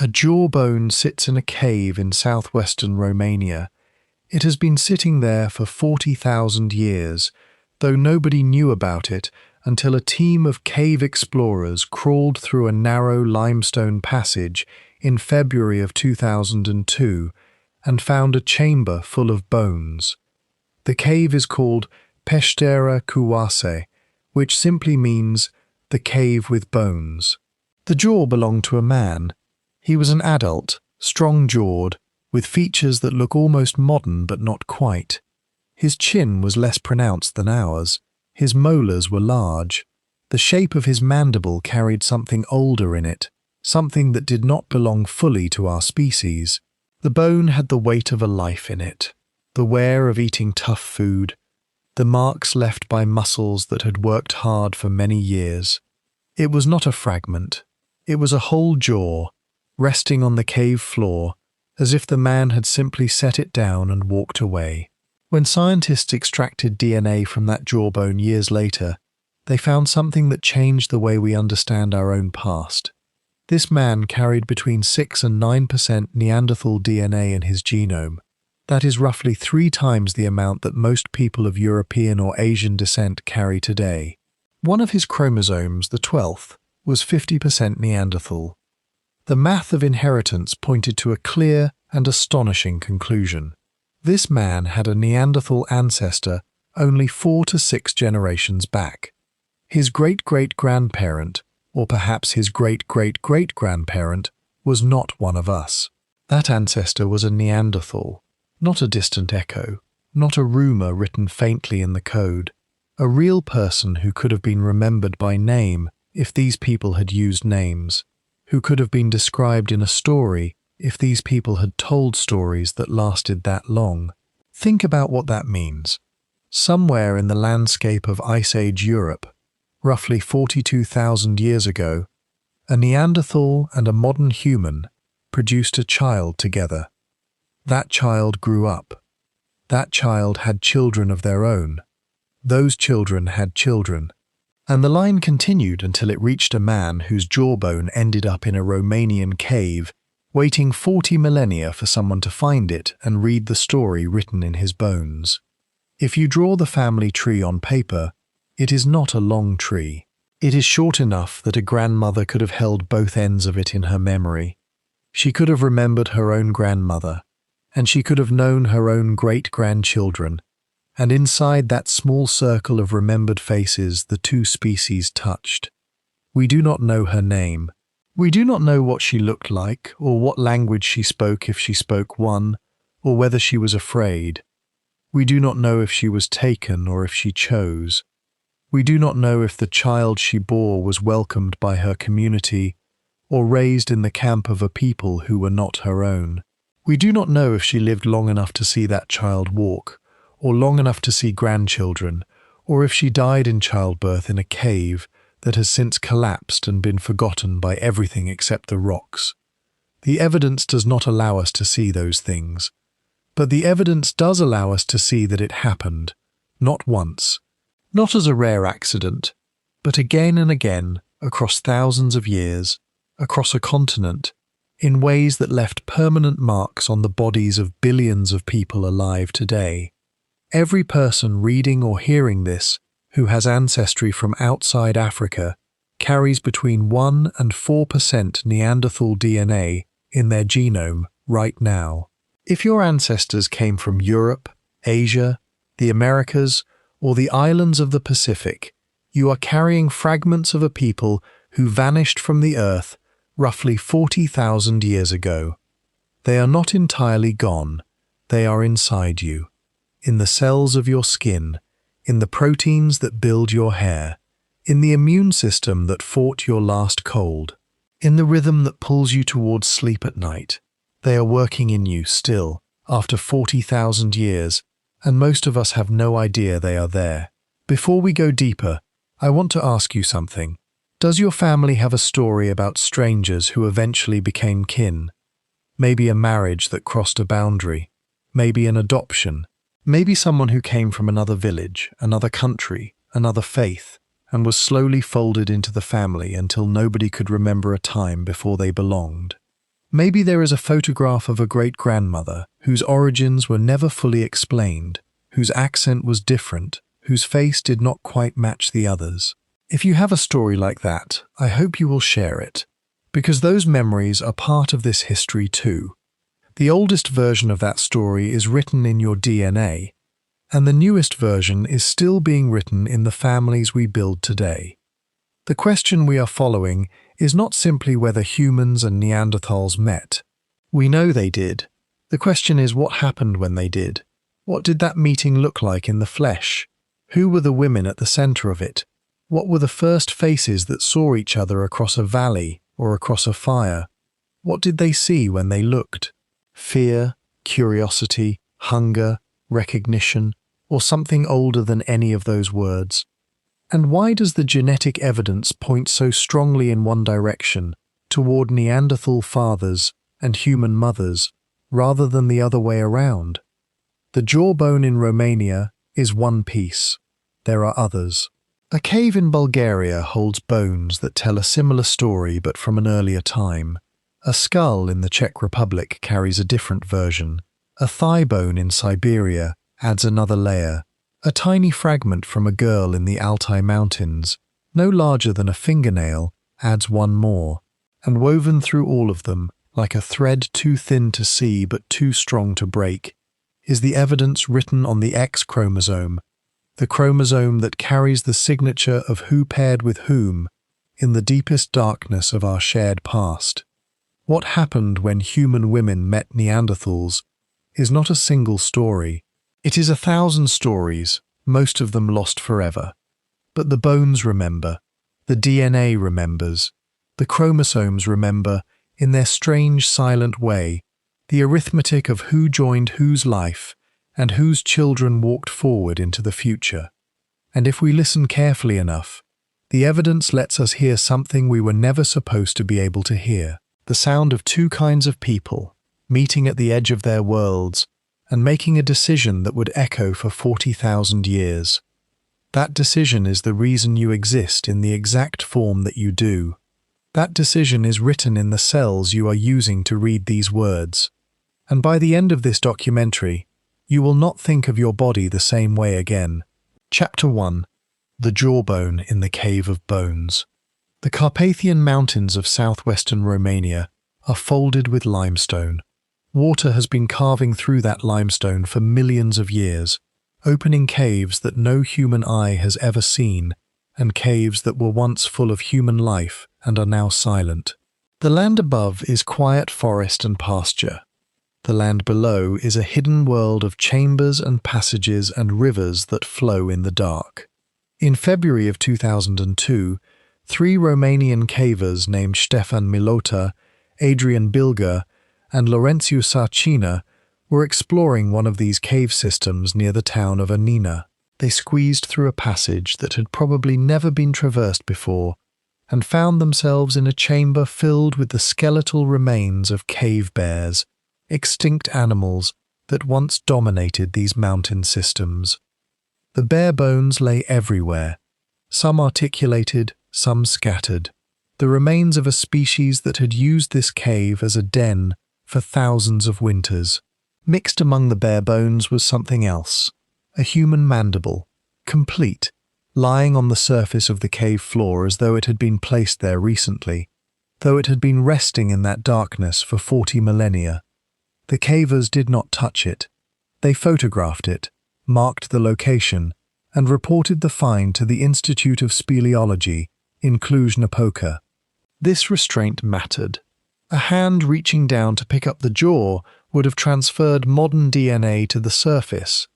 A jawbone sits in a cave in southwestern Romania. It has been sitting there for 40,000 years, though nobody knew about it until a team of cave explorers crawled through a narrow limestone passage in February of 2002 and found a chamber full of bones. The cave is called Peștera cu Oase, which simply means the cave with bones. The jaw belonged to a man. He was an adult, strong-jawed, with features that look almost modern but not quite. His chin was less pronounced than ours. His molars were large. The shape of his mandible carried something older in it, something that did not belong fully to our species. The bone had the weight of a life in it, the wear of eating tough food, the marks left by muscles that had worked hard for many years. It was not a fragment. It was a whole jaw, resting on the cave floor, as if the man had simply set it down and walked away. When scientists extracted DNA from that jawbone years later, they found something that changed the way we understand our own past. This man carried between 6 and 9% Neanderthal DNA in his genome. That is roughly 3 times the amount that most people of European or Asian descent carry today. One of his chromosomes, the 12th, was 50% Neanderthal. The math of inheritance pointed to a clear and astonishing conclusion. This man had a Neanderthal ancestor only 4 to 6 generations back. His great-great-grandparent, or perhaps his great-great-great-grandparent, was not one of us. That ancestor was a Neanderthal, not a distant echo, not a rumor written faintly in the code, a real person who could have been remembered by name if these people had used names, who could have been described in a story if these people had told stories that lasted that long. Think about what that means. Somewhere in the landscape of Ice Age Europe, roughly 42,000 years ago, a Neanderthal and a modern human produced a child together. That child grew up. That child had children of their own. Those children had children. And the line continued until it reached a man whose jawbone ended up in a Romanian cave, waiting 40 millennia for someone to find it and read the story written in his bones. If you draw the family tree on paper, it is not a long tree. It is short enough that a grandmother could have held both ends of it in her memory. She could have remembered her own grandmother, and she could have known her own great-grandchildren. And inside that small circle of remembered faces, the two species touched. We do not know her name. We do not know what she looked like, or what language she spoke if she spoke one, or whether she was afraid. We do not know if she was taken or if she chose. We do not know if the child she bore was welcomed by her community, or raised in the camp of a people who were not her own. We do not know if she lived long enough to see that child walk, or long enough to see grandchildren, or if she died in childbirth in a cave that has since collapsed and been forgotten by everything except the rocks. The evidence does not allow us to see those things, but the evidence does allow us to see that it happened, not once, not as a rare accident, but again and again, across thousands of years, across a continent, in ways that left permanent marks on the bodies of billions of people alive today. Every person reading or hearing this who has ancestry from outside Africa carries between 1 and 4% Neanderthal DNA in their genome right now. If your ancestors came from Europe, Asia, the Americas, or the islands of the Pacific, you are carrying fragments of a people who vanished from the earth roughly 40,000 years ago. They are not entirely gone. They are inside you. In the cells of your skin, in the proteins that build your hair, in the immune system that fought your last cold, in the rhythm that pulls you towards sleep at night. They are working in you still, after 40,000 years, and most of us have no idea they are there. Before we go deeper, I want to ask you something. Does your family have a story about strangers who eventually became kin? Maybe a marriage that crossed a boundary, maybe an adoption, maybe someone who came from another village, another country, another faith, and was slowly folded into the family until nobody could remember a time before they belonged. Maybe there is a photograph of a great-grandmother whose origins were never fully explained, whose accent was different, whose face did not quite match the others. If you have a story like that, I hope you will share it, because those memories are part of this history too. The oldest version of that story is written in your DNA, and the newest version is still being written in the families we build today. The question we are following is not simply whether humans and Neanderthals met. We know they did. The question is what happened when they did. What did that meeting look like in the flesh? Who were the women at the center of it? What were the first faces that saw each other across a valley or across a fire? What did they see when they looked? Fear, curiosity, hunger, recognition, or something older than any of those words? And why does the genetic evidence point so strongly in one direction, toward Neanderthal fathers and human mothers, rather than the other way around? The Jawbone in Romania is one piece. There are others. A cave in Bulgaria holds bones that tell a similar story but from an earlier time. A skull in the Czech Republic carries a different version. A thigh bone in Siberia adds another layer. A tiny fragment from a girl in the Altai Mountains, no larger than a fingernail, adds one more. And woven through all of them, like a thread too thin to see but too strong to break, is the evidence written on the X chromosome, the chromosome that carries the signature of who paired with whom in the deepest darkness of our shared past. What happened when human women met Neanderthals is not a single story. It is 1,000 stories, most of them lost forever. But the bones remember, the DNA remembers, the chromosomes remember, in their strange silent way, the arithmetic of who joined whose life and whose children walked forward into the future. And if we listen carefully enough, the evidence lets us hear something we were never supposed to be able to hear. The sound of two kinds of people, meeting at the edge of their worlds, and making a decision that would echo for 40,000 years. That decision is the reason you exist in the exact form that you do. That decision is written in the cells you are using to read these words. And by the end of this documentary, you will not think of your body the same way again. Chapter 1. The Jawbone in the Cave of Bones. The Carpathian Mountains of southwestern Romania are folded with limestone. Water has been carving through that limestone for millions of years, opening caves that no human eye has ever seen, and caves that were once full of human life and are now silent. The land above is quiet forest and pasture. The land below is a hidden world of chambers and passages and rivers that flow in the dark. In February of 2002, 3 Romanian cavers named Ștefan Milota, Adrian Bilger, and Laurențiu Sarcina were exploring one of these cave systems near the town of Anina. They squeezed through a passage that had probably never been traversed before and found themselves in a chamber filled with the skeletal remains of cave bears, extinct animals that once dominated these mountain systems. The bear bones lay everywhere, some articulated, some scattered, the remains of a species that had used this cave as a den for thousands of winters. Mixed among the bare bones was something else, a human mandible, complete, lying on the surface of the cave floor as though it had been placed there recently, though it had been resting in that darkness for 40 millennia. The cavers did not touch it. They photographed it, marked the location, and reported the find to the Institute of Speleology in Cluj-Napoca. This restraint mattered. A hand reaching down to pick up the jaw would have transferred modern DNA to the surface.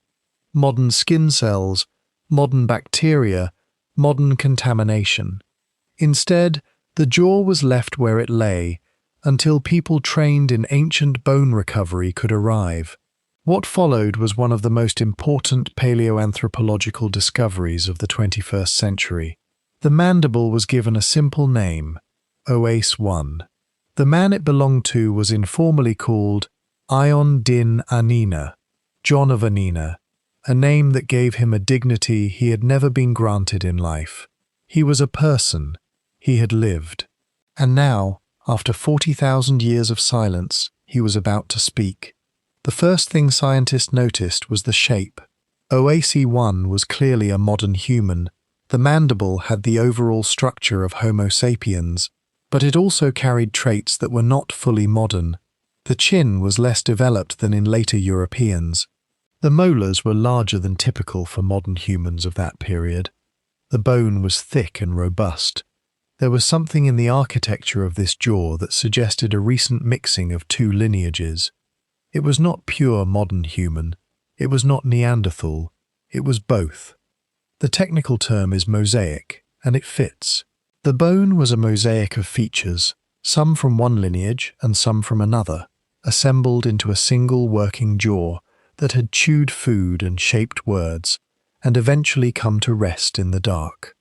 Modern skin cells, modern bacteria, modern contamination. Instead, the jaw was left where it lay until people trained in ancient bone recovery could arrive. What followed was one of the most important paleoanthropological discoveries of the 21st century. The mandible was given a simple name, Oase 1. The man it belonged to was informally called Ion din Anina, John of Anina, a name that gave him a dignity he had never been granted in life. He was a person. He had lived. And now, After 40,000 years of silence, he was about to speak. The first thing scientists noticed was the shape. Oase 1 was clearly a modern human. The mandible had the overall structure of Homo sapiens, but it also carried traits that were not fully modern. The chin was less developed than in later Europeans. The molars were larger than typical for modern humans of that period. The bone was thick and robust. There was something in the architecture of this jaw that suggested a recent mixing of two lineages. It was not pure modern human. It was not Neanderthal. It was both. The technical term is mosaic, and it fits. The bone was a mosaic of features, some from one lineage and some from another, assembled into a single working jaw that had chewed food and shaped words, and eventually come to rest in the dark.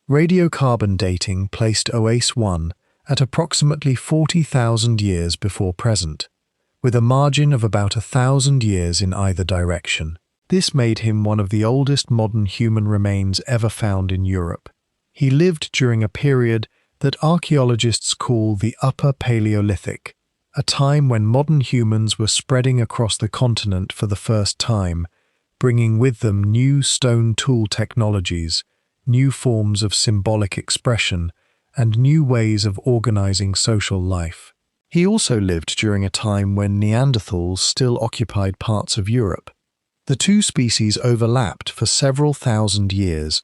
Radiocarbon dating placed Oase 1 at approximately 40,000 years before present, with a margin of about 1,000 years in either direction. This made him one of the oldest modern human remains ever found in Europe. He lived during a period that archaeologists call the Upper Paleolithic, a time when modern humans were spreading across the continent for the first time, bringing with them new stone tool technologies, new forms of symbolic expression, and new ways of organizing social life. He also lived during a time when Neanderthals still occupied parts of Europe. The two species overlapped for several thousand years,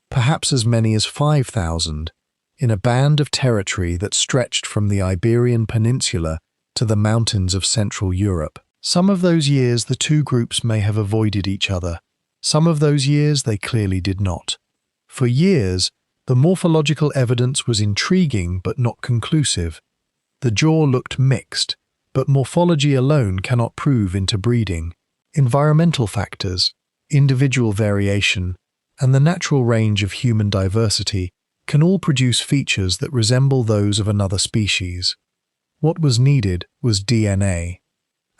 perhaps as many as 5,000, in a band of territory that stretched from the Iberian Peninsula to the mountains of Central Europe. Some of those years the two groups may have avoided each other. Some of those years they clearly did not. For years, the morphological evidence was intriguing but not conclusive. The jaw looked mixed, but morphology alone cannot prove interbreeding. Environmental factors, individual variation, and the natural range of human diversity can all produce features that resemble those of another species. What was needed was DNA.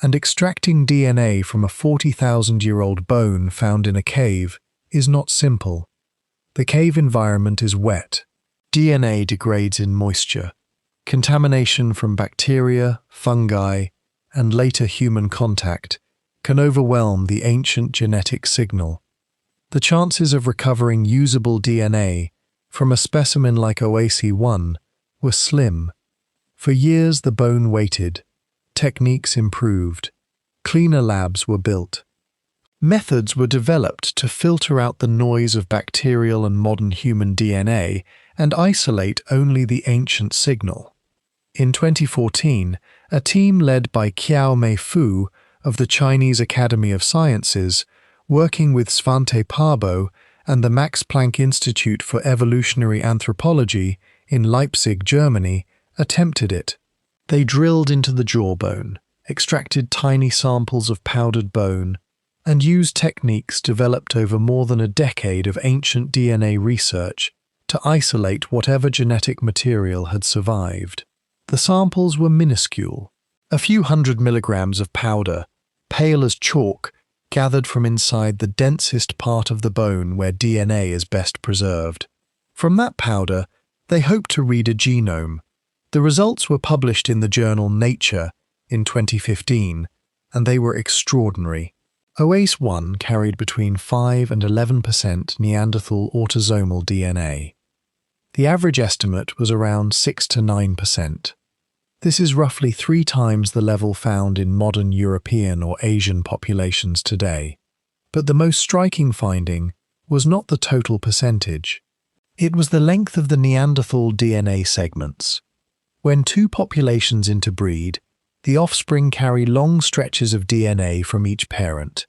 And extracting DNA from a 40,000-year-old bone found in a cave is not simple. The cave environment is wet. DNA degrades in moisture. Contamination from bacteria, fungi, and later human contact can overwhelm the ancient genetic signal. The chances of recovering usable DNA from a specimen like Oase 1 were slim. For years the bone waited. Techniques improved. Cleaner labs were built. Methods were developed to filter out the noise of bacterial and modern human DNA and isolate only the ancient signal. In 2014, a team led by Qiaomei Fu of the Chinese Academy of Sciences, working with Svante Pääbo and the Max Planck Institute for Evolutionary Anthropology in Leipzig, Germany, attempted it. They drilled into the jawbone, extracted tiny samples of powdered bone, and used techniques developed over more than a decade of ancient DNA research to isolate whatever genetic material had survived. The samples were minuscule, a few 100 milligrams of powder, pale as chalk, gathered from inside the densest part of the bone where DNA is best preserved. From that powder, they hoped to read a genome. The results were published in the journal Nature in 2015, and they were extraordinary. Oase 1 carried between 5 and 11% Neanderthal autosomal DNA. The average estimate was around 6 to 9%. This is roughly 3 times the level found in modern European or Asian populations today. But the most striking finding was not the total percentage. It was the length of the Neanderthal DNA segments. When two populations interbreed, the offspring carry long stretches of DNA from each parent.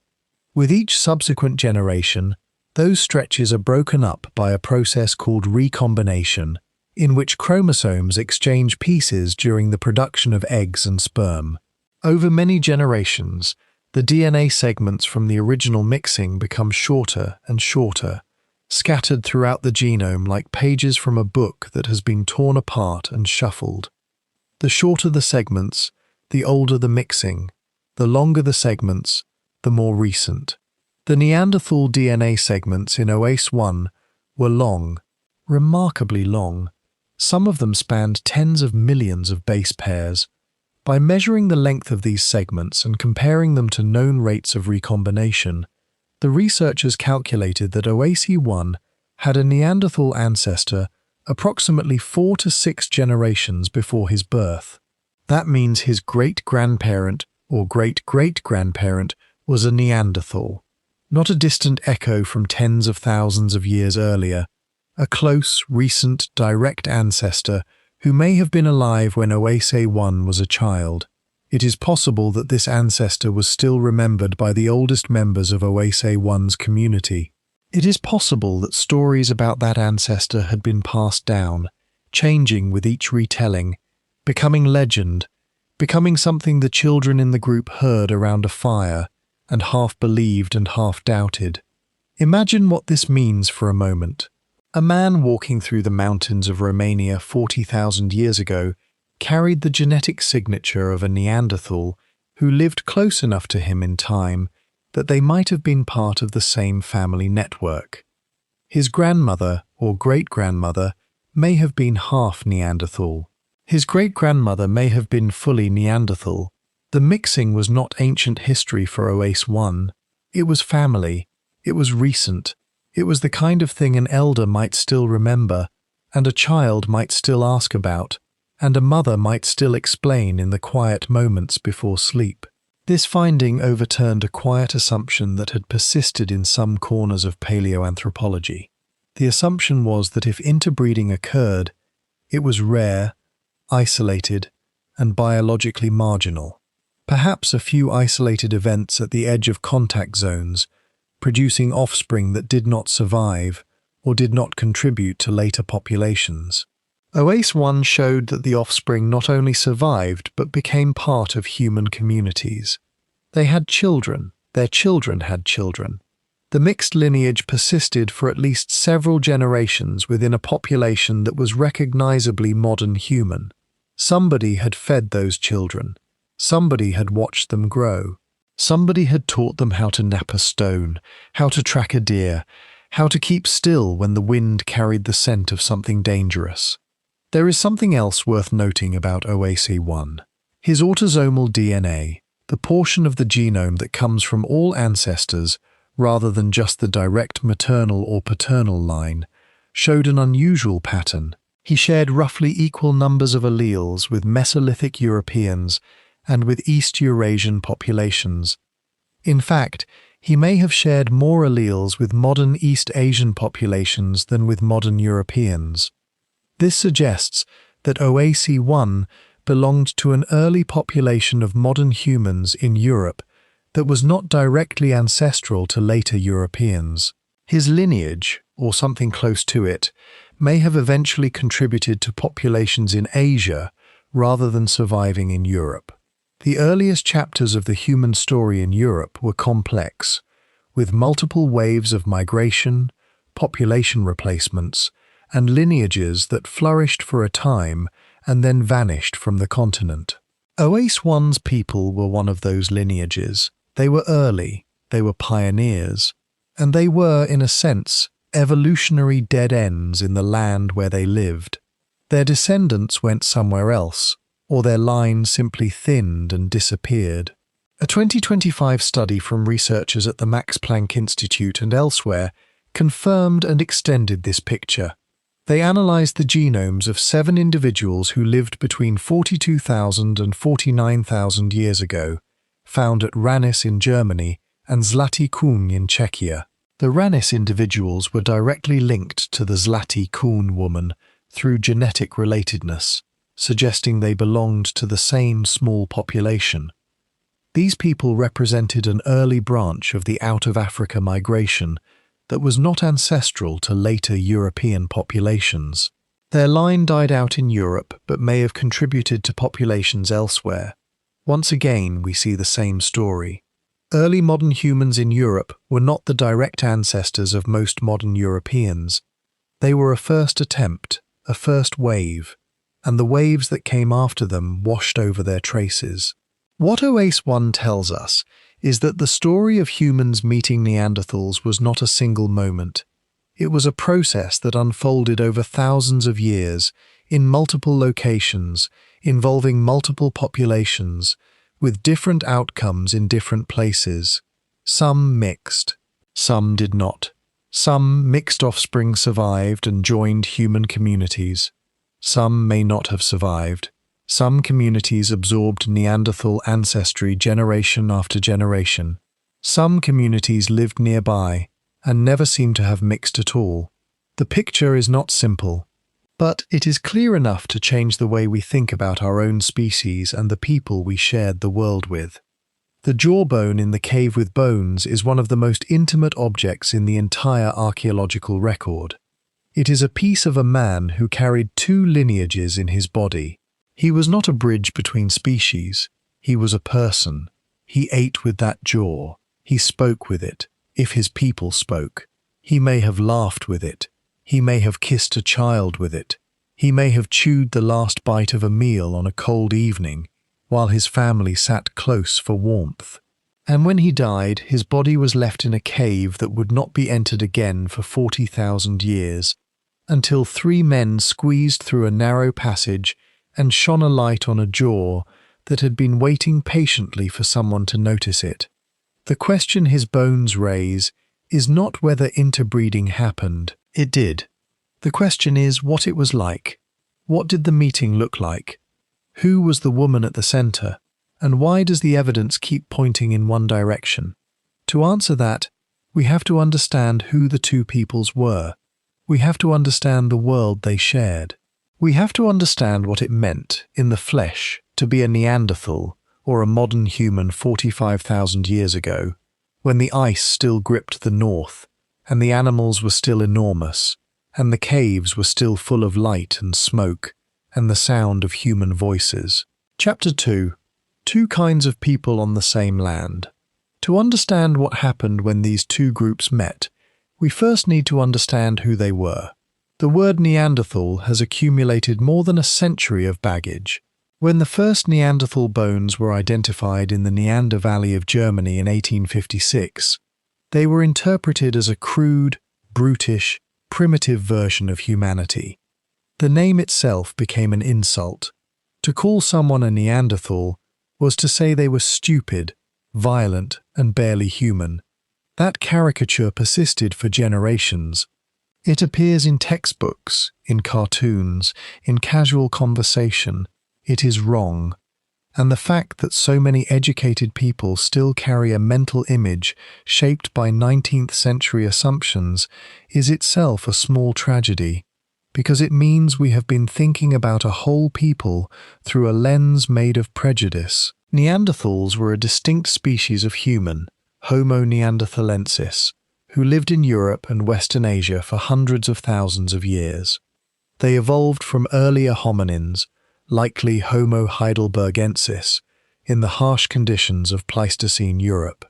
With each subsequent generation, those stretches are broken up by a process called recombination, in which chromosomes exchange pieces during the production of eggs and sperm. Over many generations, the DNA segments from the original mixing become shorter and shorter, scattered throughout the genome like pages from a book that has been torn apart and shuffled. The shorter the segments, the older the mixing. The longer the segments, the more recent. The Neanderthal DNA segments in Oase 1 were long, remarkably long, Some of them spanned tens of millions of base pairs. By measuring the length of these segments and comparing them to known rates of recombination, the researchers calculated that Oase 1 had a Neanderthal ancestor approximately 4 to 6 generations before his birth. That means his great-grandparent or great-great-grandparent was a Neanderthal, not a distant echo from tens of thousands of years earlier, a close, recent, direct ancestor who may have been alive when Oase 1 was a child. It is possible that this ancestor was still remembered by the oldest members of Oase 1's community. It is possible that stories about that ancestor had been passed down, changing with each retelling, becoming legend, becoming something the children in the group heard around a fire and half believed and half doubted. Imagine what this means for a moment. A man walking through the mountains of Romania 40,000 years ago carried the genetic signature of a Neanderthal who lived close enough to him in time that they might have been part of the same family network. His grandmother or great-grandmother may have been half Neanderthal. His great-grandmother may have been fully Neanderthal. The mixing was not ancient history for Oase 1. It was family. It was recent. It was the kind of thing an elder might still remember, and a child might still ask about, and a mother might still explain in the quiet moments before sleep. This finding overturned a quiet assumption that had persisted in some corners of paleoanthropology. The assumption was that if interbreeding occurred, it was rare, isolated, and biologically marginal. Perhaps a few isolated events at the edge of contact zones, producing offspring that did not survive or did not contribute to later populations. Oase 1 showed that the offspring not only survived but became part of human communities. They had children, their children had children. The mixed lineage persisted for at least several generations within a population that was recognizably modern human. Somebody had fed those children. Somebody had watched them grow. Somebody had taught them how to nap a stone, how to track a deer, how to keep still when the wind carried the scent of something dangerous. There is something else worth noting about Oase 1. His autosomal DNA, the portion of the genome that comes from all ancestors rather than just the direct maternal or paternal line, showed an unusual pattern. He shared roughly equal numbers of alleles with Mesolithic Europeans and with East Eurasian populations. In fact, he may have shared more alleles with modern East Asian populations than with modern Europeans. This suggests that Oase 1 belonged to an early population of modern humans in Europe that was not directly ancestral to later Europeans. His lineage, or something close to it, may have eventually contributed to populations in Asia rather than surviving in Europe. The earliest chapters of the human story in Europe were complex, with multiple waves of migration, population replacements, and lineages that flourished for a time and then vanished from the continent. Oase 1's people were one of those lineages. They were early, they were pioneers, and they were, in a sense, evolutionary dead ends in the land where they lived. Their descendants went somewhere else, or their line simply thinned and disappeared. A 2025 study from researchers at the Max Planck Institute and elsewhere confirmed and extended this picture. They analyzed the genomes of 7 individuals who lived between 42,000 and 49,000 years ago, found at Ranis in Germany and Zlatý in Czechia. The Ranis individuals were directly linked to the Zlatý woman through genetic relatedness, suggesting they belonged to the same small population. These people represented an early branch of the out-of-Africa migration that was not ancestral to later European populations. Their line died out in Europe but may have contributed to populations elsewhere. Once again, we see the same story. Early modern humans in Europe were not the direct ancestors of most modern Europeans. They were a first attempt, a first wave, and the waves that came after them washed over their traces. What Oase 1 tells us is that the story of humans meeting Neanderthals was not a single moment. It was a process that unfolded over thousands of years in multiple locations, involving multiple populations, with different outcomes in different places. Some mixed, some did not. Some mixed offspring survived and joined human communities. Some may not have survived. Some communities absorbed Neanderthal ancestry generation after generation. Some communities lived nearby and never seemed to have mixed at all. The picture is not simple, but it is clear enough to change the way we think about our own species and the people we shared the world with. The jawbone in the cave with bones is one of the most intimate objects in the entire archaeological record. It is a piece of a man who carried two lineages in his body. He was not a bridge between species. He was a person. He ate with that jaw. He spoke with it, if his people spoke. He may have laughed with it. He may have kissed a child with it. He may have chewed the last bite of a meal on a cold evening, while his family sat close for warmth. And when he died, his body was left in a cave that would not be entered again for 40,000 years, until three men squeezed through a narrow passage and shone a light on a jaw that had been waiting patiently for someone to notice it. The question his bones raise is not whether interbreeding happened. It did. The question is what it was like. What did the meeting look like? Who was the woman at the center? And why does the evidence keep pointing in one direction? To answer that, we have to understand who the two peoples were. We have to understand the world they shared. We have to understand what it meant, in the flesh, to be a Neanderthal or a modern human 45,000 years ago, when the ice still gripped the north, and the animals were still enormous, and the caves were still full of light and smoke, and the sound of human voices. Chapter 2. Two kinds of people on the same land. To understand what happened when these two groups met, we first need to understand who they were. The word Neanderthal has accumulated more than a century of baggage. When the first Neanderthal bones were identified in the Neander Valley of Germany in 1856, they were interpreted as a crude, brutish, primitive version of humanity. The name itself became an insult. To call someone a Neanderthal was to say they were stupid, violent, and barely human. That caricature persisted for generations. It appears in textbooks, in cartoons, in casual conversation. It is wrong. And the fact that so many educated people still carry a mental image shaped by 19th century assumptions is itself a small tragedy, because it means we have been thinking about a whole people through a lens made of prejudice. Neanderthals were a distinct species of human, Homo neanderthalensis, who lived in Europe and Western Asia for hundreds of thousands of years. They evolved from earlier hominins, likely Homo heidelbergensis, in the harsh conditions of Pleistocene Europe.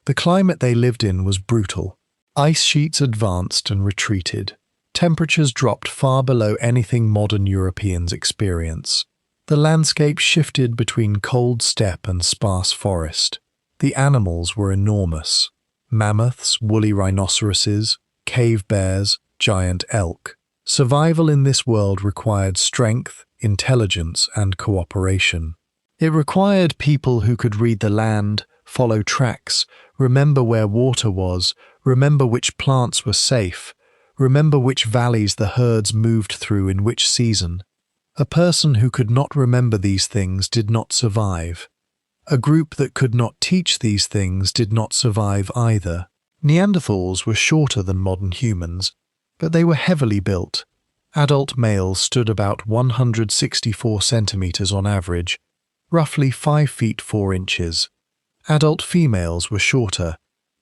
The climate they lived in was brutal. Ice sheets advanced and retreated. Temperatures dropped far below anything modern Europeans experience. The landscape shifted between cold steppe and sparse forest. The animals were enormous. Mammoths, woolly rhinoceroses, cave bears, giant elk. Survival in this world required strength, intelligence, and cooperation. It required people who could read the land, follow tracks, remember where water was, remember which plants were safe, remember which valleys the herds moved through in which season. A person who could not remember these things did not survive. A group that could not teach these things did not survive either. Neanderthals were shorter than modern humans, but they were heavily built. Adult males stood about 164 centimeters on average, roughly 5 feet 4 inches. Adult females were shorter.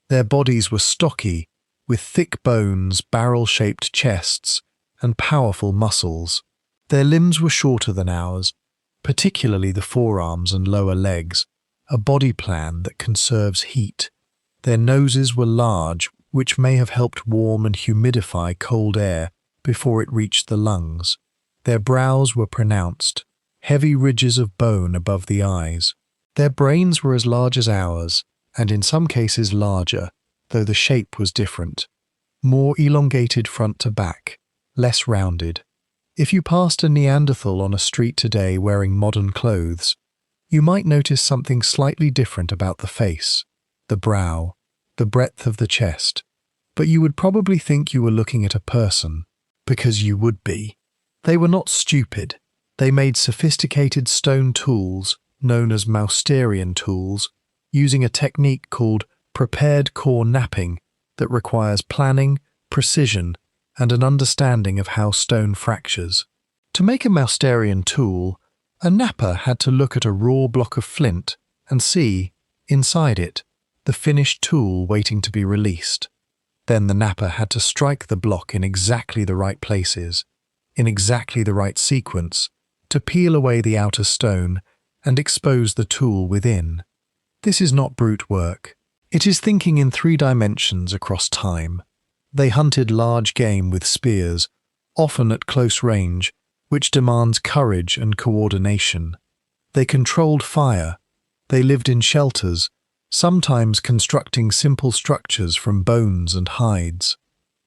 Their bodies were stocky, with thick bones, barrel-shaped chests, and powerful muscles. Their limbs were shorter than ours, particularly the forearms and lower legs, a body plan that conserves heat. Their noses were large, which may have helped warm and humidify cold air before it reached the lungs. Their brows were pronounced, heavy ridges of bone above the eyes. Their brains were as large as ours, and in some cases larger, though the shape was different. More elongated front to back, less rounded. If you passed a Neanderthal on a street today wearing modern clothes, you might notice something slightly different about the face, the brow, the breadth of the chest, but you would probably think you were looking at a person, because you would be. They were not stupid. They made sophisticated stone tools, known as Mousterian tools, using a technique called prepared core knapping that requires planning, precision, and an understanding of how stone fractures. To make a Mousterian tool, a knapper had to look at a raw block of flint and see, inside it, the finished tool waiting to be released. Then the knapper had to strike the block in exactly the right places, in exactly the right sequence, to peel away the outer stone and expose the tool within. This is not brute work. It is thinking in 3 dimensions across time. They hunted large game with spears, often at close range, which demands courage and coordination. They controlled fire. They lived in shelters, sometimes constructing simple structures from bones and hides.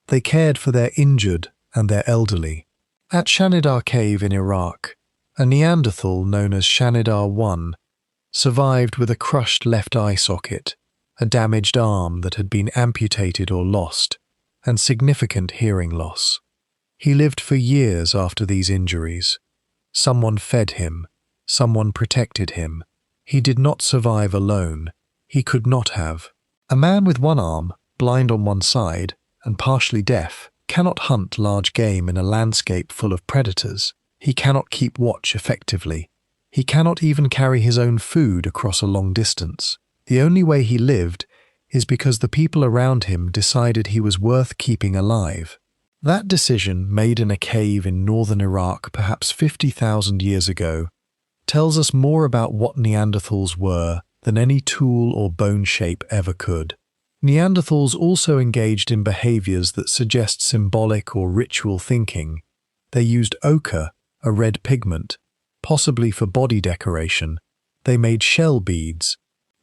They cared for their injured and their elderly. At Zlatý Cave in Iraq, a Neanderthal known as Zlatý 1 survived with a crushed left eye socket, a damaged arm that had been amputated or lost, and significant hearing loss. He lived for years after these injuries. Someone fed him. Someone protected him. He did not survive alone. He could not have. A man with one arm, blind on one side, and partially deaf, cannot hunt large game in a landscape full of predators. He cannot keep watch effectively. He cannot even carry his own food across a long distance. The only way he lived is because the people around him decided he was worth keeping alive. That decision, made in a cave in northern Iraq perhaps 50,000 years ago, tells us more about what Neanderthals were than any tool or bone shape ever could. Neanderthals also engaged in behaviors that suggest symbolic or ritual thinking. They used ochre, a red pigment, possibly for body decoration. They made shell beads.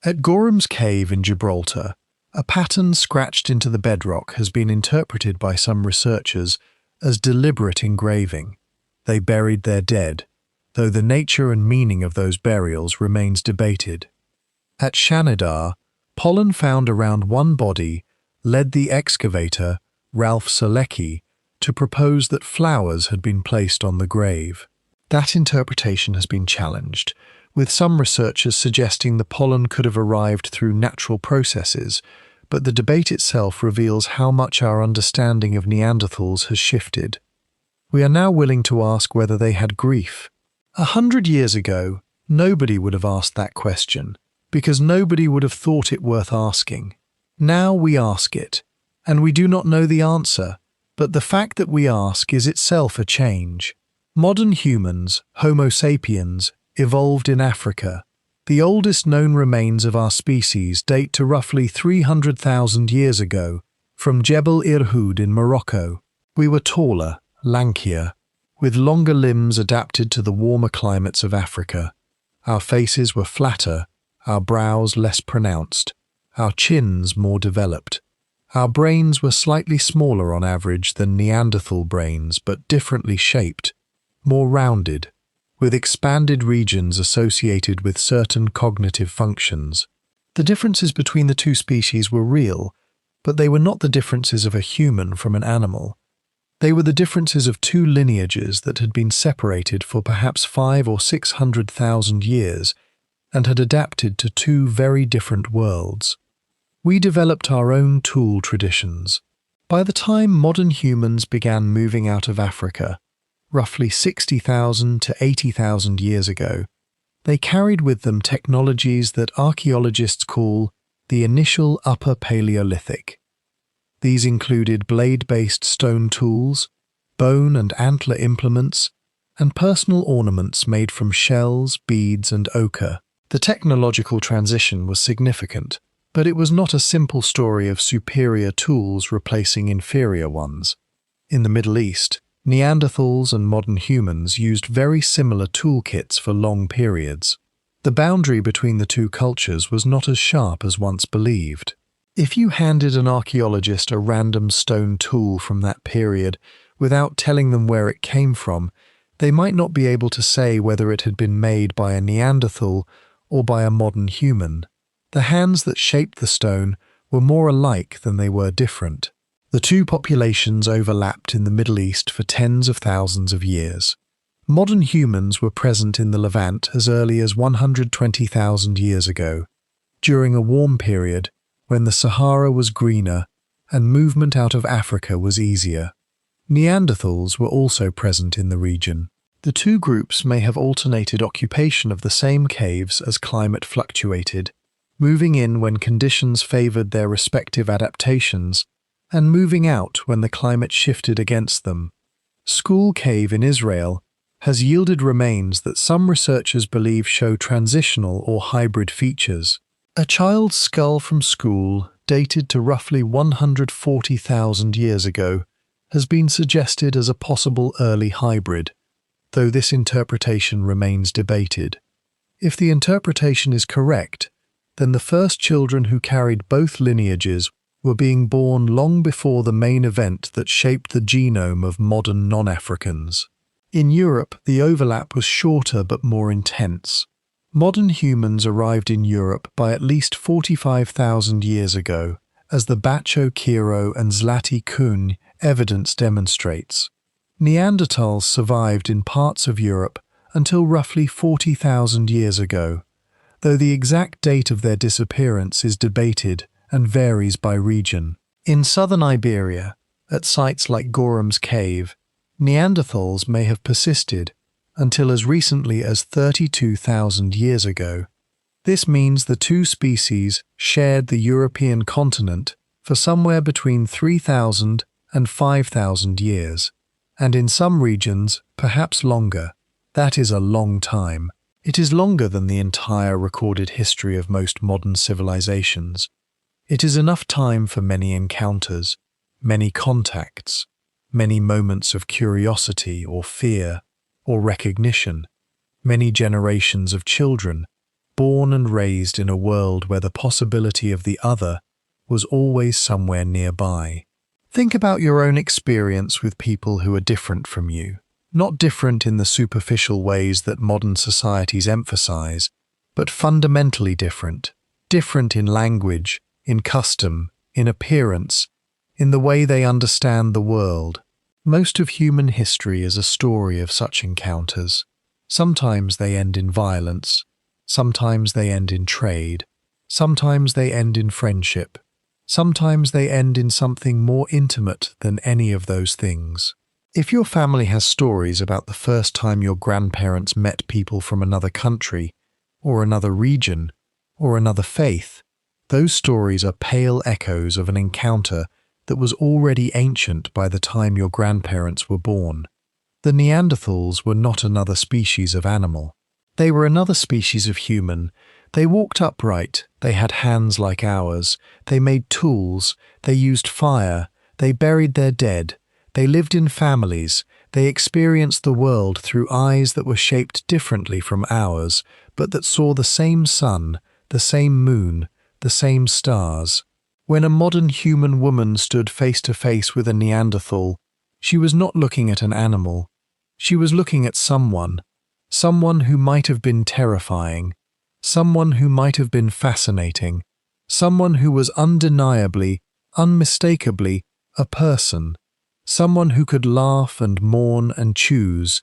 At Gorham's Cave in Gibraltar, a pattern scratched into the bedrock has been interpreted by some researchers as deliberate engraving. They buried their dead, though the nature and meaning of those burials remains debated. At Zlatý, pollen found around one body led the excavator, Ralph Selecki, to propose that flowers had been placed on the grave. That interpretation has been challenged, with some researchers suggesting the pollen could have arrived through natural processes, but the debate itself reveals how much our understanding of Neanderthals has shifted. We are now willing to ask whether they had grief. 100 years ago, nobody would have asked that question, because nobody would have thought it worth asking. Now we ask it, and we do not know the answer, but the fact that we ask is itself a change. Modern humans, Homo sapiens, evolved in Africa. The oldest known remains of our species date to roughly 300,000 years ago, from Jebel Irhoud in Morocco. We were taller, lankier, with longer limbs adapted to the warmer climates of Africa. Our faces were flatter, our brows less pronounced, our chins more developed. Our brains were slightly smaller on average than Neanderthal brains, but differently shaped, more rounded, with expanded regions associated with certain cognitive functions. The differences between the two species were real, but they were not the differences of a human from an animal. They were the differences of two lineages that had been separated for perhaps 500,000 or 600,000 years and had adapted to two very different worlds. We developed our own tool traditions. By the time modern humans began moving out of Africa, roughly 60,000 to 80,000 years ago, they carried with them technologies that archaeologists call the initial Upper Paleolithic. These included blade-based stone tools, bone and antler implements, and personal ornaments made from shells, beads, and ochre. The technological transition was significant, but it was not a simple story of superior tools replacing inferior ones. In the Middle East, Neanderthals and modern humans used very similar toolkits for long periods. The boundary between the two cultures was not as sharp as once believed. If you handed an archaeologist a random stone tool from that period Without telling them where it came from, they might not be able to say whether it had been made by a Neanderthal or by a modern human. The hands that shaped the stone were more alike than they were different. The two populations overlapped in the Middle East for tens of thousands of years. Modern humans were present in the Levant as early as 120,000 years ago, during a warm period when the Sahara was greener and movement out of Africa was easier. Neanderthals were also present in the region. The two groups may have alternated occupation of the same caves as climate fluctuated, moving in when conditions favored their respective adaptations and moving out when the climate shifted against them. School Cave in Israel has yielded remains that some researchers believe show transitional or hybrid features. A child's skull from school, dated to roughly 140,000 years ago, has been suggested as a possible early hybrid, though this interpretation remains debated. If the interpretation is correct, then the first children who carried both lineages were being born long before the main event that shaped the genome of modern non-Africans. In Europe, the overlap was shorter but more intense. Modern humans arrived in Europe by at least 45,000 years ago, as the Bacho Kiro and Zlatý evidence demonstrates. Neanderthals survived in parts of Europe until roughly 40,000 years ago, though the exact date of their disappearance is debated and varies by region. In southern Iberia, at sites like Gorham's Cave, Neanderthals may have persisted until as recently as 32,000 years ago. This means the two species shared the European continent for somewhere between 3,000 and 5,000 years, and in some regions, perhaps longer. That is a long time. It is longer than the entire recorded history of most modern civilizations. It is enough time for many encounters, many contacts, many moments of curiosity or fear or recognition, many generations of children, born and raised in a world where the possibility of the other was always somewhere nearby. Think about your own experience with people who are different from you, not different in the superficial ways that modern societies emphasize, but fundamentally different, different in language, in custom, in appearance, in the way they understand the world. Most of human history is a story of such encounters. Sometimes they end in violence, sometimes they end in trade, sometimes they end in friendship, sometimes they end in something more intimate than any of those things. If your family has stories about the first time your grandparents met people from another country, or another region, or another faith, those stories are pale echoes of an encounter that was already ancient by the time your grandparents were born. The Neanderthals were not another species of animal. They were another species of human. They walked upright, they had hands like ours, they made tools, they used fire, they buried their dead, they lived in families, they experienced the world through eyes that were shaped differently from ours, but that saw the same sun, the same moon, the same stars. When a modern human woman stood face to face with a Neanderthal, she was not looking at an animal. She was looking at someone who might have been terrifying, someone who might have been fascinating, someone who was undeniably, unmistakably a person, someone who could laugh and mourn and choose,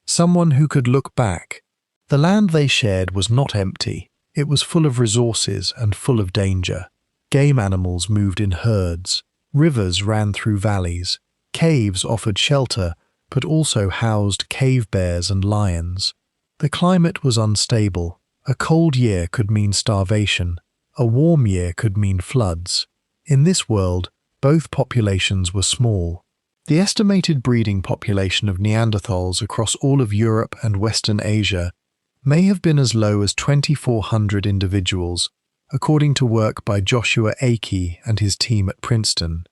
someone who could look back. The land they shared was not empty. It was full of resources and full of danger. Game animals moved in herds, rivers ran through valleys, caves offered shelter, but also housed cave bears and lions. The climate was unstable. A cold year could mean starvation. A warm year could mean floods. In this world, both populations were small. The estimated breeding population of Neanderthals across all of Europe and Western Asia may have been as low as 2,400 individuals, according to work by Joshua Akey and his team at Princeton.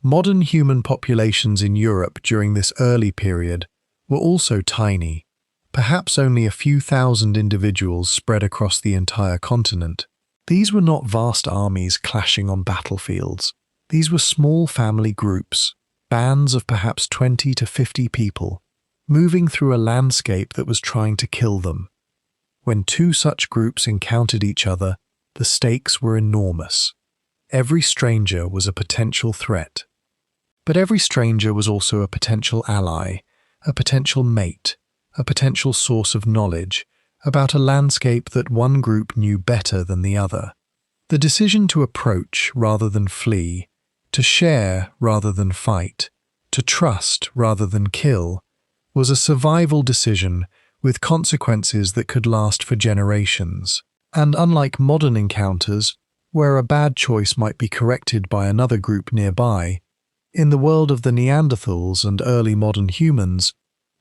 Modern human populations in Europe during this early period were also tiny, perhaps only a few thousand individuals spread across the entire continent. These were not vast armies clashing on battlefields. These were small family groups. bands of perhaps 20 to 50 people, moving through a landscape that was trying to kill them. When two such groups encountered each other, the stakes were enormous. Every stranger was a potential threat. But every stranger was also a potential ally, a potential mate, a potential source of knowledge about a landscape that one group knew better than the other. The decision to approach rather than flee, to share rather than fight, to trust rather than kill, was a survival decision with consequences that could last for generations. And unlike modern encounters, where a bad choice might be corrected by another group nearby, in the world of the Neanderthals and early modern humans,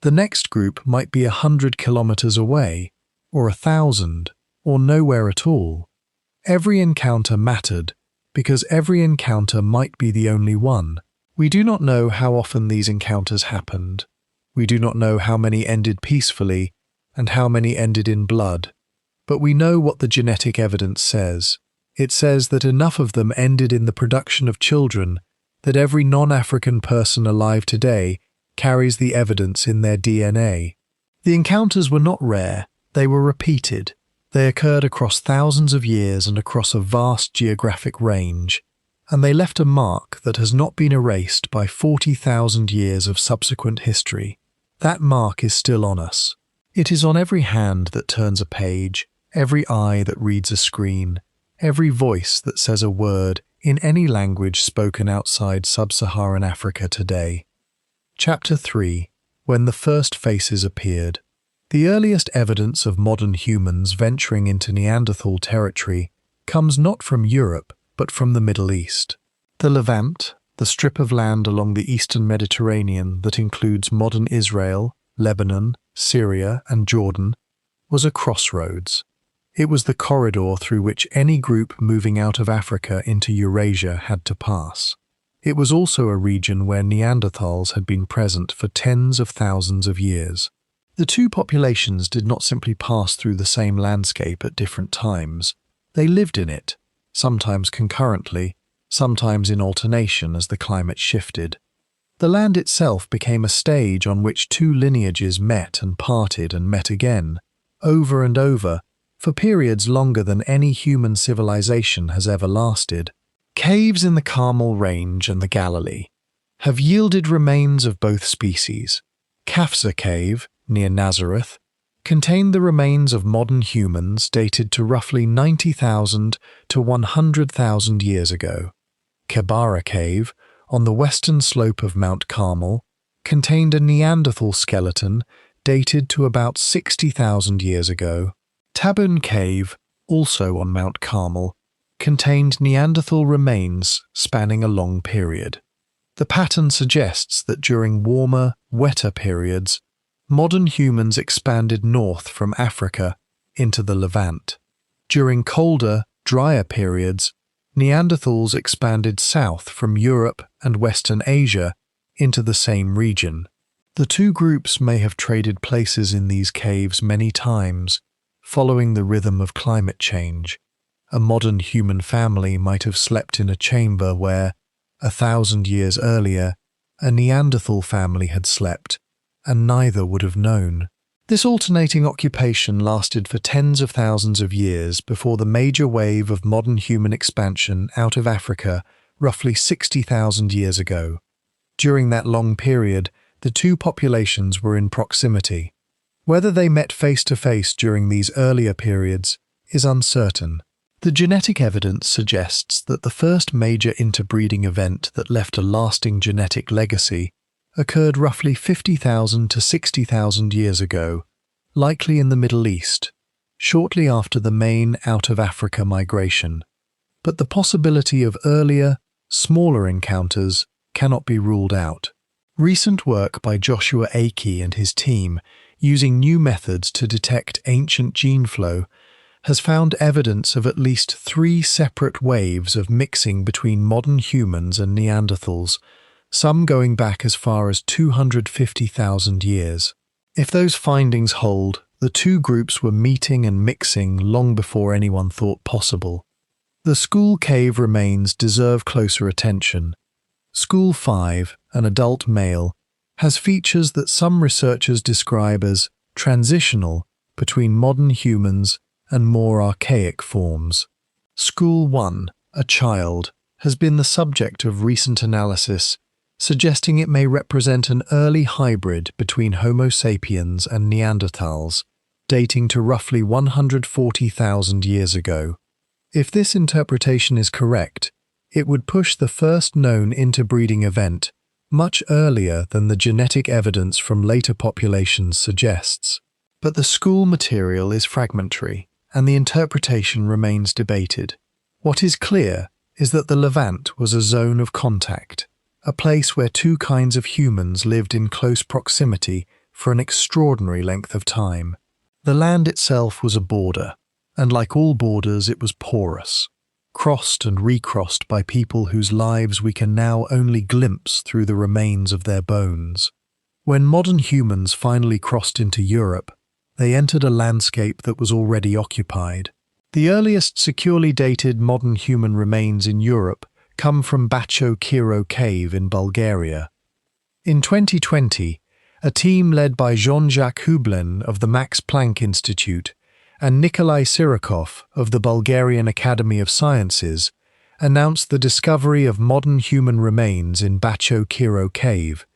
the next group might be 100 kilometers away, or 1,000, or nowhere at all. Every encounter mattered, because every encounter might be the only one. We do not know how often these encounters happened. We do not know how many ended peacefully and how many ended in blood. But we know what the genetic evidence says. It says that enough of them ended in the production of children that every non-African person alive today carries the evidence in their DNA. The encounters were not rare, they were repeated. They occurred across thousands of years and across a vast geographic range, and they left a mark that has not been erased by 40,000 years of subsequent history. That mark is still on us. It is on every hand that turns a page, every eye that reads a screen, every voice that says a word in any language spoken outside sub-Saharan Africa today. Chapter 3. When the first faces appeared. The earliest evidence of modern humans venturing into Neanderthal territory comes not from Europe, but from the Middle East. The Levant, the strip of land along the eastern Mediterranean that includes modern Israel, Lebanon, Syria, and Jordan, was a crossroads. It was the corridor through which any group moving out of Africa into Eurasia had to pass. It was also a region where Neanderthals had been present for tens of thousands of years. The two populations did not simply pass through the same landscape at different times. They lived in it, sometimes concurrently, sometimes in alternation as the climate shifted. The land itself became a stage on which two lineages met and parted and met again, over and over, for periods longer than any human civilization has ever lasted. Caves in the Carmel Range and the Galilee have yielded remains of both species. Kafsa Cave, near Nazareth, contained the remains of modern humans dated to roughly 90,000 to 100,000 years ago. Kebara Cave, on the western slope of Mount Carmel, contained a Neanderthal skeleton dated to about 60,000 years ago. Jawbone Cave, also on Mount Carmel, contained Neanderthal remains spanning a long period. The pattern suggests that during warmer, wetter periods, modern humans expanded north from Africa into the Levant. During colder, drier periods, Neanderthals expanded south from Europe and Western Asia into the same region. The two groups may have traded places in these caves many times, following the rhythm of climate change. A modern human family might have slept in a chamber where, 1,000 years earlier, a Neanderthal family had slept, and neither would have known. This alternating occupation lasted for tens of thousands of years before the major wave of modern human expansion out of Africa roughly 60,000 years ago. During that long period, the two populations were in proximity. Whether they met face to face during these earlier periods is uncertain. The genetic evidence suggests that the first major interbreeding event that left a lasting genetic legacy occurred roughly 50,000 to 60,000 years ago, likely in the Middle East, shortly after the main out-of-Africa migration. But the possibility of earlier, smaller encounters cannot be ruled out. Recent work by Joshua Akey and his team, using new methods to detect ancient gene flow, has found evidence of at least 3 separate waves of mixing between modern humans and Neanderthals, some going back as far as 250,000 years. If those findings hold, the two groups were meeting and mixing long before anyone thought possible. The School Cave remains deserve closer attention. School 5, an adult male, has features that some researchers describe as transitional between modern humans and more archaic forms. School 1, a child, has been the subject of recent analysis, suggesting it may represent an early hybrid between Homo sapiens and Neanderthals, dating to roughly 140,000 years ago. If this interpretation is correct, it would push the first known interbreeding event much earlier than the genetic evidence from later populations suggests. But the school material is fragmentary, and the interpretation remains debated. What is clear is that the Levant was a zone of contact, a place where two kinds of humans lived in close proximity for an extraordinary length of time. The land itself was a border, and like all borders it was porous, crossed and recrossed by people whose lives we can now only glimpse through the remains of their bones. When modern humans finally crossed into Europe, they entered a landscape that was already occupied. The earliest securely dated modern human remains in Europe come from Bacho Kiro Cave in Bulgaria. In 2020, a team led by Jean-Jacques Hublin of the Max Planck Institute and Nikolai Sirokov of the Bulgarian Academy of Sciences announced the discovery of modern human remains in Bacho Kiro Cave,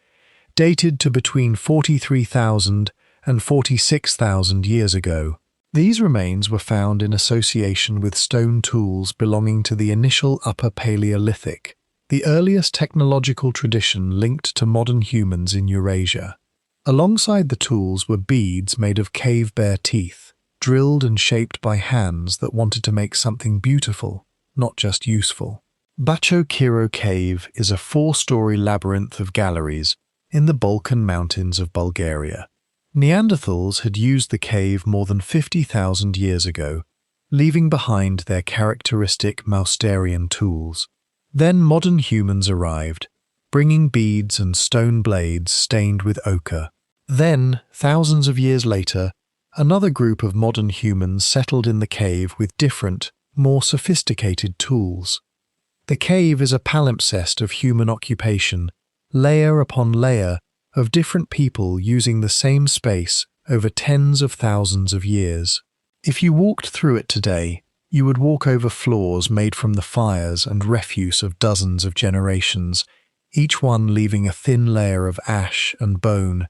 dated to between 43,000 and 46,000 years ago. These remains were found in association with stone tools belonging to the initial Upper Paleolithic, the earliest technological tradition linked to modern humans in Eurasia. Alongside the tools were beads made of cave bear teeth, drilled and shaped by hands that wanted to make something beautiful, not just useful. Bacho Kiro Cave is a 4-story labyrinth of galleries in the Balkan Mountains of Bulgaria. Neanderthals had used the cave more than 50,000 years ago, leaving behind their characteristic Mousterian tools. Then modern humans arrived, bringing beads and stone blades stained with ochre. Then, thousands of years later, another group of modern humans settled in the cave with different, more sophisticated tools. The cave is a palimpsest of human occupation, layer upon layer, of different people using the same space over tens of thousands of years. If you walked through it today, you would walk over floors made from the fires and refuse of dozens of generations, each one leaving a thin layer of ash and bone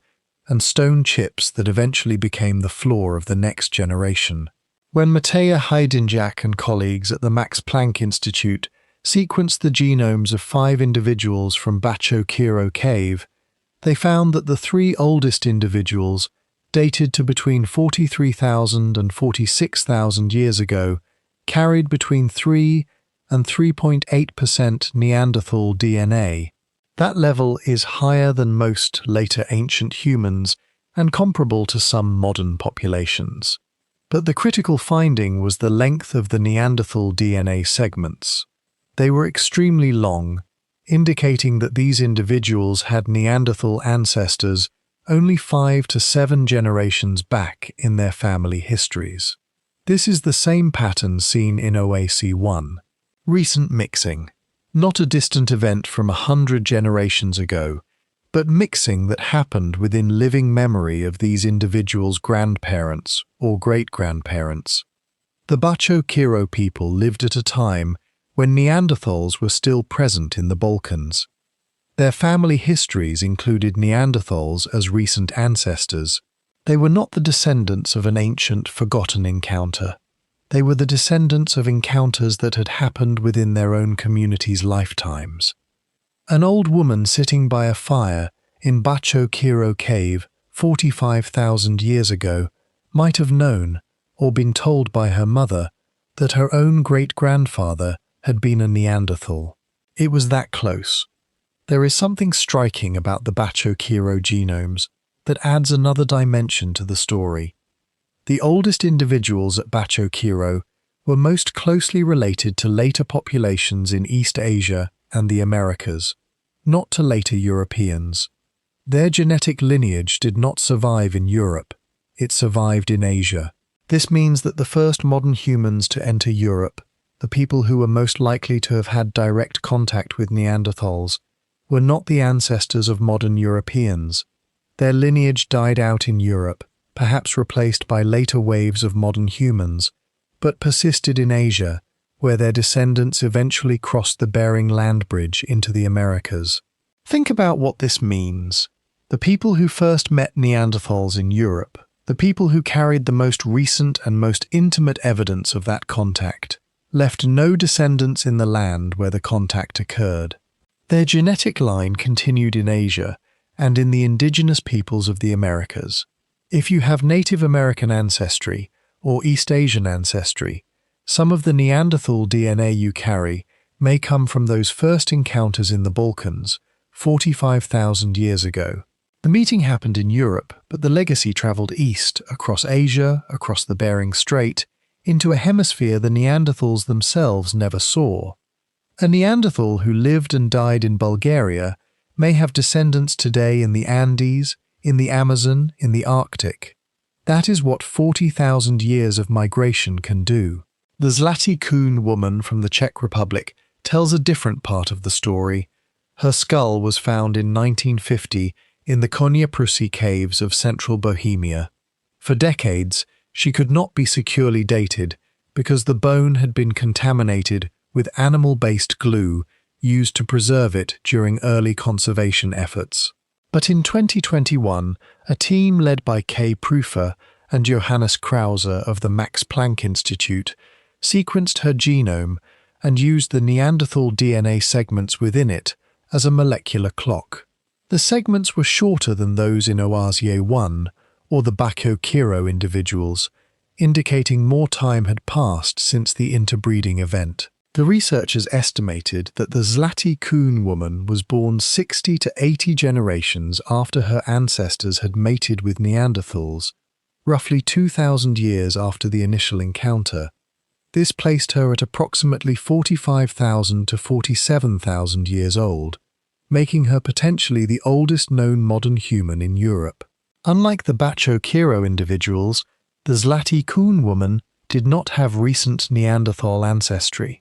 and stone chips that eventually became the floor of the next generation. When Mateja Hajdinjak and colleagues at the Max Planck Institute sequenced the genomes of 5 individuals from Bacho Kiro Cave, they found that the 3 oldest individuals, dated to between 43,000 and 46,000 years ago, carried between 3 and 3.8% Neanderthal DNA. That level is higher than most later ancient humans and comparable to some modern populations. But the critical finding was the length of the Neanderthal DNA segments. They were extremely long, indicating that these individuals had Neanderthal ancestors only 5 to 7 generations back in their family histories. This is the same pattern seen in Oase 1. Recent mixing. Not a distant event from 100 generations ago, but mixing that happened within living memory of these individuals' grandparents or great-grandparents. The Bacho Kiro people lived at a time when Neanderthals were still present in the Balkans. Their family histories included Neanderthals as recent ancestors. They were not the descendants of an ancient, forgotten encounter. They were the descendants of encounters that had happened within their own communities' lifetimes. An old woman sitting by a fire in Bacho Kiro Cave 45,000 years ago might have known, or been told by her mother, that her own great-grandfather had been a Neanderthal. It was that close. There is something striking about the Bacho Kiro genomes that adds another dimension to the story. The oldest individuals at Bacho Kiro were most closely related to later populations in East Asia and the Americas, not to later Europeans. Their genetic lineage did not survive in Europe, it survived in Asia. This means that the first modern humans to enter Europe, the people who were most likely to have had direct contact with Neanderthals, were not the ancestors of modern Europeans. Their lineage died out in Europe, perhaps replaced by later waves of modern humans, but persisted in Asia, where their descendants eventually crossed the Bering Land Bridge into the Americas. Think about what this means. The people who first met Neanderthals in Europe, the people who carried the most recent and most intimate evidence of that contact, left no descendants in the land where the contact occurred. Their genetic line continued in Asia and in the indigenous peoples of the Americas. If you have Native American ancestry or East Asian ancestry, some of the Neanderthal DNA you carry may come from those first encounters in the Balkans, 45,000 years ago. The meeting happened in Europe, but the legacy traveled east, across Asia, across the Bering Strait, into a hemisphere the Neanderthals themselves never saw. A Neanderthal who lived and died in Bulgaria may have descendants today in the Andes, in the Amazon, in the Arctic. That is what 40,000 years of migration can do. The Zlatý woman from the Czech Republic tells a different part of the story. Her skull was found in 1950 in the Koněprusy caves of central Bohemia. For decades, she could not be securely dated because the bone had been contaminated with animal-based glue used to preserve it during early conservation efforts. But in 2021, a team led by Kay Prüfer and Johannes Krause of the Max Planck Institute sequenced her genome and used the Neanderthal DNA segments within it as a molecular clock. The segments were shorter than those in Oase 1 or the Bacho Kiro individuals, indicating more time had passed since the interbreeding event. The researchers estimated that the Zlatý woman was born 60 to 80 generations after her ancestors had mated with Neanderthals, roughly 2,000 years after the initial encounter. This placed her at approximately 45,000 to 47,000 years old, making her potentially the oldest known modern human in Europe. Unlike the Bacho Kiro individuals, the Zlatý woman did not have recent Neanderthal ancestry.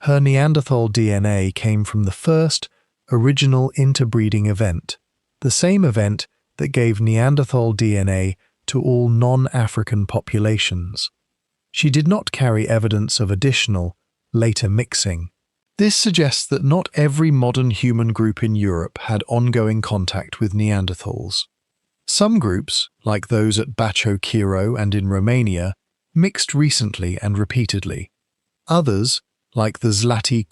Her Neanderthal DNA came from the first, original interbreeding event, the same event that gave Neanderthal DNA to all non-African populations. She did not carry evidence of additional, later mixing. This suggests that not every modern human group in Europe had ongoing contact with Neanderthals. Some groups, like those at Bacho Kiro and in Romania, mixed recently and repeatedly. Others, like the Zlatý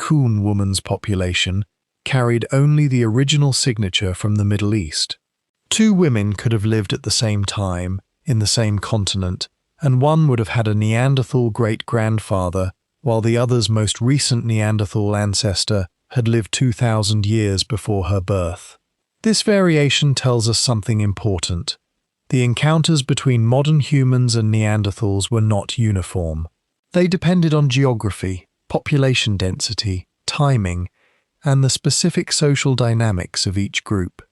woman's population, carried only the original signature from the Middle East. Two women could have lived at the same time, in the same continent, and one would have had a Neanderthal great-grandfather, while the other's most recent Neanderthal ancestor had lived 2,000 years before her birth. This variation tells us something important. The encounters between modern humans and Neanderthals were not uniform. They depended on geography, population density, timing, and the specific social dynamics of each group.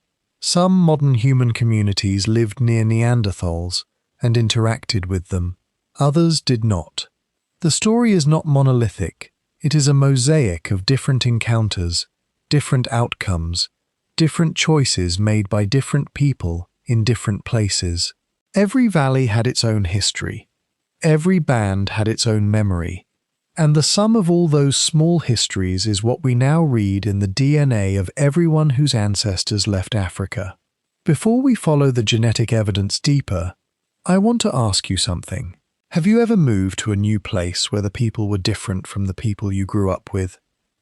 Some modern human communities lived near Neanderthals and interacted with them. Others did not. The story is not monolithic. It is a mosaic of different encounters, different outcomes, different choices made by different people in different places. Every valley had its own history. Every band had its own memory. And the sum of all those small histories is what we now read in the DNA of everyone whose ancestors left Africa. Before we follow the genetic evidence deeper, I want to ask you something. Have you ever moved to a new place where the people were different from the people you grew up with?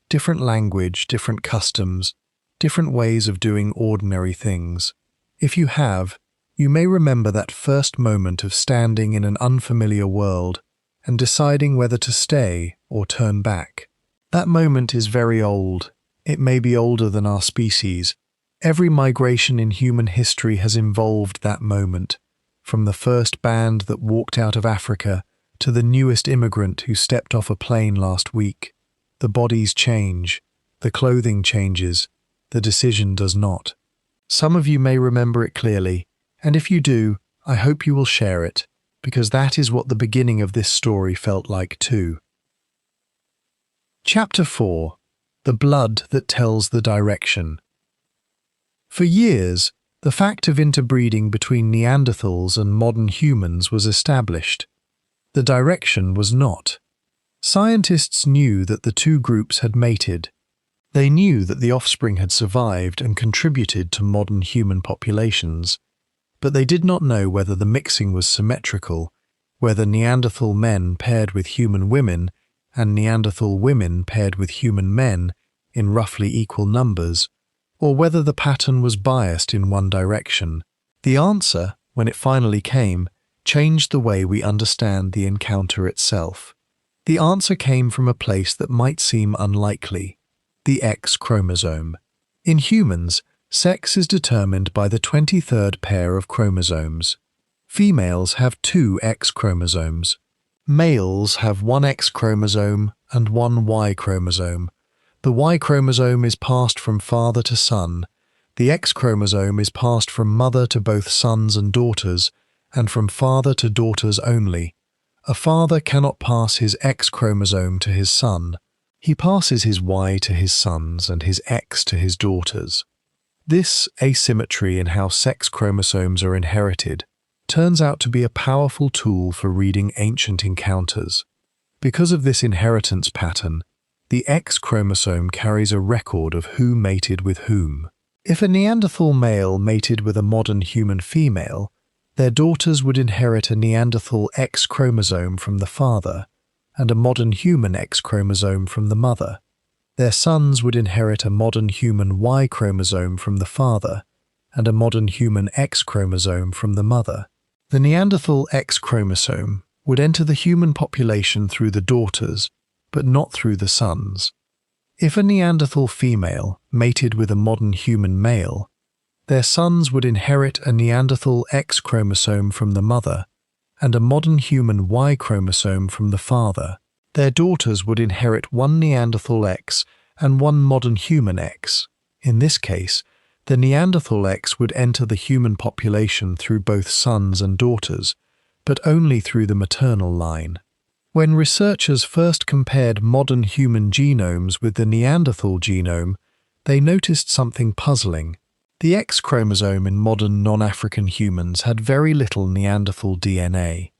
Different language, different customs, different ways of doing ordinary things. If you have, you may remember that first moment of standing in an unfamiliar world and deciding whether to stay or turn back. That moment is very old. It may be older than our species. Every migration in human history has involved that moment, from the first band that walked out of Africa to the newest immigrant who stepped off a plane last week. The bodies change, the clothing changes, the decision does not. Some of you may remember it clearly, and if you do, I hope you will share it, because that is what the beginning of this story felt like too. Chapter 4. The Blood That Tells the Direction. For years, the fact of interbreeding between Neanderthals and modern humans was established. The direction was not. Scientists knew that the two groups had mated. They knew that the offspring had survived and contributed to modern human populations, but they did not know whether the mixing was symmetrical, whether Neanderthal men paired with human women and Neanderthal women paired with human men in roughly equal numbers, or whether the pattern was biased in one direction. The answer, when it finally came, changed the way we understand the encounter itself. The answer came from a place that might seem unlikely: the X chromosome. In humans, sex is determined by the 23rd pair of chromosomes. Females have 2 X chromosomes. Males have 1 X chromosome and 1 Y chromosome. The Y chromosome is passed from father to son. The X chromosome is passed from mother to both sons and daughters, and from father to daughters only. A father cannot pass his X chromosome to his son. He passes his Y to his sons and his X to his daughters. This asymmetry in how sex chromosomes are inherited turns out to be a powerful tool for reading ancient encounters. Because of this inheritance pattern, the X chromosome carries a record of who mated with whom. If a Neanderthal male mated with a modern human female, their daughters would inherit a Neanderthal X chromosome from the father and a modern human X chromosome from the mother. Their sons would inherit a modern human Y chromosome from the father and a modern human X chromosome from the mother. The Neanderthal X chromosome would enter the human population through the daughters, but not through the sons. If a Neanderthal female mated with a modern human male, their sons would inherit a Neanderthal X chromosome from the mother and a modern human Y chromosome from the father. Their daughters would inherit 1 Neanderthal X and 1 modern human X. In this case, the Neanderthal X would enter the human population through both sons and daughters, but only through the maternal line. When researchers first compared modern human genomes with the Neanderthal genome, they noticed something puzzling. The X chromosome in modern non-African humans had very little Neanderthal DNA.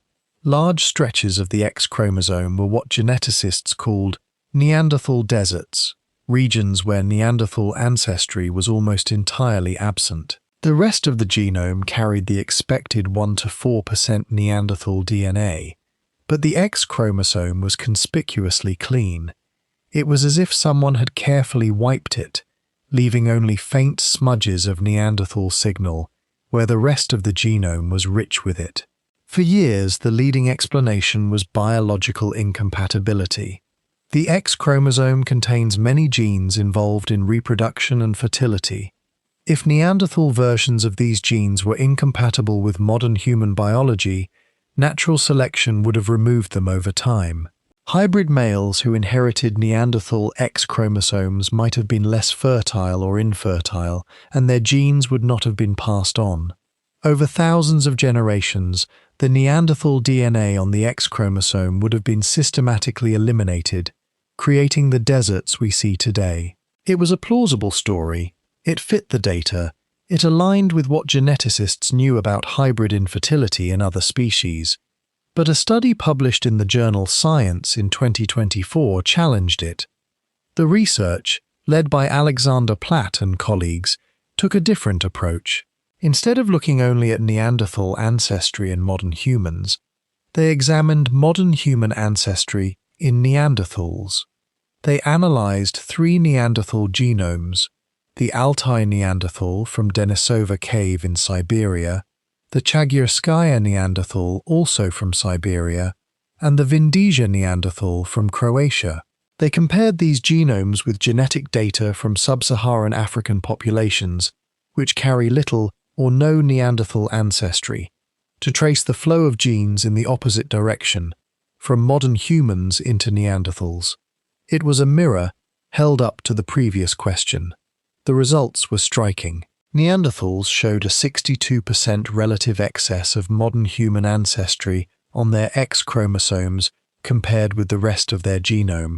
Large stretches of the X chromosome were what geneticists called Neanderthal deserts, regions where Neanderthal ancestry was almost entirely absent. The rest of the genome carried the expected 1 to 4% Neanderthal DNA, but the X chromosome was conspicuously clean. It was as if someone had carefully wiped it, leaving only faint smudges of Neanderthal signal, where the rest of the genome was rich with it. For years, the leading explanation was biological incompatibility. The X chromosome contains many genes involved in reproduction and fertility. If Neanderthal versions of these genes were incompatible with modern human biology, natural selection would have removed them over time. Hybrid males who inherited Neanderthal X chromosomes might have been less fertile or infertile, and their genes would not have been passed on. Over thousands of generations, the Neanderthal DNA on the X chromosome would have been systematically eliminated, creating the deserts we see today. It was a plausible story. It fit the data. It aligned with what geneticists knew about hybrid infertility in other species. But a study published in the journal Science in 2024 challenged it. The research, led by Alexander Platt and colleagues, took a different approach. Instead of looking only at Neanderthal ancestry in modern humans, they examined modern human ancestry in Neanderthals. They analyzed 3 Neanderthal genomes: the Altai Neanderthal from Denisova Cave in Siberia, the Chagyrskaya Neanderthal, also from Siberia, and the Vindija Neanderthal from Croatia. They compared these genomes with genetic data from sub-Saharan African populations, which carry little or no Neanderthal ancestry, to trace the flow of genes in the opposite direction, from modern humans into Neanderthals. It was a mirror held up to the previous question. The results were striking. Neanderthals showed a 62% relative excess of modern human ancestry on their X chromosomes compared with the rest of their genome.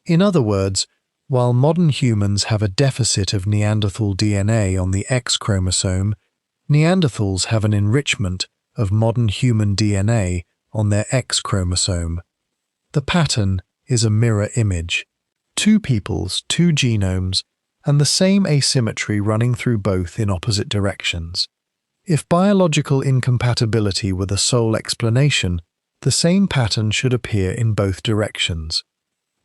In other words, While modern humans have a deficit of Neanderthal DNA on the X chromosome, Neanderthals have an enrichment of modern human DNA on their X chromosome. The pattern is a mirror image. Two peoples, two genomes, and the same asymmetry running through both in opposite directions. If biological incompatibility were the sole explanation, the same pattern should appear in both directions.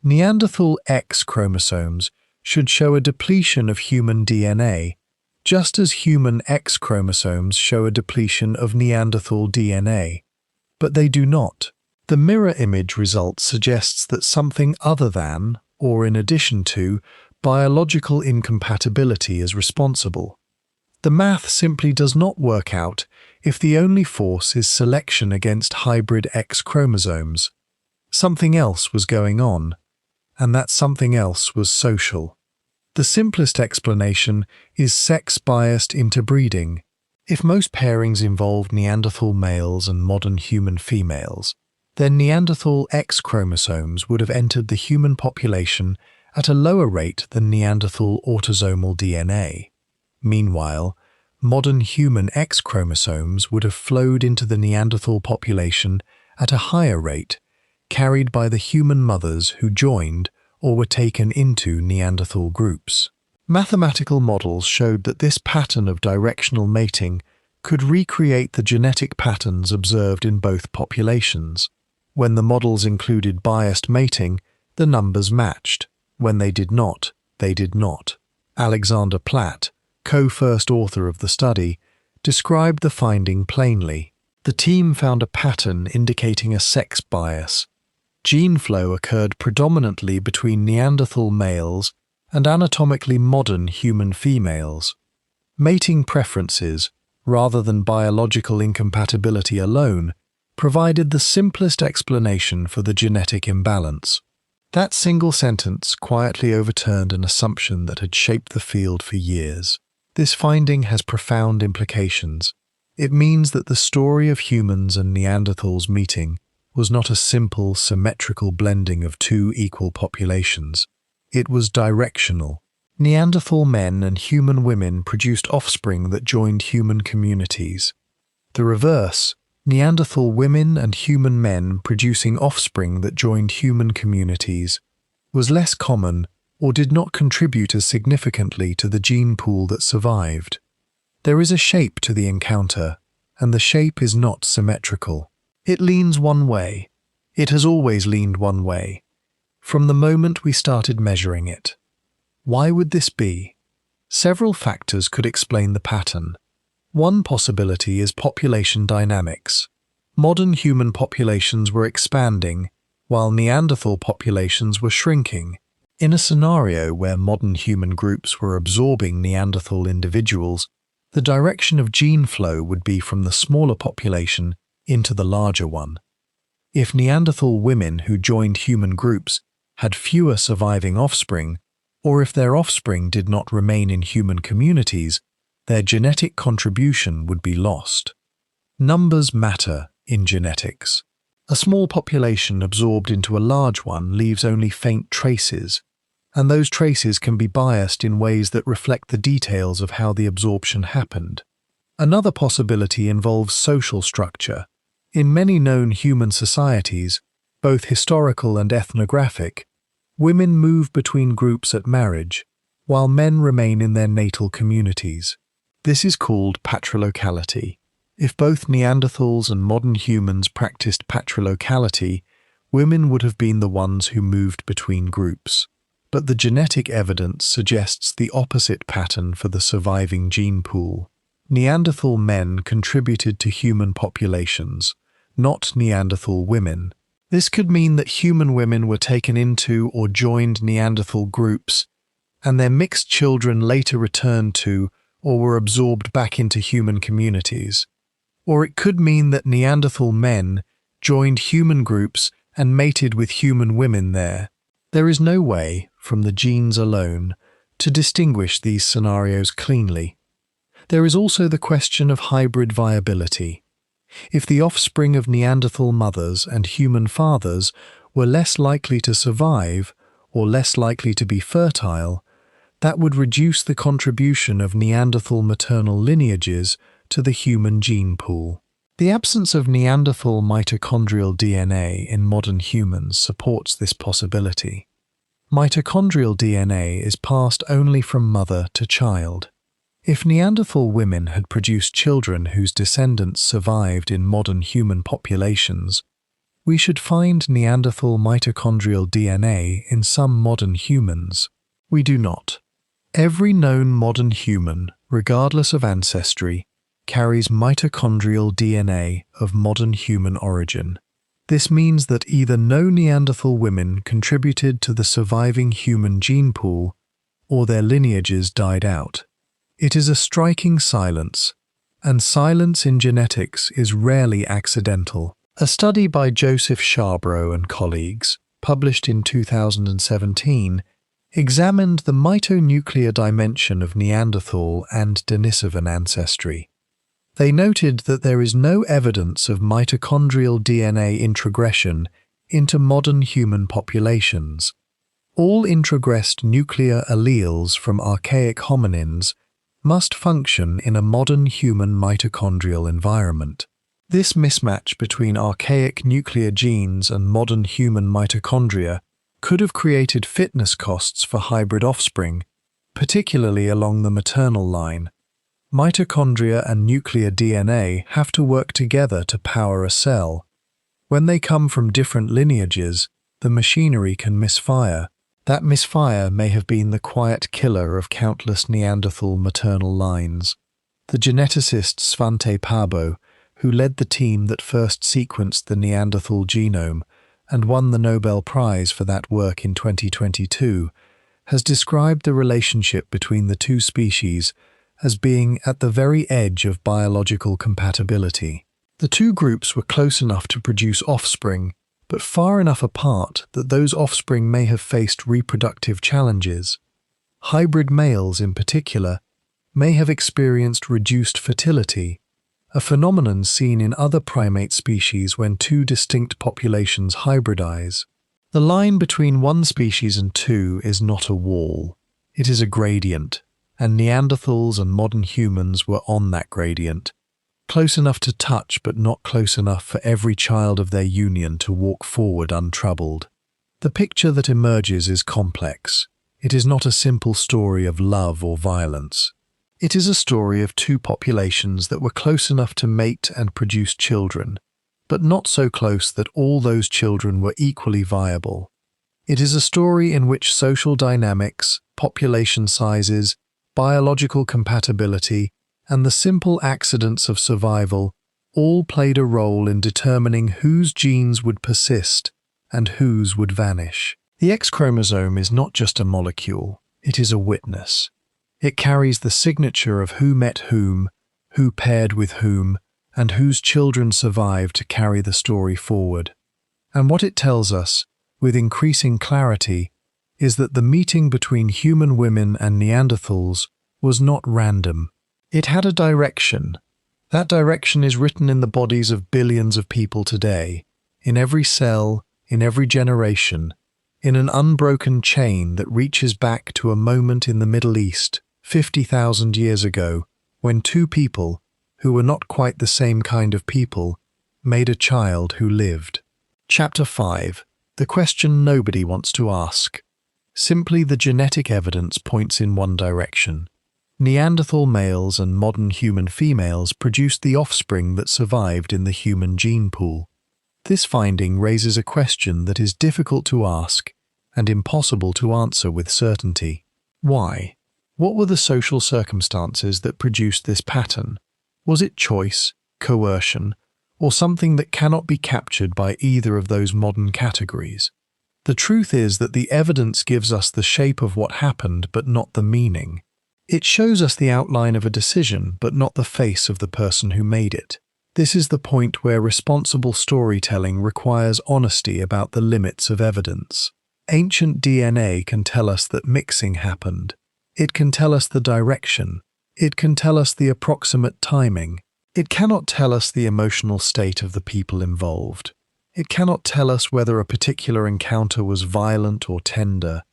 Neanderthal X chromosomes should show a depletion of human DNA, just as human X chromosomes show a depletion of Neanderthal DNA. But they do not. The mirror image result suggests that something other than, or in addition to, biological incompatibility is responsible. The math simply does not work out if the only force is selection against hybrid X chromosomes. Something else was going on, and that something else was social. The simplest explanation is sex-biased interbreeding. If most pairings involved Neanderthal males and modern human females, then Neanderthal X chromosomes would have entered the human population at a lower rate than Neanderthal autosomal DNA. Meanwhile, modern human X chromosomes would have flowed into the Neanderthal population at a higher rate, carried by the human mothers who joined or were taken into Neanderthal groups. Mathematical models showed that this pattern of directional mating could recreate the genetic patterns observed in both populations. When the models included biased mating, the numbers matched. When they did not, they did not. Alexander Platt, co-first author of the study, described the finding plainly. The team found a pattern indicating a sex bias. Gene flow occurred predominantly between Neanderthal males and anatomically modern human females. Mating preferences, rather than biological incompatibility alone, provided the simplest explanation for the genetic imbalance. That single sentence quietly overturned an assumption that had shaped the field for years. This finding has profound implications. It means that the story of humans and Neanderthals meeting was not a simple, symmetrical blending of two equal populations. It was directional. Neanderthal men and human women produced offspring that joined human communities. The reverse, Neanderthal women and human men producing offspring that joined human communities, was less common or did not contribute as significantly to the gene pool that survived. There is a shape to the encounter, and the shape is not symmetrical. It leans one way. It has always leaned one way, from the moment we started measuring it. Why would this be? Several factors could explain the pattern. One possibility is population dynamics. Modern human populations were expanding, while Neanderthal populations were shrinking. In a scenario where modern human groups were absorbing Neanderthal individuals, the direction of gene flow would be from the smaller population into the larger one. If Neanderthal women who joined human groups had fewer surviving offspring, or if their offspring did not remain in human communities, their genetic contribution would be lost. Numbers matter in genetics. A small population absorbed into a large one leaves only faint traces, and those traces can be biased in ways that reflect the details of how the absorption happened. Another possibility involves social structure. In many known human societies, both historical and ethnographic, women move between groups at marriage, while men remain in their natal communities. This is called patrilocality. If both Neanderthals and modern humans practiced patrilocality, women would have been the ones who moved between groups. But the genetic evidence suggests the opposite pattern for the surviving gene pool. Neanderthal men contributed to human populations, not Neanderthal women. This could mean that human women were taken into or joined Neanderthal groups, and their mixed children later returned to or were absorbed back into human communities. Or it could mean that Neanderthal men joined human groups and mated with human women there. There is no way, from the genes alone, to distinguish these scenarios cleanly. There is also the question of hybrid viability. If the offspring of Neanderthal mothers and human fathers were less likely to survive, or less likely to be fertile, that would reduce the contribution of Neanderthal maternal lineages to the human gene pool. The absence of Neanderthal mitochondrial DNA in modern humans supports this possibility. Mitochondrial DNA is passed only from mother to child. If Neanderthal women had produced children whose descendants survived in modern human populations, we should find Neanderthal mitochondrial DNA in some modern humans. We do not. Every known modern human, regardless of ancestry, carries mitochondrial DNA of modern human origin. This means that either no Neanderthal women contributed to the surviving human gene pool, or their lineages died out. It is a striking silence, and silence in genetics is rarely accidental. A study by Joseph Charbot and colleagues, published in 2017, examined the mitonuclear dimension of Neanderthal and Denisovan ancestry. They noted that there is no evidence of mitochondrial DNA introgression into modern human populations. All introgressed nuclear alleles from archaic hominins must function in a modern human mitochondrial environment. This mismatch between archaic nuclear genes and modern human mitochondria could have created fitness costs for hybrid offspring, particularly along the maternal line. Mitochondria and nuclear DNA have to work together to power a cell. When they come from different lineages, the machinery can misfire. That misfire may have been the quiet killer of countless Neanderthal maternal lines. The geneticist Svante Pääbo, who led the team that first sequenced the Neanderthal genome and won the Nobel Prize for that work in 2022, has described the relationship between the two species as being at the very edge of biological compatibility. The two groups were close enough to produce offspring, but far enough apart that those offspring may have faced reproductive challenges. Hybrid males, in particular, may have experienced reduced fertility, a phenomenon seen in other primate species when two distinct populations hybridize. The line between one species and two is not a wall. It is a gradient, and Neanderthals and modern humans were on that gradient, close enough to touch but not close enough for every child of their union to walk forward untroubled. The picture that emerges is complex. It is not a simple story of love or violence. It is a story of two populations that were close enough to mate and produce children, but not so close that all those children were equally viable. It is a story in which social dynamics, population sizes, biological compatibility, and the simple accidents of survival all played a role in determining whose genes would persist and whose would vanish. The X chromosome is not just a molecule, it is a witness. It carries the signature of who met whom, who paired with whom, and whose children survived to carry the story forward. And what it tells us, with increasing clarity, is that the meeting between human women and Neanderthals was not random. It had a direction. That direction is written in the bodies of billions of people today, in every cell, in every generation, in an unbroken chain that reaches back to a moment in the Middle East, 50,000 years ago, when two people, who were not quite the same kind of people, made a child who lived. Chapter 5. The question nobody wants to ask. Simply the genetic evidence points in one direction. Neanderthal males and modern human females produced the offspring that survived in the human gene pool. This finding raises a question that is difficult to ask and impossible to answer with certainty. Why? What were the social circumstances that produced this pattern? Was it choice, coercion, or something that cannot be captured by either of those modern categories? The truth is that the evidence gives us the shape of what happened but not the meaning. It shows us the outline of a decision but not the face of the person who made it. This is the point where responsible storytelling requires honesty about the limits of evidence. Ancient DNA can tell us that mixing happened. It can tell us the direction. It can tell us the approximate timing. It cannot tell us the emotional state of the people involved. It cannot tell us whether a particular encounter was violent or tender.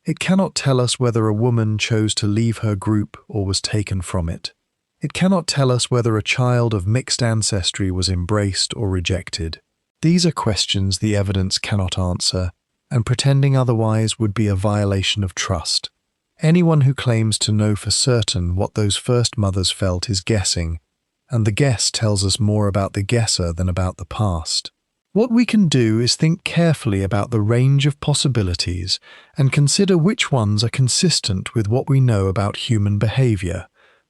It cannot tell us whether a woman chose to leave her group or was taken from it. It cannot tell us whether a child of mixed ancestry was embraced or rejected. These are questions the evidence cannot answer, and pretending otherwise would be a violation of trust. Anyone who claims to know for certain what those first mothers felt is guessing, and the guess tells us more about the guesser than about the past. What we can do is think carefully about the range of possibilities and consider which ones are consistent with what we know about human behavior,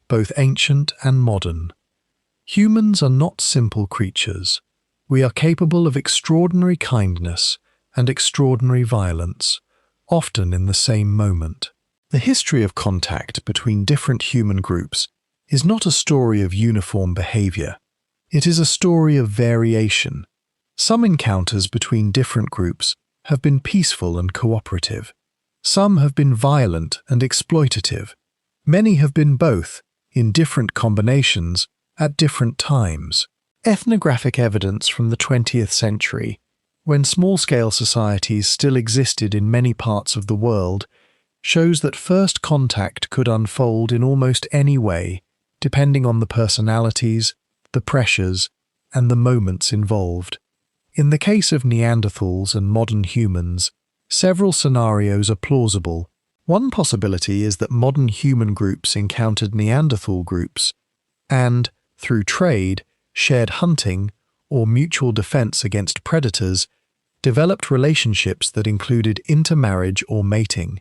both ancient and modern. Humans are not simple creatures. We are capable of extraordinary kindness and extraordinary violence, often in the same moment. The history of contact between different human groups is not a story of uniform behavior. It is a story of variation. Some encounters between different groups have been peaceful and cooperative. Some have been violent and exploitative. Many have been both, in different combinations, at different times. Ethnographic evidence from the 20th century, when small-scale societies still existed in many parts of the world, shows that first contact could unfold in almost any way, depending on the personalities, the pressures, and the moments involved. In the case of Neanderthals and modern humans, several scenarios are plausible. One possibility is that modern human groups encountered Neanderthal groups and, through trade, shared hunting, or mutual defense against predators, developed relationships that included intermarriage or mating.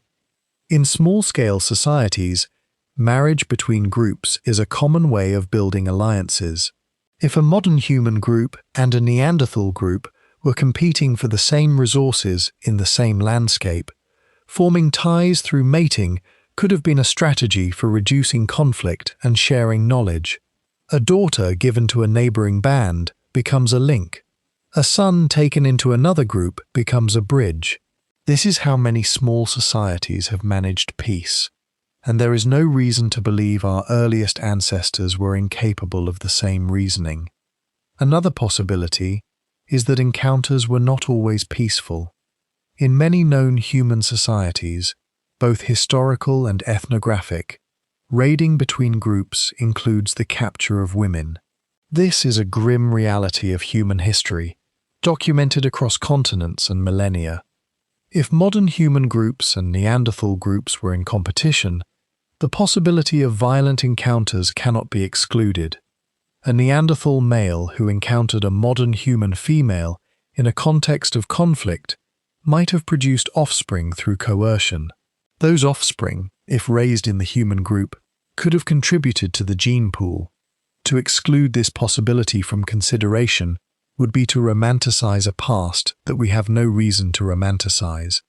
In small-scale societies, marriage between groups is a common way of building alliances. If a modern human group and a Neanderthal group were competing for the same resources in the same landscape, forming ties through mating could have been a strategy for reducing conflict and sharing knowledge. A daughter given to a neighboring band becomes a link. A son taken into another group becomes a bridge. This is how many small societies have managed peace, and there is no reason to believe our earliest ancestors were incapable of the same reasoning. Another possibility is that encounters were not always peaceful. In many known human societies, both historical and ethnographic, raiding between groups includes the capture of women. This is a grim reality of human history, documented across continents and millennia. If modern human groups and Neanderthal groups were in competition, the possibility of violent encounters cannot be excluded. A Neanderthal male who encountered a modern human female in a context of conflict might have produced offspring through coercion. Those offspring, if raised in the human group, could have contributed to the gene pool. To exclude this possibility from consideration would be to romanticize a past that we have no reason to romanticize.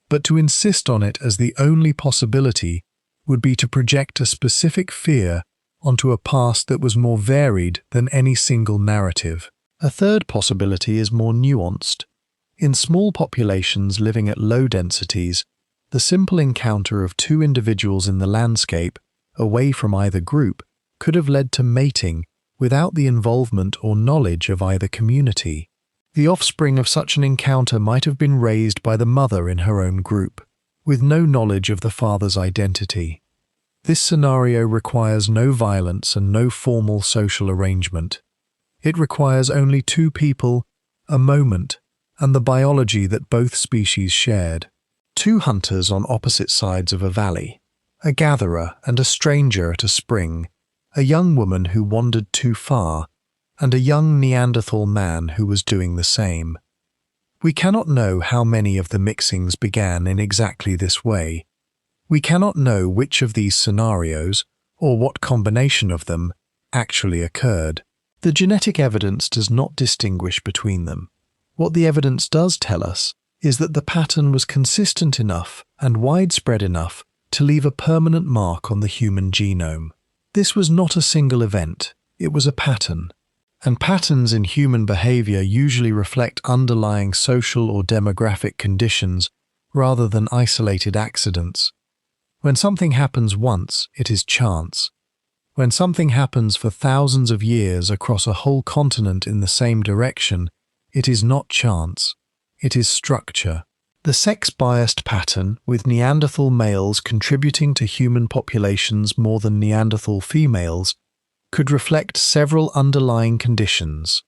But to insist on it as the only possibility would be to project a specific fear onto a past that was more varied than any single narrative. A third possibility is more nuanced. In small populations living at low densities, the simple encounter of two individuals in the landscape, away from either group, could have led to mating without the involvement or knowledge of either community. The offspring of such an encounter might have been raised by the mother in her own group, with no knowledge of the father's identity. This scenario requires no violence and no formal social arrangement. It requires only two people, a moment, and the biology that both species shared. Two hunters on opposite sides of a valley, a gatherer and a stranger at a spring, a young woman who wandered too far, and a young Neanderthal man who was doing the same. We cannot know how many of the mixings began in exactly this way. We cannot know which of these scenarios, or what combination of them, actually occurred. The genetic evidence does not distinguish between them. What the evidence does tell us is that the pattern was consistent enough and widespread enough to leave a permanent mark on the human genome. This was not a single event, it was a pattern. And patterns in human behavior usually reflect underlying social or demographic conditions rather than isolated accidents. When something happens once, it is chance. When something happens for thousands of years across a whole continent in the same direction, It is not chance. It is structure. The sex-biased pattern, with Neanderthal males contributing to human populations more than Neanderthal females, could reflect several underlying conditions.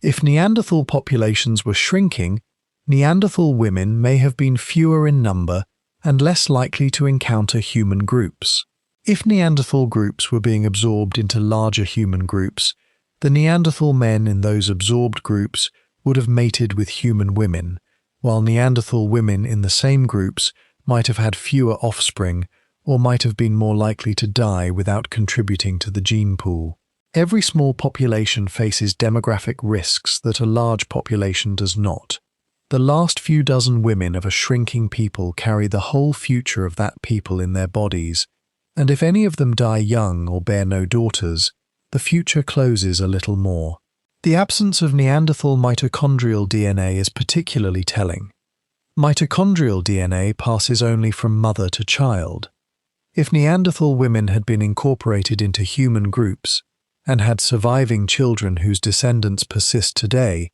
If Neanderthal populations were shrinking, Neanderthal women may have been fewer in number and less likely to encounter human groups. If Neanderthal groups were being absorbed into larger human groups, the Neanderthal men in those absorbed groups would have mated with human women, while Neanderthal women in the same groups might have had fewer offspring or might have been more likely to die without contributing to the gene pool. Every small population faces demographic risks that a large population does not. The last few dozen women of a shrinking people carry the whole future of that people in their bodies, and if any of them die young or bear no daughters, the future closes a little more. The absence of Neanderthal mitochondrial DNA is particularly telling. Mitochondrial DNA passes only from mother to child. If Neanderthal women had been incorporated into human groups and had surviving children whose descendants persist today,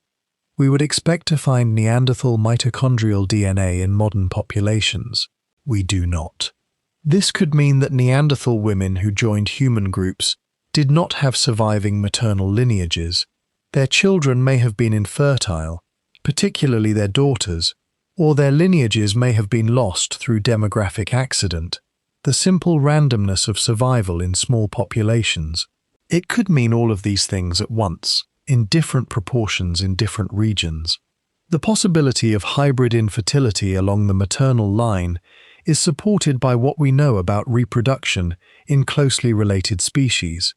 we would expect to find Neanderthal mitochondrial DNA in modern populations. We do not. This could mean that Neanderthal women who joined human groups did not have surviving maternal lineages. Their children may have been infertile, particularly their daughters, or their lineages may have been lost through demographic accident, the simple randomness of survival in small populations. It could mean all of these things at once, in different proportions in different regions. The possibility of hybrid infertility along the maternal line is supported by what we know about reproduction in closely related species.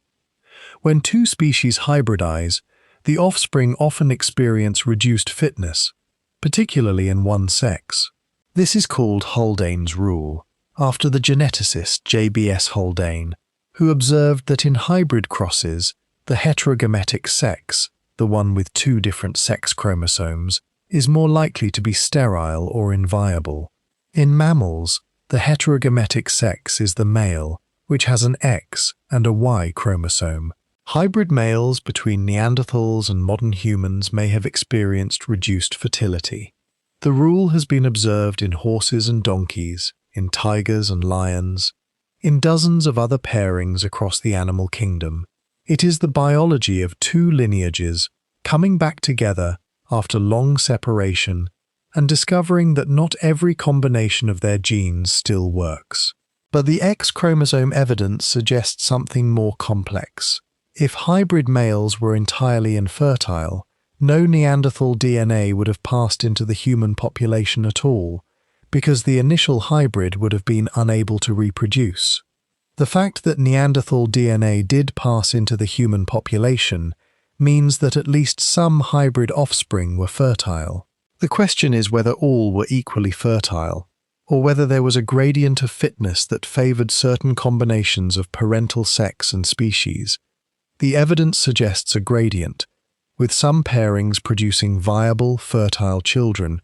When two species hybridize, the offspring often experience reduced fitness, particularly in one sex. This is called Haldane's rule, after the geneticist J.B.S. Haldane, who observed that in hybrid crosses, the heterogametic sex, the one with two different sex chromosomes, is more likely to be sterile or inviable. In mammals, the heterogametic sex is the male, which has an X and a Y chromosome. Hybrid males between Neanderthals and modern humans may have experienced reduced fertility. The rule has been observed in horses and donkeys, in tigers and lions, in dozens of other pairings across the animal kingdom. It is the biology of two lineages coming back together after long separation and discovering that not every combination of their genes still works. But the X chromosome evidence suggests something more complex. If hybrid males were entirely infertile, no Neanderthal DNA would have passed into the human population at all, because the initial hybrid would have been unable to reproduce. The fact that Neanderthal DNA did pass into the human population means that at least some hybrid offspring were fertile. The question is whether all were equally fertile, or whether there was a gradient of fitness that favored certain combinations of parental sex and species. The evidence suggests a gradient, with some pairings producing viable, fertile children,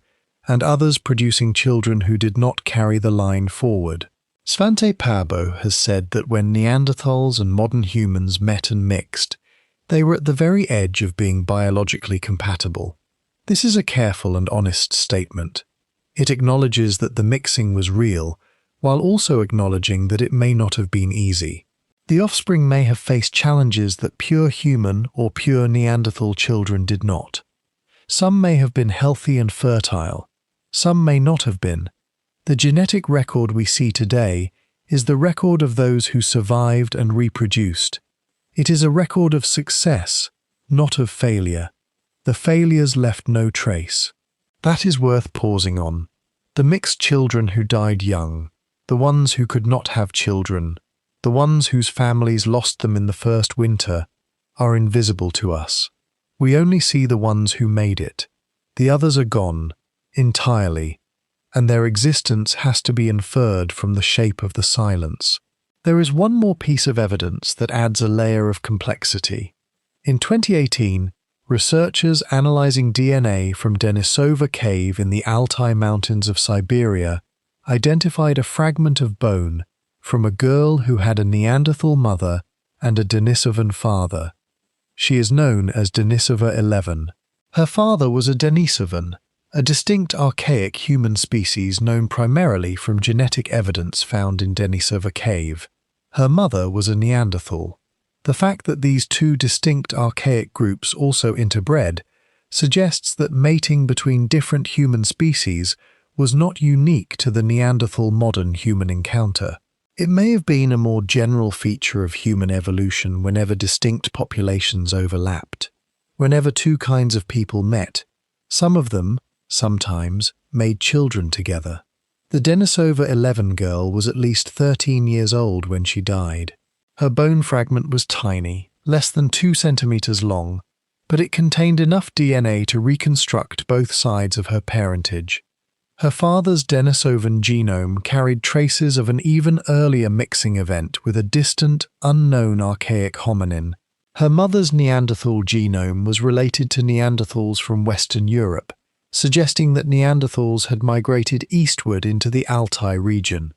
and others producing children who did not carry the line forward. Svante Pääbo has said that when Neanderthals and modern humans met and mixed, they were at the very edge of being biologically compatible. This is a careful and honest statement. It acknowledges that the mixing was real, while also acknowledging that it may not have been easy. The offspring may have faced challenges that pure human or pure Neanderthal children did not. Some may have been healthy and fertile. Some may not have been. The genetic record we see today is the record of those who survived and reproduced. It is a record of success, not of failure. The failures left no trace. That is worth pausing on. The mixed children who died young, the ones who could not have children, the ones whose families lost them in the first winter, are invisible to us. We only see the ones who made it. The others are gone, entirely, and their existence has to be inferred from the shape of the silence. There is one more piece of evidence that adds a layer of complexity. In 2018, researchers analyzing DNA from Denisova Cave in the Altai Mountains of Siberia identified a fragment of bone from a girl who had a Neanderthal mother and a Denisovan father. She is known as Denisova 11. Her father was a Denisovan, a distinct archaic human species known primarily from genetic evidence found in Denisova Cave. Her mother was a Neanderthal. The fact that these two distinct archaic groups also interbred suggests that mating between different human species was not unique to the Neanderthal modern human encounter. It may have been a more general feature of human evolution whenever distinct populations overlapped. Whenever two kinds of people met, some of them, sometimes, made children together. The Denisova 11 girl was at least 13 years old when she died. Her bone fragment was tiny, less than 2 centimeters long, but it contained enough DNA to reconstruct both sides of her parentage. Her father's Denisovan genome carried traces of an even earlier mixing event with a distant, unknown archaic hominin. Her mother's Neanderthal genome was related to Neanderthals from Western Europe, suggesting that Neanderthals had migrated eastward into the Altai region.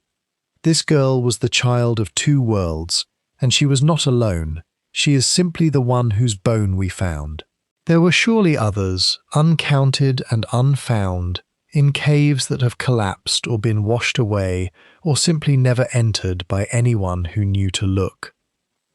This girl was the child of two worlds, and she was not alone. She is simply the one whose bone we found. There were surely others, uncounted and unfound, in caves that have collapsed or been washed away or simply never entered by anyone who knew to look.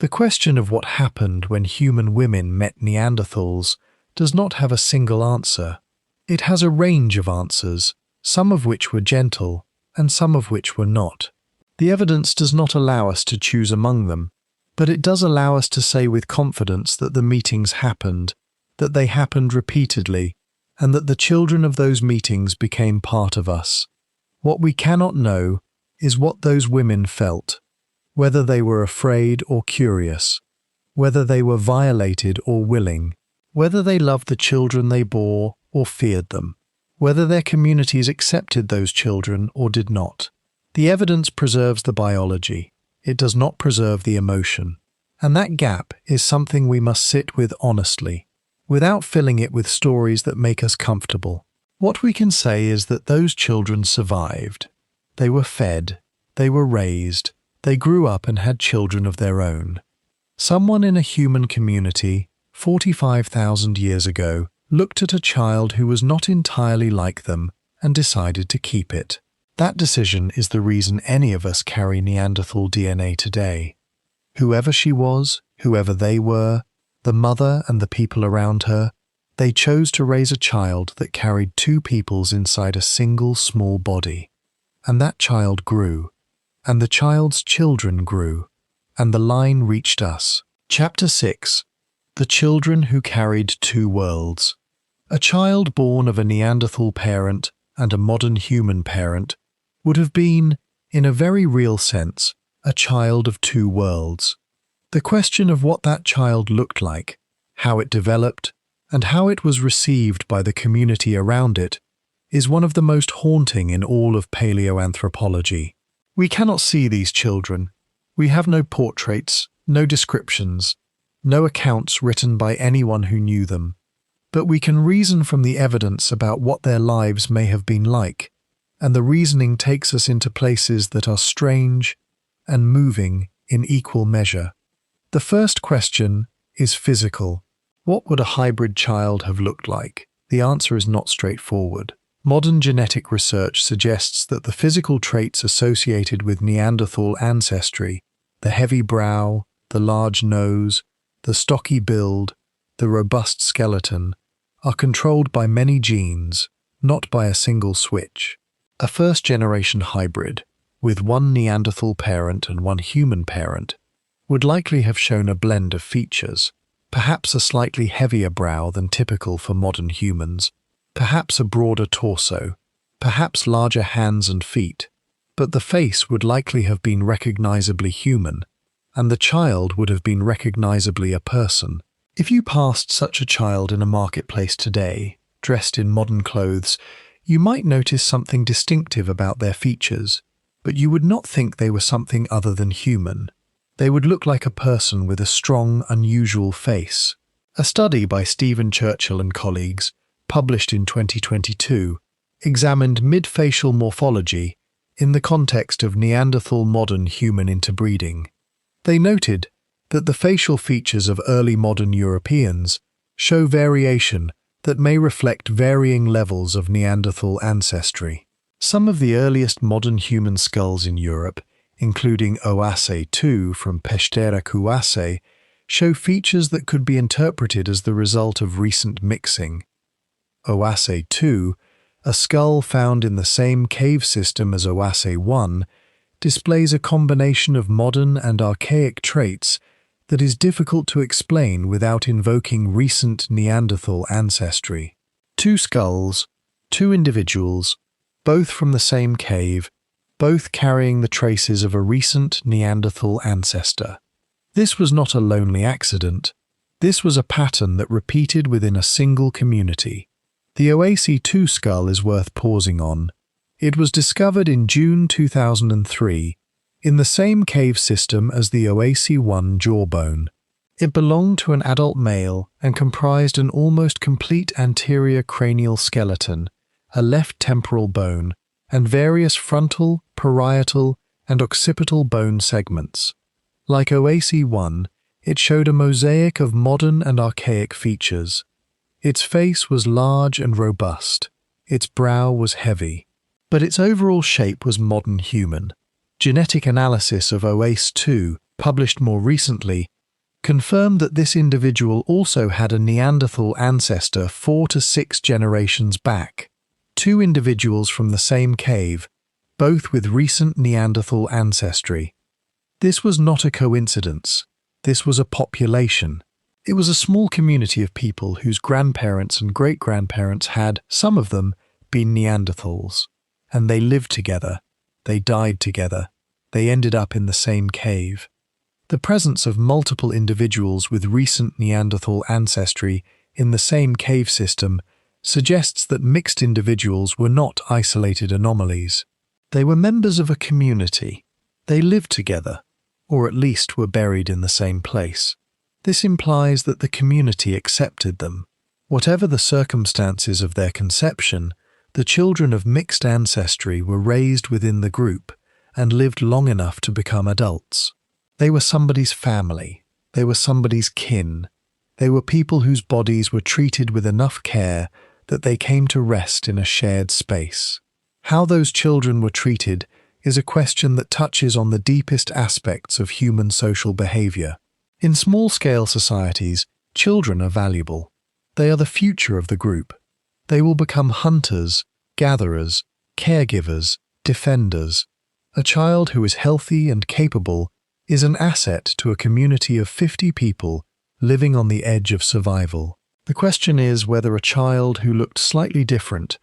The question of what happened when human women met Neanderthals does not have a single answer. It has a range of answers, some of which were gentle and some of which were not. The evidence does not allow us to choose among them, but it does allow us to say with confidence that the meetings happened, that they happened repeatedly, and that the children of those meetings became part of us. What we cannot know is what those women felt, whether they were afraid or curious, whether they were violated or willing, whether they loved the children they bore or feared them, whether their communities accepted those children or did not. The evidence preserves the biology. It does not preserve the emotion. And that gap is something we must sit with honestly, without filling it with stories that make us comfortable. What we can say is that those children survived. They were fed. They were raised. They grew up and had children of their own. Someone in a human community, 45,000 years ago, looked at a child who was not entirely like them and decided to keep it. That decision is the reason any of us carry Neanderthal DNA today. Whoever she was, whoever they were, the mother and the people around her, they chose to raise a child that carried two peoples inside a single small body. And that child grew. And the child's children grew, and the line reached us. Chapter 6. The Children Who Carried Two Worlds. A child born of a Neanderthal parent and a modern human parent would have been, in a very real sense, a child of two worlds. The question of what that child looked like, how it developed, and how it was received by the community around it is one of the most haunting in all of paleoanthropology. We cannot see these children. We have no portraits, no descriptions, no accounts written by anyone who knew them. But we can reason from the evidence about what their lives may have been like, and the reasoning takes us into places that are strange and moving in equal measure. The first question is physical. What would a hybrid child have looked like? The answer is not straightforward. Modern genetic research suggests that the physical traits associated with Neanderthal ancestry, the heavy brow, the large nose, the stocky build, the robust skeleton, are controlled by many genes, not by a single switch. A first-generation hybrid, with one Neanderthal parent and one human parent, would likely have shown a blend of features, perhaps a slightly heavier brow than typical for modern humans, perhaps a broader torso, perhaps larger hands and feet, but the face would likely have been recognizably human, and the child would have been recognizably a person. If you passed such a child in a marketplace today, dressed in modern clothes, you might notice something distinctive about their features, but you would not think they were something other than human. They would look like a person with a strong, unusual face. A study by Stephen Churchill and colleagues, published in 2022, examined mid-facial morphology in the context of Neanderthal modern human interbreeding. They noted that the facial features of early modern Europeans show variation that may reflect varying levels of Neanderthal ancestry. Some of the earliest modern human skulls in Europe, including Oase II from Peștera Oase, show features that could be interpreted as the result of recent mixing. Oase II, a skull found in the same cave system as Oase I, displays a combination of modern and archaic traits that is difficult to explain without invoking recent Neanderthal ancestry. Two skulls, two individuals, both from the same cave, both carrying the traces of a recent Neanderthal ancestor. This was not a lonely accident. This was a pattern that repeated within a single community. The Oase II skull is worth pausing on. It was discovered in June 2003 in the same cave system as the Oase I Jawbone. It belonged to an adult male and comprised an almost complete anterior cranial skeleton, a left temporal bone, and various frontal, parietal, and occipital bone segments. Like Oase I, it showed a mosaic of modern and archaic features. Its face was large and robust. Its brow was heavy. But its overall shape was modern human. Genetic analysis of Oase II, published more recently, confirmed that this individual also had a Neanderthal ancestor 4 to 6 generations back. Two individuals from the same cave, both with recent Neanderthal ancestry. This was not a coincidence. This was a population. It was a small community of people whose grandparents and great-grandparents had, some of them, been Neanderthals. And they lived together. They died together. They ended up in the same cave. The presence of multiple individuals with recent Neanderthal ancestry in the same cave system suggests that mixed individuals were not isolated anomalies. They were members of a community. They lived together, or at least were buried in the same place. This implies that the community accepted them. Whatever the circumstances of their conception, the children of mixed ancestry were raised within the group and lived long enough to become adults. They were somebody's family. They were somebody's kin. They were people whose bodies were treated with enough care that they came to rest in a shared space. How those children were treated is a question that touches on the deepest aspects of human social behavior. In small-scale societies, children are valuable. They are the future of the group. They will become hunters, gatherers, caregivers, defenders. A child who is healthy and capable is an asset to a community of 50 people living on the edge of survival. The question is whether a child who looked slightly different,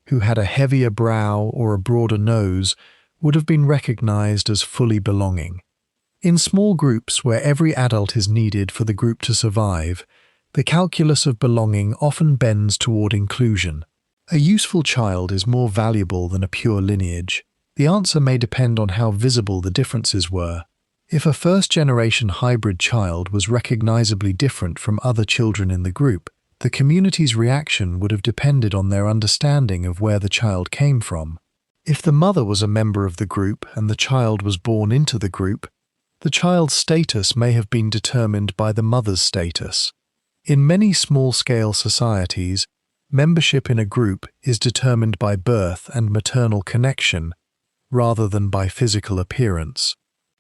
who had a heavier brow or a broader nose, would have been recognized as fully belonging. In small groups where every adult is needed for the group to survive, the calculus of belonging often bends toward inclusion. A useful child is more valuable than a pure lineage. The answer may depend on how visible the differences were. If a first-generation hybrid child was recognizably different from other children in the group, the community's reaction would have depended on their understanding of where the child came from. If the mother was a member of the group and the child was born into the group, the child's status may have been determined by the mother's status. In many small-scale societies, membership in a group is determined by birth and maternal connection, rather than by physical appearance.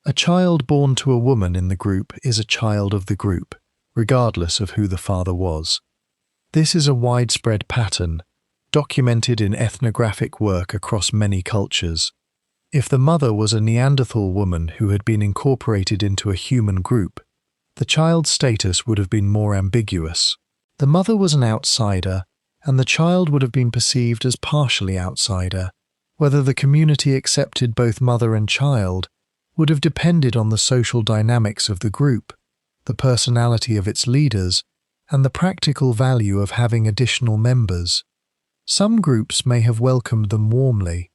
A child born to a woman in the group is a child of the group, regardless of who the father was. This is a widespread pattern, documented in ethnographic work across many cultures. If the mother was a Neanderthal woman who had been incorporated into a human group, the child's status would have been more ambiguous. The mother was an outsider, and the child would have been perceived as partially outsider. Whether the community accepted both mother and child would have depended on the social dynamics of the group, the personality of its leaders, and the practical value of having additional members. Some groups may have welcomed them warmly.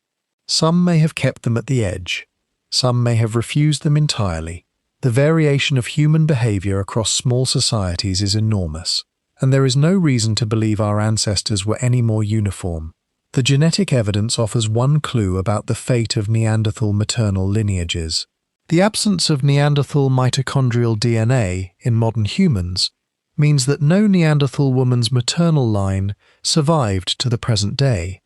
Some may have kept them at the edge. Some may have refused them entirely. The variation of human behavior across small societies is enormous, and there is no reason to believe our ancestors were any more uniform. The genetic evidence offers one clue about the fate of Neanderthal maternal lineages. The absence of Neanderthal mitochondrial DNA in modern humans means that no Neanderthal woman's maternal line survived to the present day.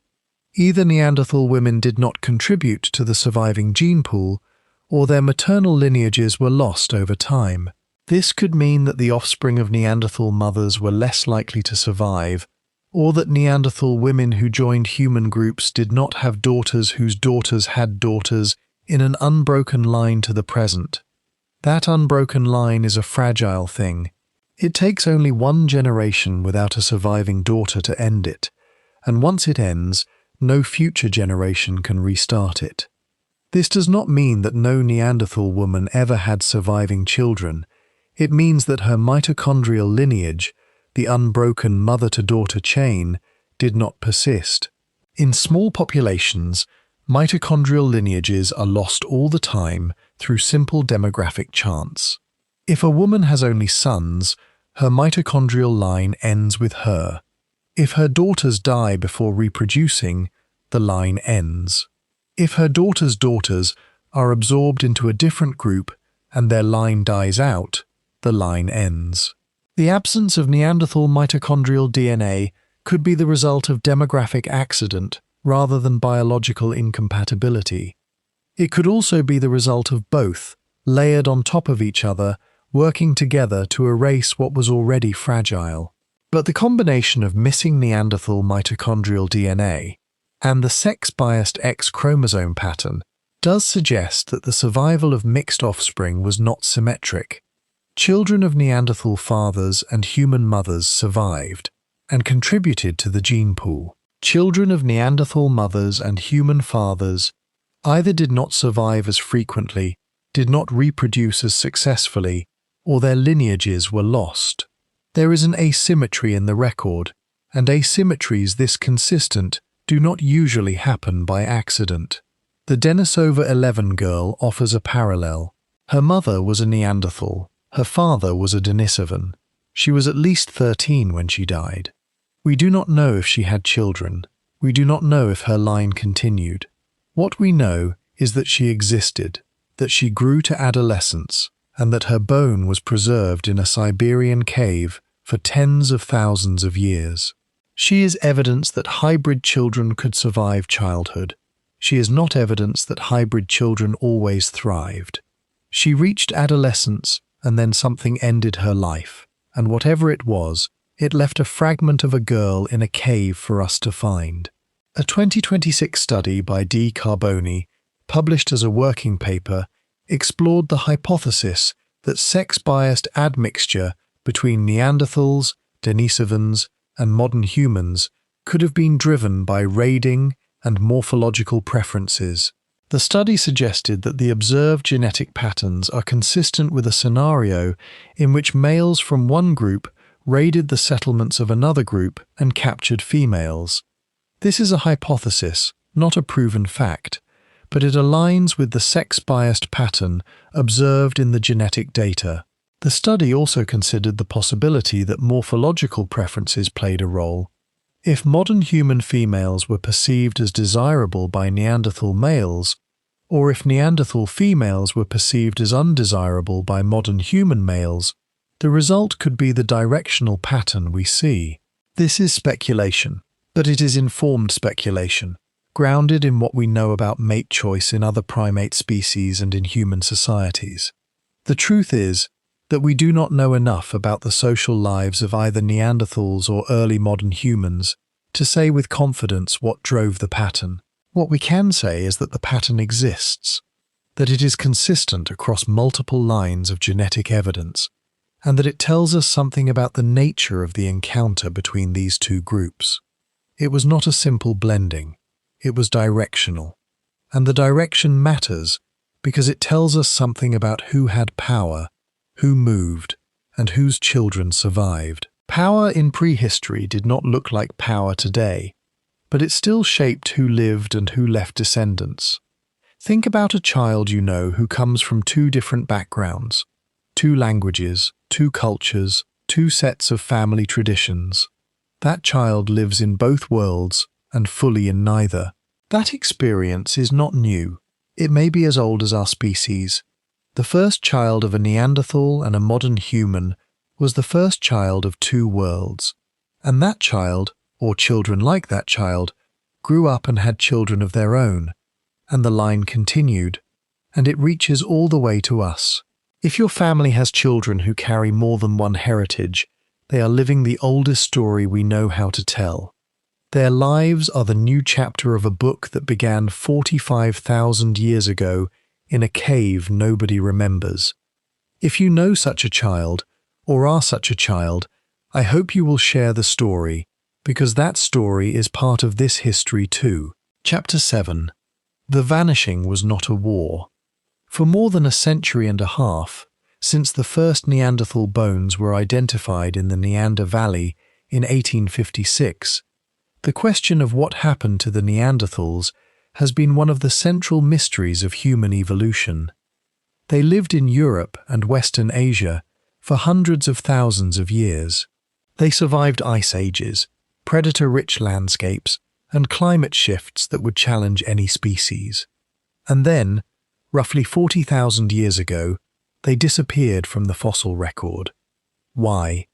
Either Neanderthal women did not contribute to the surviving gene pool, or their maternal lineages were lost over time. This could mean that the offspring of Neanderthal mothers were less likely to survive, or that Neanderthal women who joined human groups did not have daughters whose daughters had daughters in an unbroken line to the present. That unbroken line is a fragile thing. It takes only one generation without a surviving daughter to end it, and once it ends, no future generation can restart it. This does not mean that no Neanderthal woman ever had surviving children. It means that her mitochondrial lineage, the unbroken mother-to-daughter chain, did not persist. In small populations, mitochondrial lineages are lost all the time through simple demographic chance. If a woman has only sons, her mitochondrial line ends with her. If her daughters die before reproducing, the line ends. If her daughter's daughters are absorbed into a different group and their line dies out, the line ends. The absence of Neanderthal mitochondrial DNA could be the result of demographic accident rather than biological incompatibility. It could also be the result of both, layered on top of each other, working together to erase what was already fragile. But the combination of missing Neanderthal mitochondrial DNA and the sex-biased X chromosome pattern does suggest that the survival of mixed offspring was not symmetric. Children of Neanderthal fathers and human mothers survived and contributed to the gene pool. Children of Neanderthal mothers and human fathers either did not survive as frequently, did not reproduce as successfully, or their lineages were lost. There is an asymmetry in the record, and asymmetries this consistent do not usually happen by accident. The Denisova 11 girl offers a parallel. Her mother was a Neanderthal. Her father was a Denisovan. She was at least 13 when she died. We do not know if she had children. We do not know if her line continued. What we know is that she existed, that she grew to adolescence, and that her bone was preserved in a Siberian cave for tens of thousands of years. She is evidence that hybrid children could survive childhood. She is not evidence that hybrid children always thrived. She reached adolescence, and then something ended her life, and whatever it was, it left a fragment of a girl in a cave for us to find. A 2026 study by Jawbone, published as a working paper, explored the hypothesis that sex-biased admixture between Neanderthals, Denisovans, and modern humans could have been driven by raiding and morphological preferences. The study suggested that the observed genetic patterns are consistent with a scenario in which males from one group raided the settlements of another group and captured females. This is a hypothesis, not a proven fact, but it aligns with the sex-biased pattern observed in the genetic data. The study also considered the possibility that morphological preferences played a role. If modern human females were perceived as desirable by Neanderthal males, or if Neanderthal females were perceived as undesirable by modern human males, the result could be the directional pattern we see. This is speculation, but it is informed speculation, grounded in what we know about mate choice in other primate species and in human societies. The truth is that we do not know enough about the social lives of either Neanderthals or early modern humans to say with confidence what drove the pattern. What we can say is that the pattern exists, that it is consistent across multiple lines of genetic evidence, and that it tells us something about the nature of the encounter between these two groups. It was not a simple blending, it was directional. And the direction matters because it tells us something about who had power, who moved, and whose children survived. Power in prehistory did not look like power today, but it still shaped who lived and who left descendants. Think about a child you know who comes from two different backgrounds, two languages, two cultures, two sets of family traditions. That child lives in both worlds and fully in neither. That experience is not new. It may be as old as our species. The first child of a Neanderthal and a modern human was the first child of two worlds, and that child, or children like that child, grew up and had children of their own, and the line continued, and it reaches all the way to us. If your family has children who carry more than one heritage, they are living the oldest story we know how to tell. Their lives are the new chapter of a book that began 45,000 years ago in a cave nobody remembers. If you know such a child, or are such a child, I hope you will share the story, because that story is part of this history too. Chapter 7. The Vanishing Was Not a War. For more than a century and a half, since the first Neanderthal bones were identified in the Neander Valley in 1856, the question of what happened to the Neanderthals has been one of the central mysteries of human evolution. They lived in Europe and Western Asia for hundreds of thousands of years. They survived ice ages, predator-rich landscapes, and climate shifts that would challenge any species. And then, roughly 40,000 years ago, they disappeared from the fossil record. Why?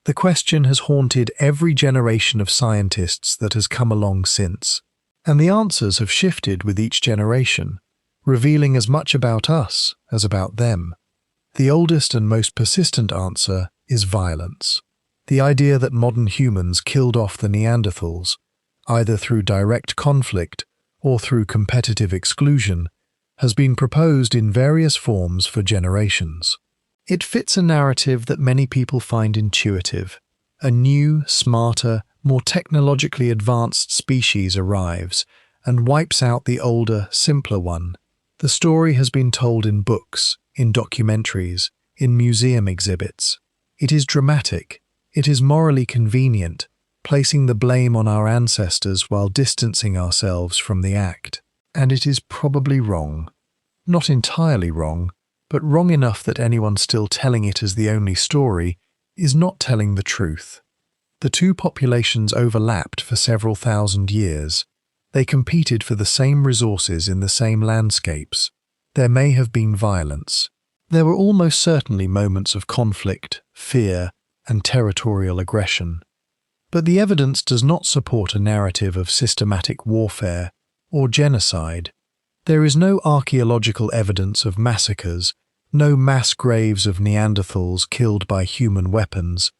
The question has haunted every generation of scientists that has come along since, and the answers have shifted with each generation, revealing as much about us as about them. The oldest and most persistent answer is violence. The idea that modern humans killed off the Neanderthals, either through direct conflict or through competitive exclusion, has been proposed in various forms for generations. It fits a narrative that many people find intuitive. A new, smarter, more technologically advanced species arrives and wipes out the older, simpler one. The story has been told in books, in documentaries, in museum exhibits. It is dramatic. It is morally convenient, placing the blame on our ancestors while distancing ourselves from the act. And it is probably wrong. Not entirely wrong, but wrong enough that anyone still telling it as the only story is not telling the truth. The two populations overlapped for several thousand years. They competed for the same resources in the same landscapes. There may have been violence. There were almost certainly moments of conflict, fear, and territorial aggression. But the evidence does not support a narrative of systematic warfare or genocide. There is no archaeological evidence of massacres, no mass graves of Neanderthals killed by human weapons,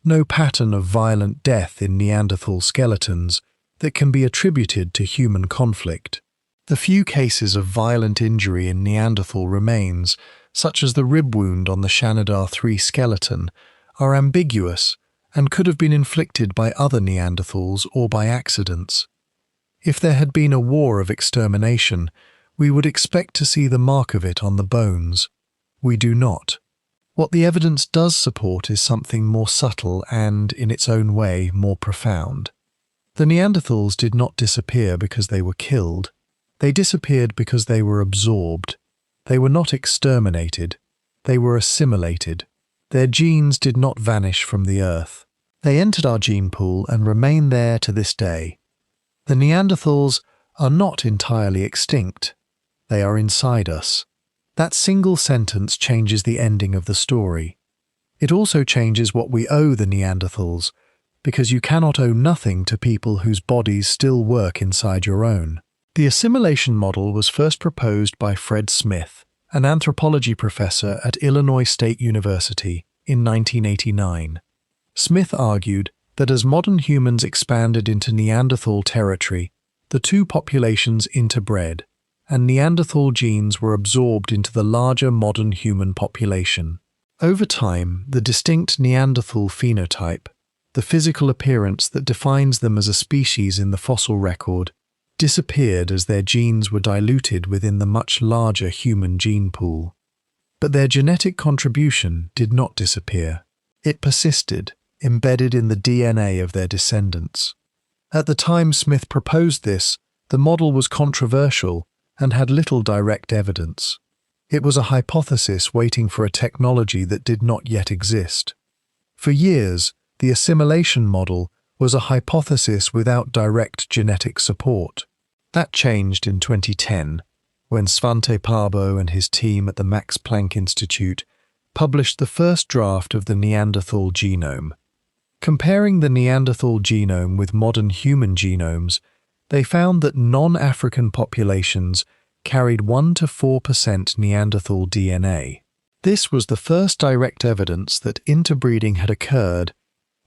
no pattern of violent death in Neanderthal skeletons that can be attributed to human conflict. The few cases of violent injury in Neanderthal remains, such as the rib wound on the Shanidar 3 skeleton, are ambiguous and could have been inflicted by other Neanderthals or by accidents. If there had been a war of extermination, we would expect to see the mark of it on the bones. We do not. What the evidence does support is something more subtle and, in its own way, more profound. The Neanderthals did not disappear because they were killed. They disappeared because they were absorbed. They were not exterminated. They were assimilated. Their genes did not vanish from the earth. They entered our gene pool and remain there to this day. The Neanderthals are not entirely extinct. They are inside us. That single sentence changes the ending of the story. It also changes what we owe the Neanderthals, because you cannot owe nothing to people whose bodies still work inside your own. The assimilation model was first proposed by Fred Smith, an anthropology professor at Illinois State University, in 1989. Smith argued that as modern humans expanded into Neanderthal territory, the two populations interbred, and Neanderthal genes were absorbed into the larger modern human population. Over time, the distinct Neanderthal phenotype, the physical appearance that defines them as a species in the fossil record, disappeared as their genes were diluted within the much larger human gene pool. But their genetic contribution did not disappear. It persisted, embedded in the DNA of their descendants. At the time Smith proposed this, the model was controversial and had little direct evidence. It was a hypothesis waiting for a technology that did not yet exist. For years, the assimilation model was a hypothesis without direct genetic support. That changed in 2010, when Svante Pääbo and his team at the Max Planck Institute published the first draft of the Neanderthal genome. Comparing the Neanderthal genome with modern human genomes, they found that non-African populations carried 1 to 4% Neanderthal DNA. This was the first direct evidence that interbreeding had occurred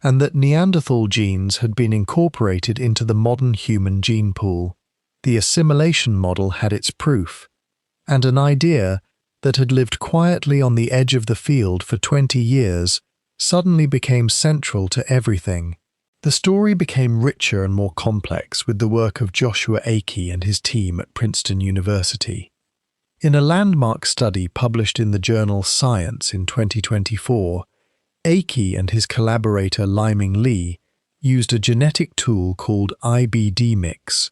and that Neanderthal genes had been incorporated into the modern human gene pool. The assimilation model had its proof, and an idea that had lived quietly on the edge of the field for 20 years suddenly became central to everything. The story became richer and more complex with the work of Joshua Oase and his team at Princeton University. In a landmark study published in the journal Science in 2024, Oase and his collaborator Liming Lee used a genetic tool called IBD-Mix,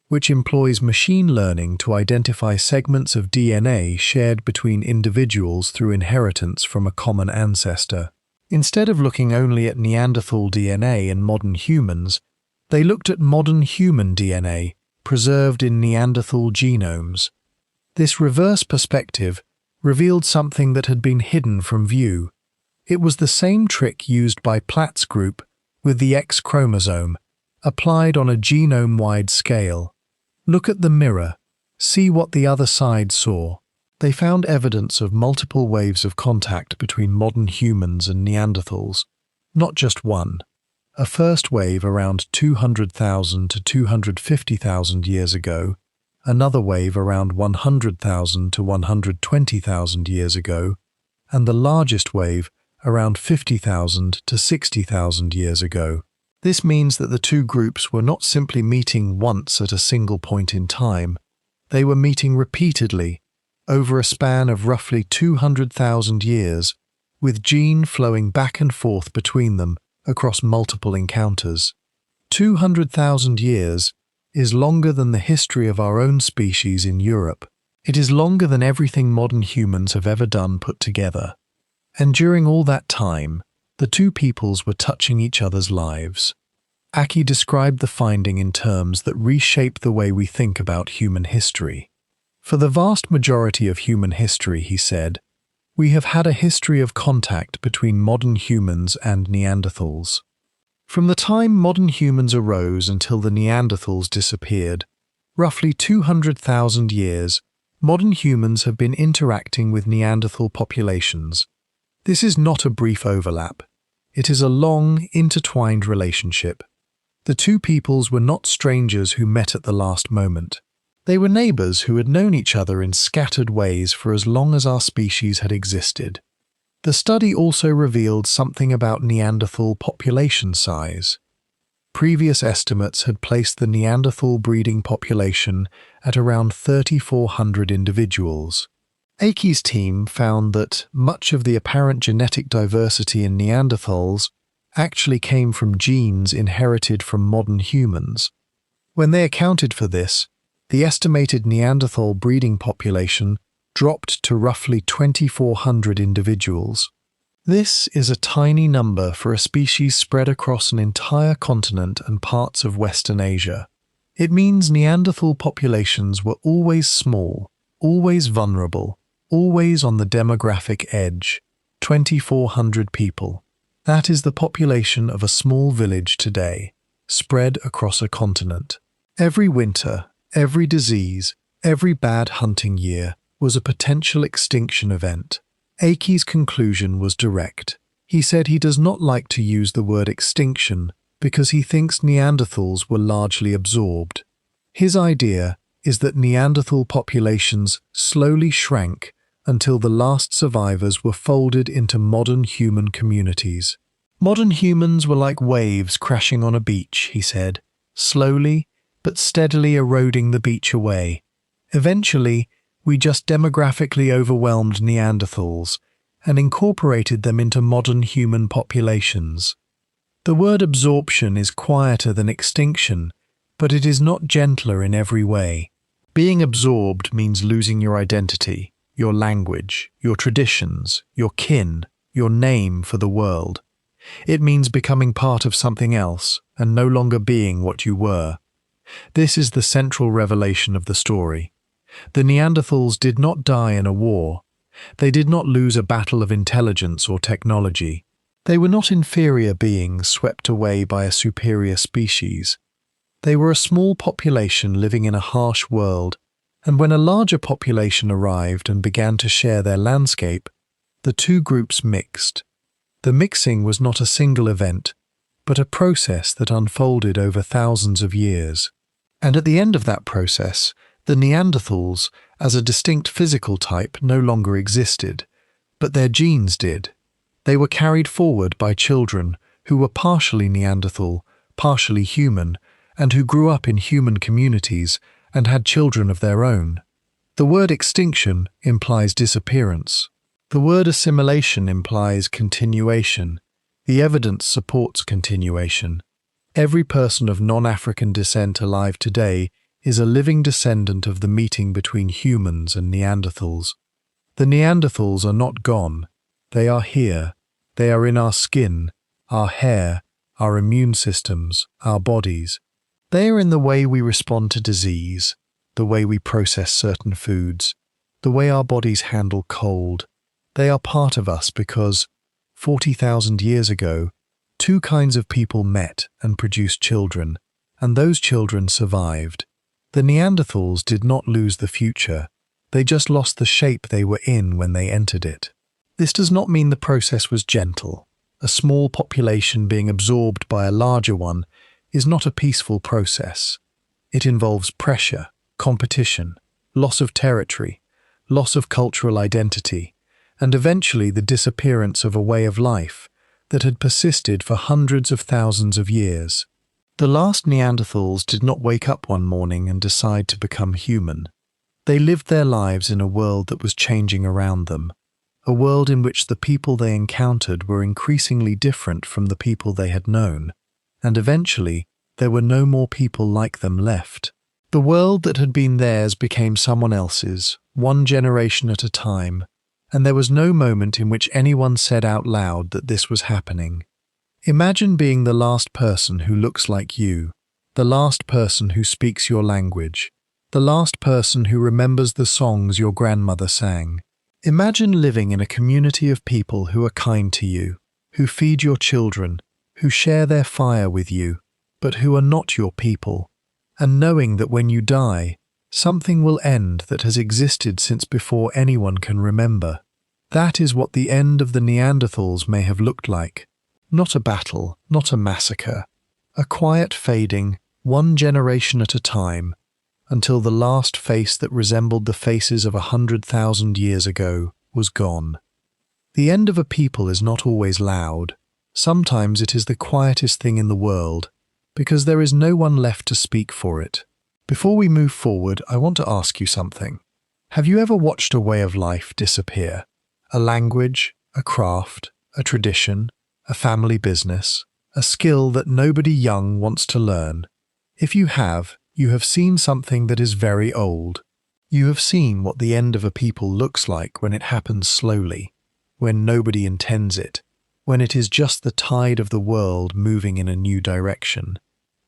which employs machine learning to identify segments of DNA shared between individuals through inheritance from a common ancestor. Instead of looking only at Neanderthal DNA in modern humans, they looked at modern human DNA preserved in Neanderthal genomes. This reverse perspective revealed something that had been hidden from view. It was the same trick used by Platt's group with the X chromosome, applied on a genome-wide scale. Look at the mirror, see what the other side saw. They found evidence of multiple waves of contact between modern humans and Neanderthals, not just one. A first wave around 200,000 to 250,000 years ago, another wave around 100,000 to 120,000 years ago, and the largest wave around 50,000 to 60,000 years ago. This means that the two groups were not simply meeting once at a single point in time, they were meeting repeatedly, over a span of roughly 200,000 years, with gene flowing back and forth between them across multiple encounters. 200,000 years is longer than the history of our own species in Europe. It is longer than everything modern humans have ever done put together. And during all that time, the two peoples were touching each other's lives. Oase described the finding in terms that reshape the way we think about human history. For the vast majority of human history, he said, we have had a history of contact between modern humans and Neanderthals. From the time modern humans arose until the Neanderthals disappeared, roughly 200,000 years, modern humans have been interacting with Neanderthal populations. This is not a brief overlap. It is a long, intertwined relationship. The two peoples were not strangers who met at the last moment. They were neighbors who had known each other in scattered ways for as long as our species had existed. The study also revealed something about Neanderthal population size. Previous estimates had placed the Neanderthal breeding population at around 3,400 individuals. Oase's team found that much of the apparent genetic diversity in Neanderthals actually came from genes inherited from modern humans. When they accounted for this, the estimated Neanderthal breeding population dropped to roughly 2,400 individuals. This is a tiny number for a species spread across an entire continent and parts of Western Asia. It means Neanderthal populations were always small, always vulnerable, always on the demographic edge. 2,400 people. That is the population of a small village today, spread across a continent. Every winter, every disease, every bad hunting year was a potential extinction event. Oase's conclusion was direct. He said he does not like to use the word extinction because he thinks Neanderthals were largely absorbed. His idea is that Neanderthal populations slowly shrank until the last survivors were folded into modern human communities. Modern humans were like waves crashing on a beach, he said, slowly but steadily eroding the beach away. Eventually, we just demographically overwhelmed Neanderthals and incorporated them into modern human populations. The word absorption is quieter than extinction, but it is not gentler in every way. Being absorbed means losing your identity, your language, your traditions, your kin, your name for the world. It means becoming part of something else and no longer being what you were. This is the central revelation of the story. The Neanderthals did not die in a war. They did not lose a battle of intelligence or technology. They were not inferior beings swept away by a superior species. They were a small population living in a harsh world, and when a larger population arrived and began to share their landscape, the two groups mixed. The mixing was not a single event, but a process that unfolded over thousands of years. And at the end of that process, the Neanderthals, as a distinct physical type, no longer existed, but their genes did. They were carried forward by children who were partially Neanderthal, partially human, and who grew up in human communities and had children of their own. The word extinction implies disappearance. The word assimilation implies continuation. The evidence supports continuation. Every person of non-African descent alive today is a living descendant of the meeting between humans and Neanderthals. The Neanderthals are not gone. They are here. They are in our skin, our hair, our immune systems, our bodies. They are in the way we respond to disease, the way we process certain foods, the way our bodies handle cold. They are part of us because, 40,000 years ago, two kinds of people met and produced children, and those children survived. The Neanderthals did not lose the future. They just lost the shape they were in when they entered it. This does not mean the process was gentle. A small population being absorbed by a larger one is not a peaceful process. It involves pressure, competition, loss of territory, loss of cultural identity, and eventually the disappearance of a way of life that had persisted for hundreds of thousands of years. The last Neanderthals did not wake up one morning and decide to become human. They lived their lives in a world that was changing around them, a world in which the people they encountered were increasingly different from the people they had known, and eventually there were no more people like them left. The world that had been theirs became someone else's, one generation at a time, and there was no moment in which anyone said out loud that this was happening. Imagine being the last person who looks like you, the last person who speaks your language, the last person who remembers the songs your grandmother sang. Imagine living in a community of people who are kind to you, who feed your children, who share their fire with you, but who are not your people, and knowing that when you die, something will end that has existed since before anyone can remember. That is what the end of the Neanderthals may have looked like. Not a battle, not a massacre. A quiet fading, one generation at a time, until the last face that resembled the faces of 100,000 years ago was gone. The end of a people is not always loud. Sometimes it is the quietest thing in the world, because there is no one left to speak for it. Before we move forward, I want to ask you something. Have you ever watched a way of life disappear? A language, a craft, a tradition, a family business, a skill that nobody young wants to learn? If you have seen something that is very old. You have seen what the end of a people looks like when it happens slowly, when nobody intends it, when it is just the tide of the world moving in a new direction.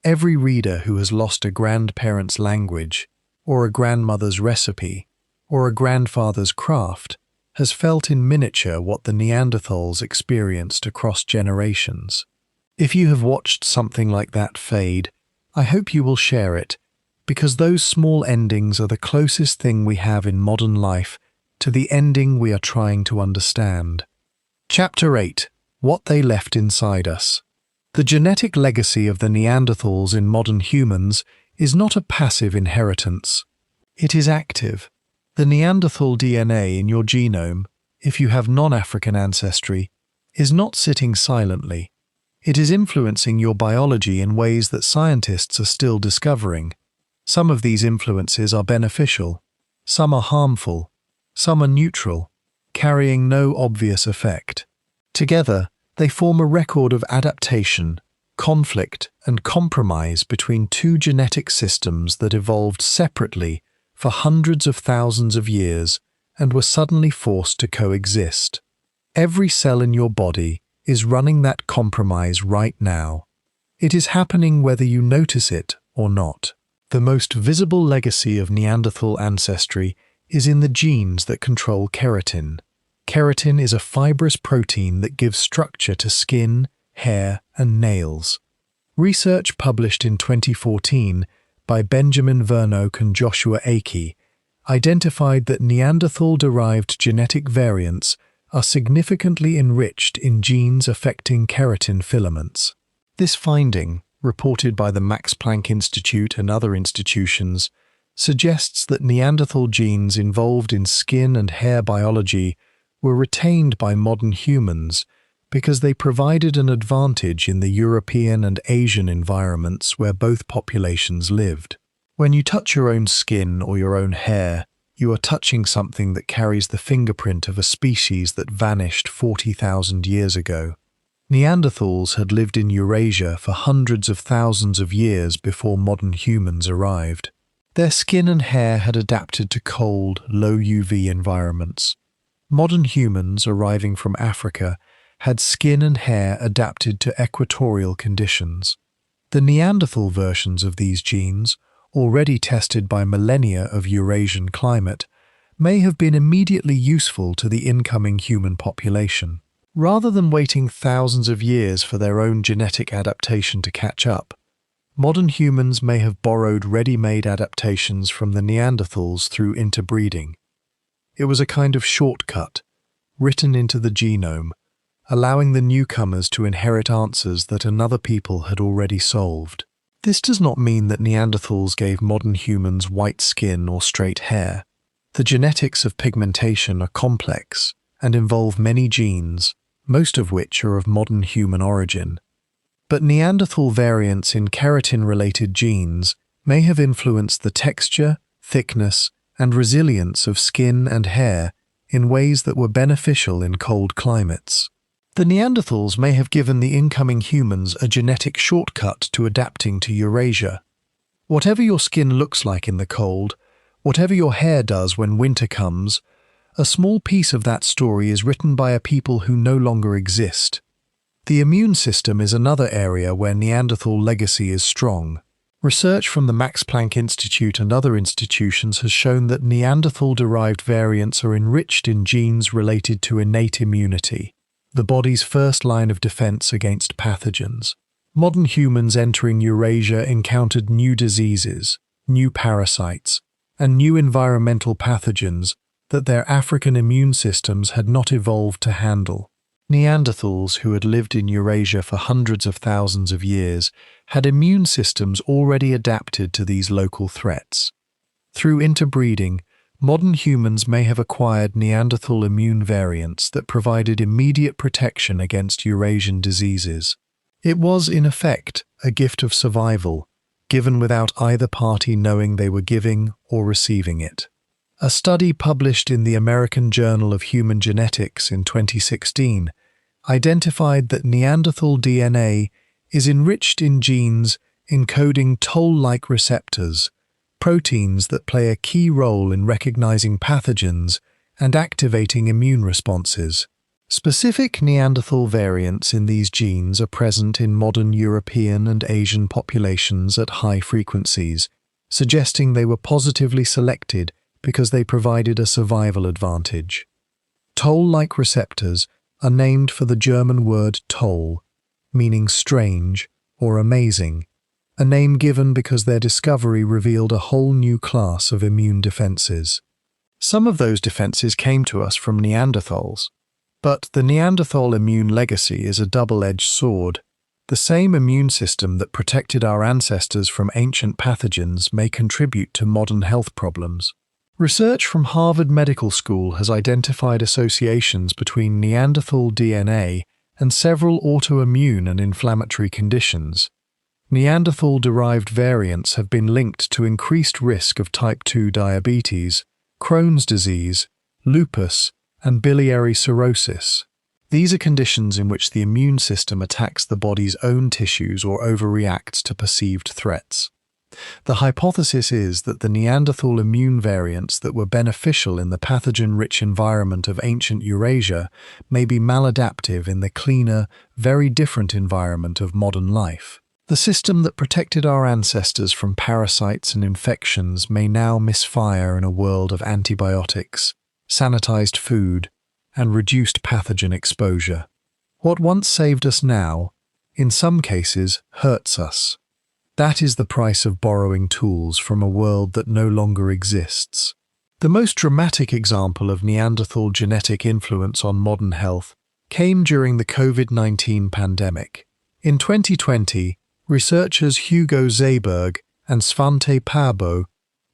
Every reader who has lost a grandparent's language, or a grandmother's recipe, or a grandfather's craft, has felt in miniature what the Neanderthals experienced across generations. If you have watched something like that fade, I hope you will share it, because those small endings are the closest thing we have in modern life to the ending we are trying to understand. Chapter 8. What they left inside us. The genetic legacy of the Neanderthals in modern humans is not a passive inheritance. It is active. The Neanderthal DNA in your genome, if you have non-African ancestry, is not sitting silently. It is influencing your biology in ways that scientists are still discovering. Some of these influences are beneficial, some are harmful, some are neutral, carrying no obvious effect. Together, they form a record of adaptation, conflict, and compromise between two genetic systems that evolved separately for hundreds of thousands of years and were suddenly forced to coexist. Every cell in your body is running that compromise right now. It is happening whether you notice it or not. The most visible legacy of Neanderthal ancestry is in the genes that control keratin. Keratin is a fibrous protein that gives structure to skin, hair, and nails. Research published in 2014 by Benjamin Vernock and Joshua Akey identified that Neanderthal-derived genetic variants are significantly enriched in genes affecting keratin filaments. This finding, reported by the Max Planck Institute and other institutions, suggests that Neanderthal genes involved in skin and hair biology were retained by modern humans because they provided an advantage in the European and Asian environments where both populations lived. When you touch your own skin or your own hair, you are touching something that carries the fingerprint of a species that vanished 40,000 years ago. Neanderthals had lived in Eurasia for hundreds of thousands of years before modern humans arrived. Their skin and hair had adapted to cold, low UV environments. Modern humans arriving from Africa had skin and hair adapted to equatorial conditions. The Neanderthal versions of these genes, already tested by millennia of Eurasian climate, may have been immediately useful to the incoming human population. Rather than waiting thousands of years for their own genetic adaptation to catch up, modern humans may have borrowed ready-made adaptations from the Neanderthals through interbreeding. It was a kind of shortcut, written into the genome, allowing the newcomers to inherit answers that another people had already solved. This does not mean that Neanderthals gave modern humans white skin or straight hair. The genetics of pigmentation are complex and involve many genes, most of which are of modern human origin. But Neanderthal variants in keratin-related genes may have influenced the texture, thickness, and resilience of skin and hair in ways that were beneficial in cold climates. The Neanderthals may have given the incoming humans a genetic shortcut to adapting to Eurasia. Whatever your skin looks like in the cold, whatever your hair does when winter comes, a small piece of that story is written by a people who no longer exist. The immune system is another area where Neanderthal legacy is strong. Research from the Max Planck Institute and other institutions has shown that Neanderthal-derived variants are enriched in genes related to innate immunity, the body's first line of defense against pathogens. Modern humans entering Eurasia encountered new diseases, new parasites, and new environmental pathogens that their African immune systems had not evolved to handle. Neanderthals, who had lived in Eurasia for hundreds of thousands of years, had immune systems already adapted to these local threats. Through interbreeding, modern humans may have acquired Neanderthal immune variants that provided immediate protection against Eurasian diseases. It was, in effect, a gift of survival, given without either party knowing they were giving or receiving it. A study published in the American Journal of Human Genetics in 2016 identified that Neanderthal DNA is enriched in genes encoding toll-like receptors, proteins that play a key role in recognizing pathogens and activating immune responses. Specific Neanderthal variants in these genes are present in modern European and Asian populations at high frequencies, suggesting they were positively selected because they provided a survival advantage. Toll-like receptors are named for the German word toll, meaning strange or amazing, a name given because their discovery revealed a whole new class of immune defenses. Some of those defenses came to us from Neanderthals, but the Neanderthal immune legacy is a double-edged sword. The same immune system that protected our ancestors from ancient pathogens may contribute to modern health problems. Research from Harvard Medical School has identified associations between Neanderthal DNA and several autoimmune and inflammatory conditions. Neanderthal-derived variants have been linked to increased risk of type 2 diabetes, Crohn's disease, lupus, and biliary cirrhosis. These are conditions in which the immune system attacks the body's own tissues or overreacts to perceived threats. The hypothesis is that the Neanderthal immune variants that were beneficial in the pathogen-rich environment of ancient Eurasia may be maladaptive in the cleaner, very different environment of modern life. The The system that protected our ancestors from parasites and infections may now misfire in a world of antibiotics, sanitized food, and reduced pathogen exposure. What once saved us now, in some cases, hurts us. That is the price of borrowing tools from a world that no longer exists. The most dramatic example of Neanderthal genetic influence on modern health came during the COVID-19 pandemic. In 2020, researchers Hugo Zeyberg and Svante Pääbo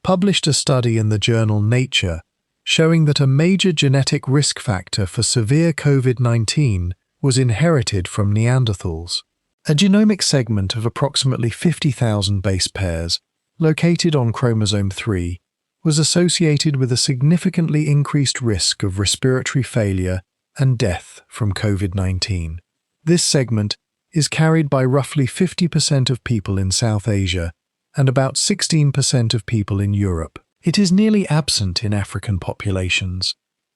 published a study in the journal Nature showing that a major genetic risk factor for severe COVID-19 was inherited from Neanderthals. A genomic segment of approximately 50,000 base pairs, located on chromosome 3, was associated with a significantly increased risk of respiratory failure and death from COVID-19. This segment is carried by roughly 50% of people in South Asia and about 16% of people in Europe. It is nearly absent in African populations.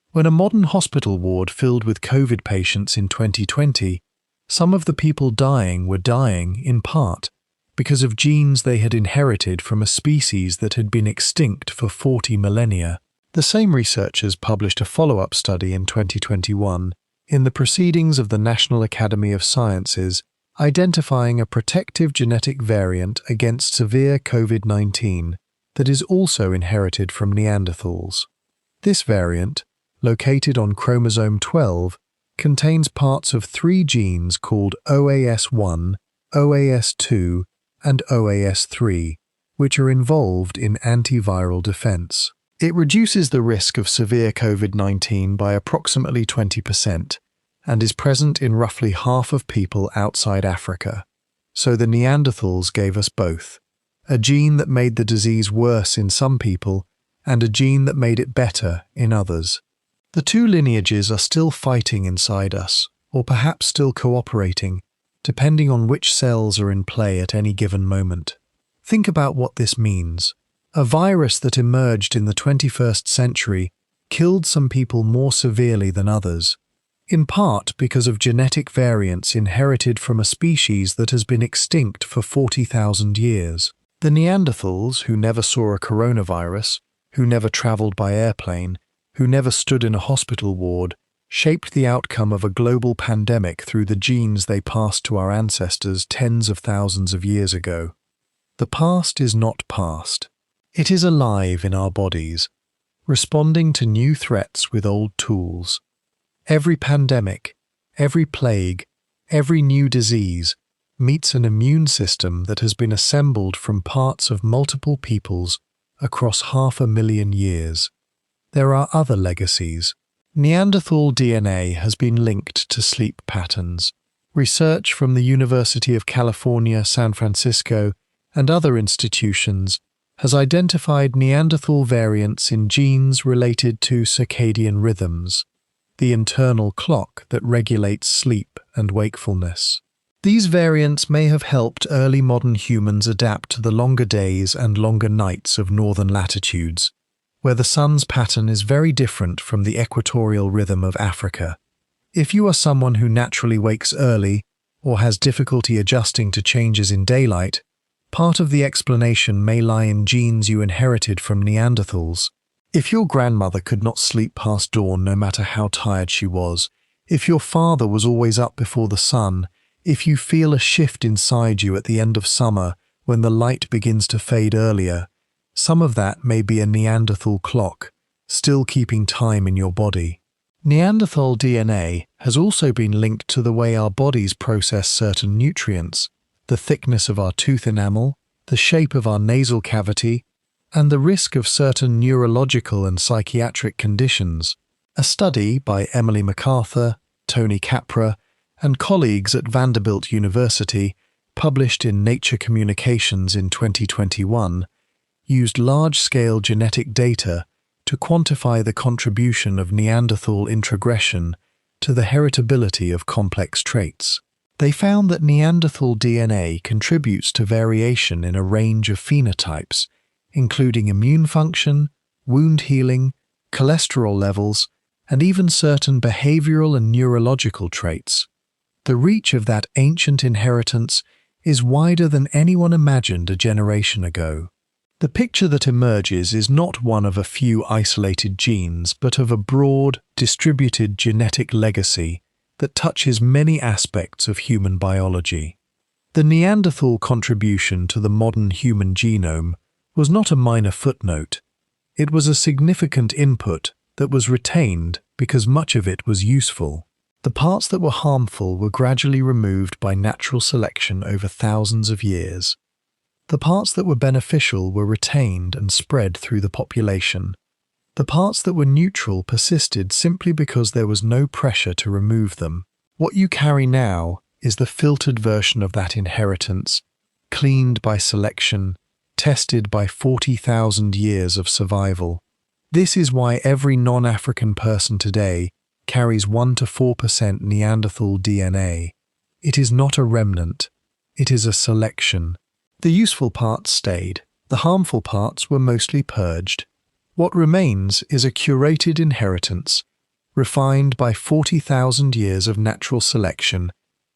When a modern hospital ward filled with COVID patients in 2020, some of the people dying were dying, in part, because of genes they had inherited from a species that had been extinct for 40 millennia. The same researchers published a follow-up study in 2021 in the Proceedings of the National Academy of Sciences, identifying a protective genetic variant against severe COVID-19 that is also inherited from Neanderthals. This variant, located on chromosome 12, contains parts of 3 genes called OAS1, OAS2, and OAS3, which are involved in antiviral defense. It reduces the risk of severe COVID-19 by approximately 20% and is present in roughly half of people outside Africa. So the Neanderthals gave us both, a gene that made the disease worse in some people and a gene that made it better in others. The two lineages are still fighting inside us, or perhaps still cooperating, depending on which cells are in play at any given moment. Think about what this means. A virus that emerged in the 21st century killed some people more severely than others, in part because of genetic variants inherited from a species that has been extinct for 40,000 years. The Neanderthals, who never saw a coronavirus, who never traveled by airplane, who never stood in a hospital ward, shaped the outcome of a global pandemic through the genes they passed to our ancestors tens of thousands of years ago. The past is not past. It is alive in our bodies, responding to new threats with old tools. Every pandemic, every plague, every new disease meets an immune system that has been assembled from parts of multiple peoples across 500,000 years. There are other legacies. Neanderthal DNA has been linked to sleep patterns. Research from the University of California, San Francisco, and other institutions has identified Neanderthal variants in genes related to circadian rhythms, the internal clock that regulates sleep and wakefulness. These variants may have helped early modern humans adapt to the longer days and longer nights of northern latitudes, where the sun's pattern is very different from the equatorial rhythm of Africa. If you are someone who naturally wakes early or has difficulty adjusting to changes in daylight, part of the explanation may lie in genes you inherited from Neanderthals. If your grandmother could not sleep past dawn no matter how tired she was, if your father was always up before the sun, if you feel a shift inside you at the end of summer when the light begins to fade earlier, some of that may be a Neanderthal clock, still keeping time in your body. Neanderthal DNA has also been linked to the way our bodies process certain nutrients, the thickness of our tooth enamel, the shape of our nasal cavity, and the risk of certain neurological and psychiatric conditions. A study by Emily MacArthur, Tony Capra, and colleagues at Vanderbilt University, published in Nature Communications in 2021, used large-scale genetic data to quantify the contribution of Neanderthal introgression to the heritability of complex traits. They found that Neanderthal DNA contributes to variation in a range of phenotypes, including immune function, wound healing, cholesterol levels, and even certain behavioral and neurological traits. The reach of that ancient inheritance is wider than anyone imagined a generation ago. The picture that emerges is not one of a few isolated genes, but of a broad, distributed genetic legacy that touches many aspects of human biology. The Neanderthal contribution to the modern human genome was not a minor footnote. It was a significant input that was retained because much of it was useful. The parts that were harmful were gradually removed by natural selection over thousands of years. The parts that were beneficial were retained and spread through the population. The parts that were neutral persisted simply because there was no pressure to remove them. What you carry now is the filtered version of that inheritance, cleaned by selection, tested by 40,000 years of survival. This is why every non-African person today carries 1 to 4% Neanderthal DNA. It is not a remnant, it is a selection. The useful parts stayed, the harmful parts were mostly purged. What remains is a curated inheritance, refined by 40,000 years of natural selection,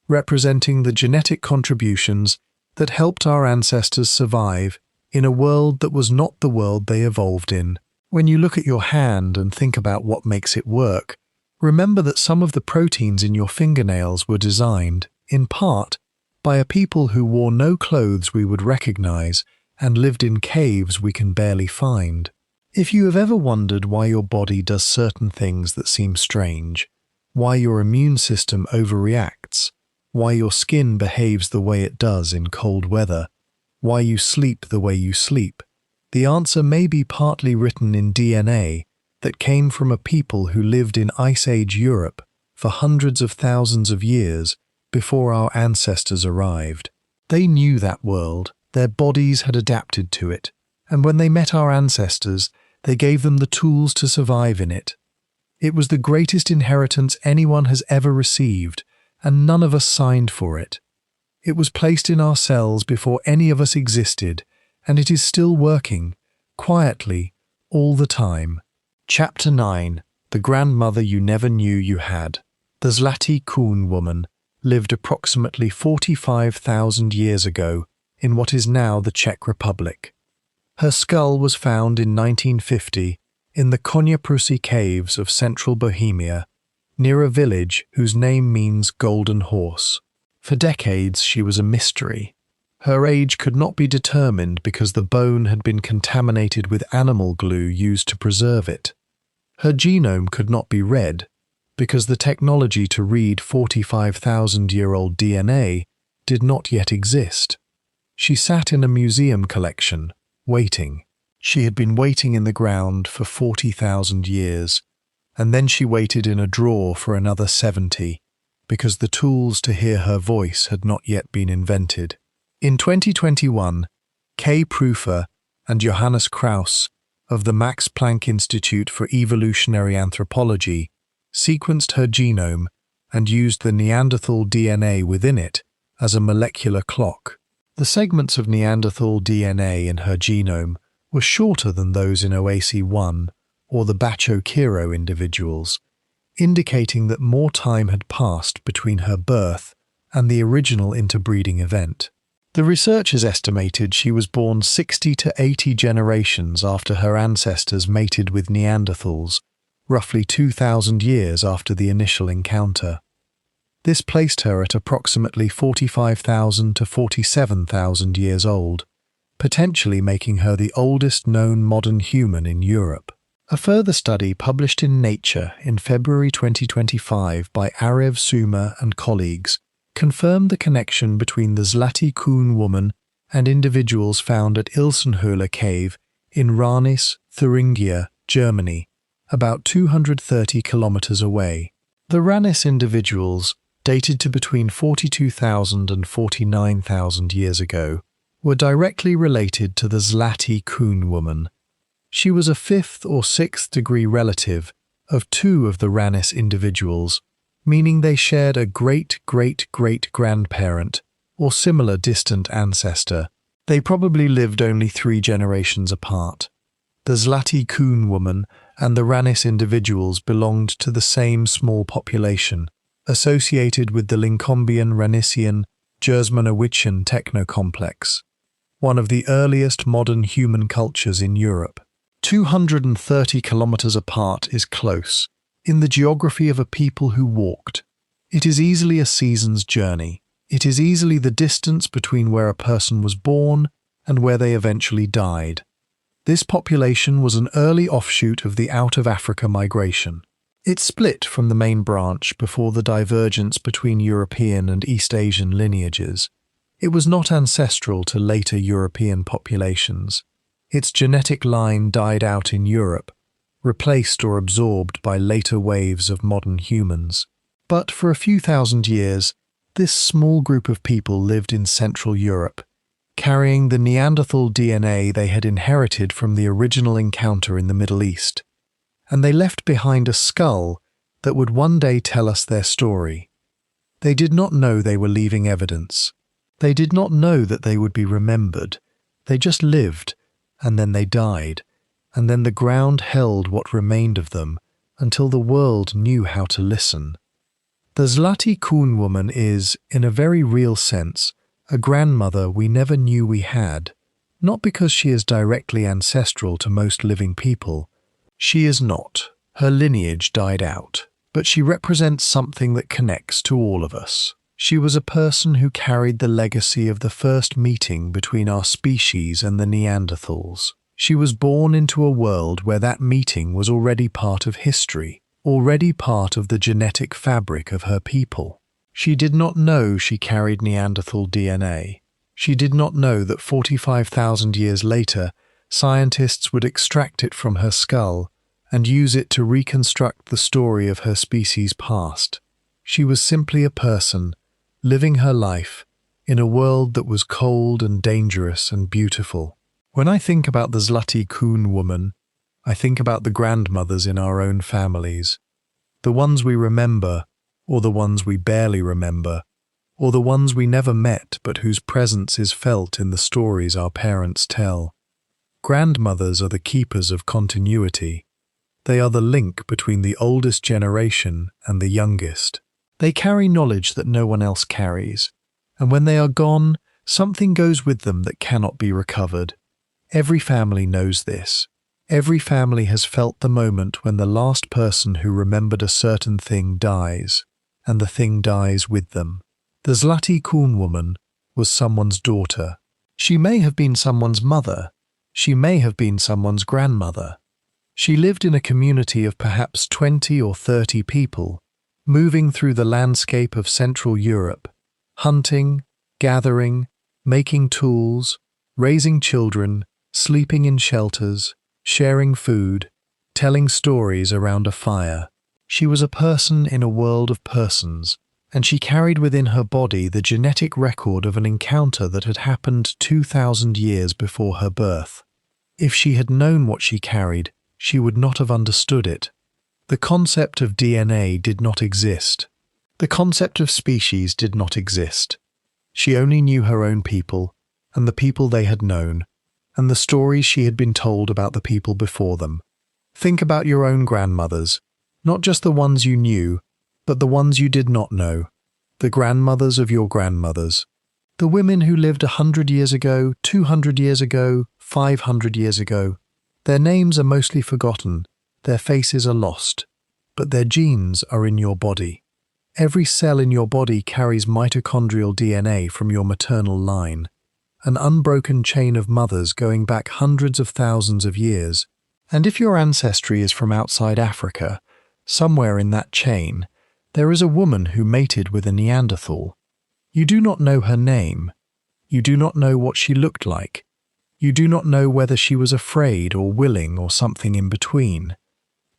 representing the genetic contributions that helped our ancestors survive in a world that was not the world they evolved in. When you look at your hand and think about what makes it work, remember that some of the proteins in your fingernails were designed, in part, by a people who wore no clothes we would recognize and lived in caves we can barely find. If you have ever wondered why your body does certain things that seem strange, why your immune system overreacts, why your skin behaves the way it does in cold weather, why you sleep the way you sleep, the answer may be partly written in DNA that came from a people who lived in Ice Age Europe for hundreds of thousands of years before our ancestors arrived. They knew that world, their bodies had adapted to it, and when they met our ancestors, they gave them the tools to survive in it. It was the greatest inheritance anyone has ever received, and none of us signed for it. It was placed in our cells before any of us existed, and it is still working, quietly, all the time. Chapter 9. The Grandmother You Never Knew You Had. The Zlatý woman lived approximately 45,000 years ago in what is now the Czech Republic. Her skull was found in 1950 in the Koněprusy caves of central Bohemia, near a village whose name means golden horse. For decades she was a mystery. Her age could not be determined because the bone had been contaminated with animal glue used to preserve it. Her genome could not be read because the technology to read 45,000-year-old DNA did not yet exist. She sat in a museum collection, waiting. She had been waiting in the ground for 40,000 years, and then she waited in a drawer for another 70, because the tools to hear her voice had not yet been invented. In 2021, Kay Prüfer and Johannes Krauss of the Max Planck Institute for Evolutionary Anthropology sequenced her genome and used the Neanderthal DNA within it as a molecular clock. The segments of Neanderthal DNA in her genome were shorter than those in Oase 1 or the Bacho Kiro individuals, indicating that more time had passed between her birth and the original interbreeding event. The researchers estimated she was born 60 to 80 generations after her ancestors mated with Neanderthals, roughly 2,000 years after the initial encounter. This placed her at approximately 45,000 to 47,000 years old, potentially making her the oldest known modern human in Europe. A further study published in Nature in February 2025 by Arev Suma and colleagues confirmed the connection between the Zlatý woman and individuals found at Ilsenhöhle Cave in Ranis, Thuringia, Germany, about 230 kilometers away. The Ranis individuals, dated to between 42,000 and 49,000 years ago, were directly related to the Zlatý woman. She was a 5th or 6th degree relative of 2 of the Ranis individuals, meaning they shared a great-great-great-grandparent or similar distant ancestor. They probably lived only 3 generations apart. The Zlatý woman and the Ranis individuals belonged to the same small population, associated with the Lincolnbian, Ranisian, Jerzmanowiczyn technocomplex, one of the earliest modern human cultures in Europe. 230 kilometers apart is close, in the geography of a people who walked. It is easily a season's journey. It is easily the distance between where a person was born and where they eventually died. This population was an early offshoot of the out-of-Africa migration. It split from the main branch before the divergence between European and East Asian lineages. It was not ancestral to later European populations. Its genetic line died out in Europe, replaced or absorbed by later waves of modern humans. But for a few thousand years, this small group of people lived in Central Europe, carrying the Neanderthal DNA they had inherited from the original encounter in the Middle East. And they left behind a skull that would one day tell us their story. They did not know they were leaving evidence. They did not know that they would be remembered. They just lived, and then they died, and then the ground held what remained of them until the world knew how to listen. The Zlatý woman is, in a very real sense, a grandmother we never knew we had, not because she is directly ancestral to most living people. She is not. Her lineage died out, but she represents something that connects to all of us. She was a person who carried the legacy of the first meeting between our species and the Neanderthals. She was born into a world where that meeting was already part of history, already part of the genetic fabric of her people. She did not know she carried Neanderthal DNA. She did not know that 45,000 years later, scientists would extract it from her skull and use it to reconstruct the story of her species' past. She was simply a person, living her life in a world that was cold and dangerous and beautiful. When I think about the Zlatý woman, I think about the grandmothers in our own families, the ones we remember, or the ones we barely remember, or the ones we never met but whose presence is felt in the stories our parents tell. Grandmothers are the keepers of continuity. They are the link between the oldest generation and the youngest. They carry knowledge that no one else carries, and when they are gone, something goes with them that cannot be recovered. Every family knows this. Every family has felt the moment when the last person who remembered a certain thing dies, and the thing dies with them. The Zlatý woman was someone's daughter. She may have been someone's mother. She may have been someone's grandmother. She lived in a community of perhaps 20 or 30 people, moving through the landscape of Central Europe, hunting, gathering, making tools, raising children, sleeping in shelters, sharing food, telling stories around a fire. She was a person in a world of persons, and she carried within her body the genetic record of an encounter that had happened 2,000 years before her birth. If she had known what she carried, she would not have understood it. The concept of DNA did not exist. The concept of species did not exist. She only knew her own people, and the people they had known, and the stories she had been told about the people before them. Think about your own grandmothers, not just the ones you knew, but the ones you did not know, the grandmothers of your grandmothers, the women who lived 100 years ago, 200 years ago, 500 years ago. Their names are mostly forgotten, their faces are lost, but their genes are in your body. Every cell in your body carries mitochondrial DNA from your maternal line, an unbroken chain of mothers going back hundreds of thousands of years. And if your ancestry is from outside Africa, somewhere in that chain, there is a woman who mated with a Neanderthal. You do not know her name. You do not know what she looked like. You do not know whether she was afraid or willing or something in between.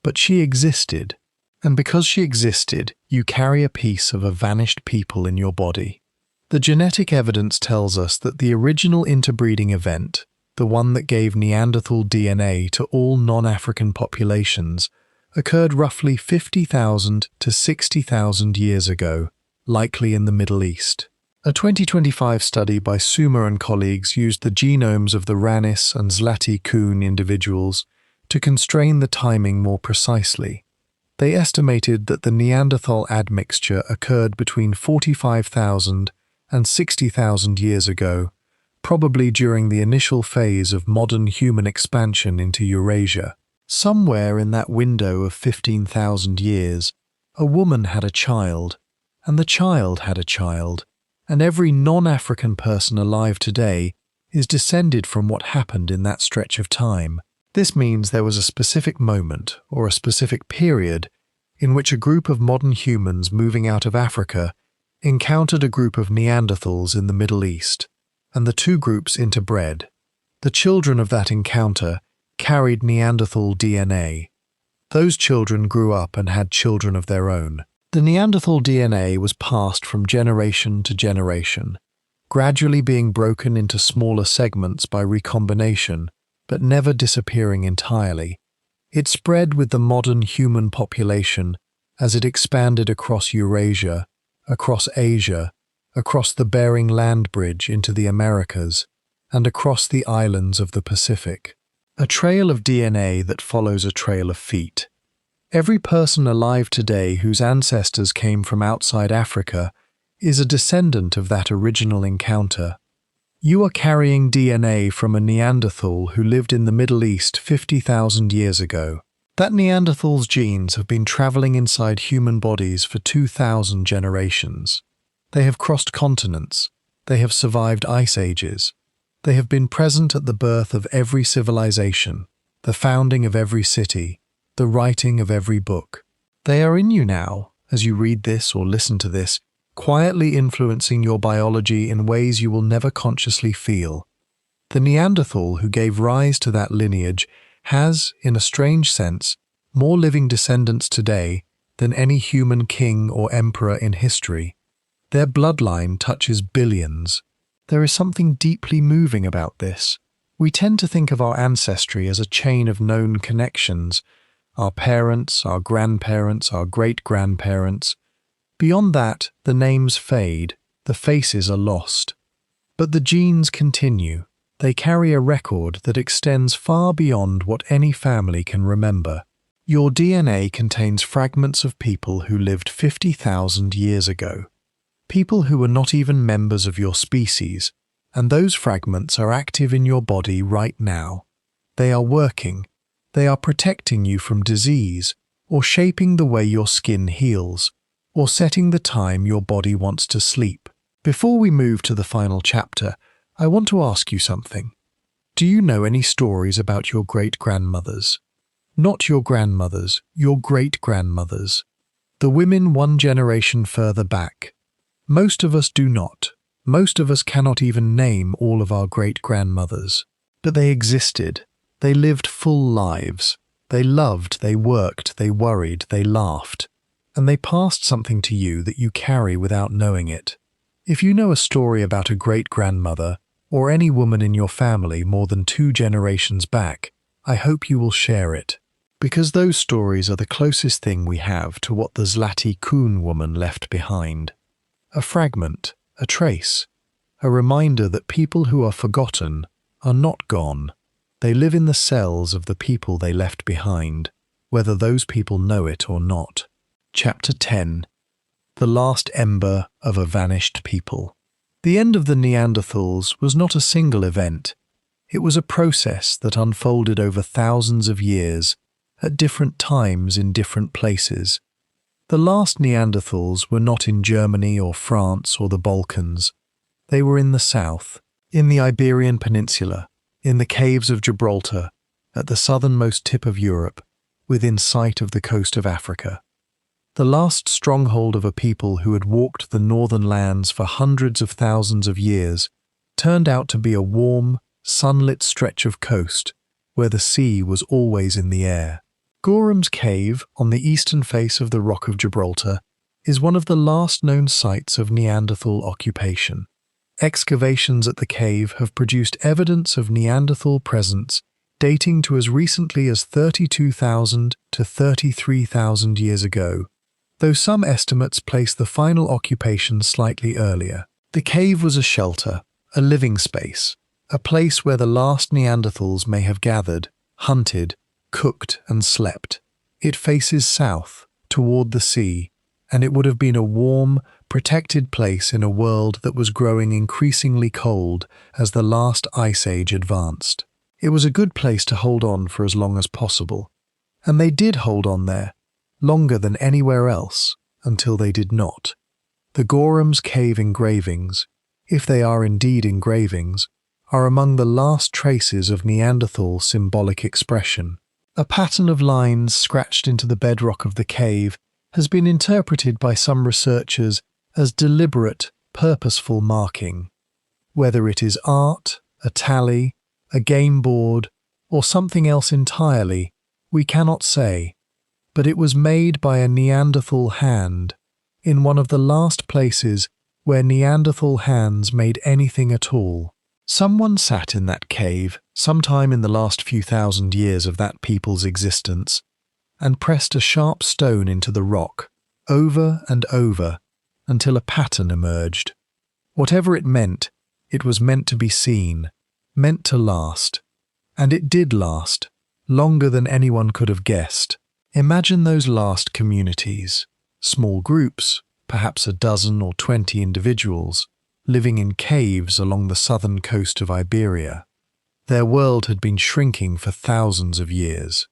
But she existed, and because she existed, you carry a piece of a vanished people in your body. The genetic evidence tells us that the original interbreeding event, the one that gave Neanderthal DNA to all non-African populations, occurred roughly 50,000 to 60,000 years ago, likely in the Middle East. A 2025 study by Suma and colleagues used the genomes of the Ranis and Zlatý individuals to constrain the timing more precisely. They estimated that the Neanderthal admixture occurred between 45,000 and 60,000 years ago, probably during the initial phase of modern human expansion into Eurasia. Somewhere in that window of 15,000 years, a woman had a child, and the child had a child, and every non-African person alive today is descended from what happened in that stretch of time. This means there was a specific moment or a specific period in which a group of modern humans moving out of Africa encountered a group of Neanderthals in the Middle East, and the two groups interbred. The children of that encounter carried Neanderthal DNA. Those children grew up and had children of their own. The Neanderthal DNA was passed from generation to generation, gradually being broken into smaller segments by recombination, but never disappearing entirely. It spread with the modern human population as it expanded across Eurasia, across Asia, across the Bering Land Bridge into the Americas, and across the islands of the Pacific. A trail of DNA that follows a trail of feet. Every person alive today whose ancestors came from outside Africa is a descendant of that original encounter. You are carrying DNA from a Neanderthal who lived in the Middle East 50,000 years ago. That Neanderthal's genes have been traveling inside human bodies for 2,000 generations. They have crossed continents. They have survived ice ages. They have been present at the birth of every civilization, the founding of every city, the writing of every book. They are in you now, as you read this or listen to this, quietly influencing your biology in ways you will never consciously feel. The Neanderthal who gave rise to that lineage has, in a strange sense, more living descendants today than any human king or emperor in history. Their bloodline touches billions. There is something deeply moving about this. We tend to think of our ancestry as a chain of known connections, our parents, our grandparents, our great-grandparents. Beyond that, the names fade, the faces are lost. But the genes continue. They carry a record that extends far beyond what any family can remember. Your DNA contains fragments of people who lived 50,000 years ago. People who were not even members of your species, and those fragments are active in your body right now. They are working. They are protecting you from disease, or shaping the way your skin heals, or setting the time your body wants to sleep. Before we move to the final chapter, I want to ask you something. Do you know any stories about your great-grandmothers? Not your grandmothers, your great-grandmothers. The women one generation further back. Most of us do not. Most of us cannot even name all of our great-grandmothers. But they existed. They lived full lives. They loved, they worked, they worried, they laughed. And they passed something to you that you carry without knowing it. If you know a story about a great-grandmother, or any woman in your family more than 2 generations back, I hope you will share it. Because those stories are the closest thing we have to what the Zlatý woman left behind. A fragment, a trace, a reminder that people who are forgotten are not gone. They live in the cells of the people they left behind, whether those people know it or not. Chapter 10. The Last Ember of a Vanished People. The end of the Neanderthals was not a single event. It was a process that unfolded over thousands of years, at different times in different places. The last Neanderthals were not in Germany or France or the Balkans. They were in the south, in the Iberian Peninsula, in the caves of Gibraltar, at the southernmost tip of Europe, within sight of the coast of Africa. The last stronghold of a people who had walked the northern lands for hundreds of thousands of years turned out to be a warm, sunlit stretch of coast where the sea was always in the air. Gorham's Cave, on the eastern face of the Rock of Gibraltar, is one of the last known sites of Neanderthal occupation. Excavations at the cave have produced evidence of Neanderthal presence dating to as recently as 32,000 to 33,000 years ago, though some estimates place the final occupation slightly earlier. The cave was a shelter, a living space, a place where the last Neanderthals may have gathered, hunted, cooked and slept. It faces south, toward the sea, and it would have been a warm, protected place in a world that was growing increasingly cold as the last ice age advanced. It was a good place to hold on for as long as possible, and they did hold on there, longer than anywhere else, until they did not. The Gorham's cave engravings, if they are indeed engravings, are among the last traces of Neanderthal symbolic expression. A pattern of lines scratched into the bedrock of the cave has been interpreted by some researchers as deliberate, purposeful marking. Whether it is art, a tally, a game board, or something else entirely, we cannot say, but it was made by a Neanderthal hand, in one of the last places where Neanderthal hands made anything at all. Someone sat in that cave sometime in the last few thousand years of that people's existence and pressed a sharp stone into the rock, over and over, until a pattern emerged. Whatever it was meant to be seen, meant to last. And it did last, longer than anyone could have guessed. Imagine those last communities, small groups, perhaps a dozen or 20 individuals, living in caves along the southern coast of Iberia. Their world had been shrinking for thousands of years.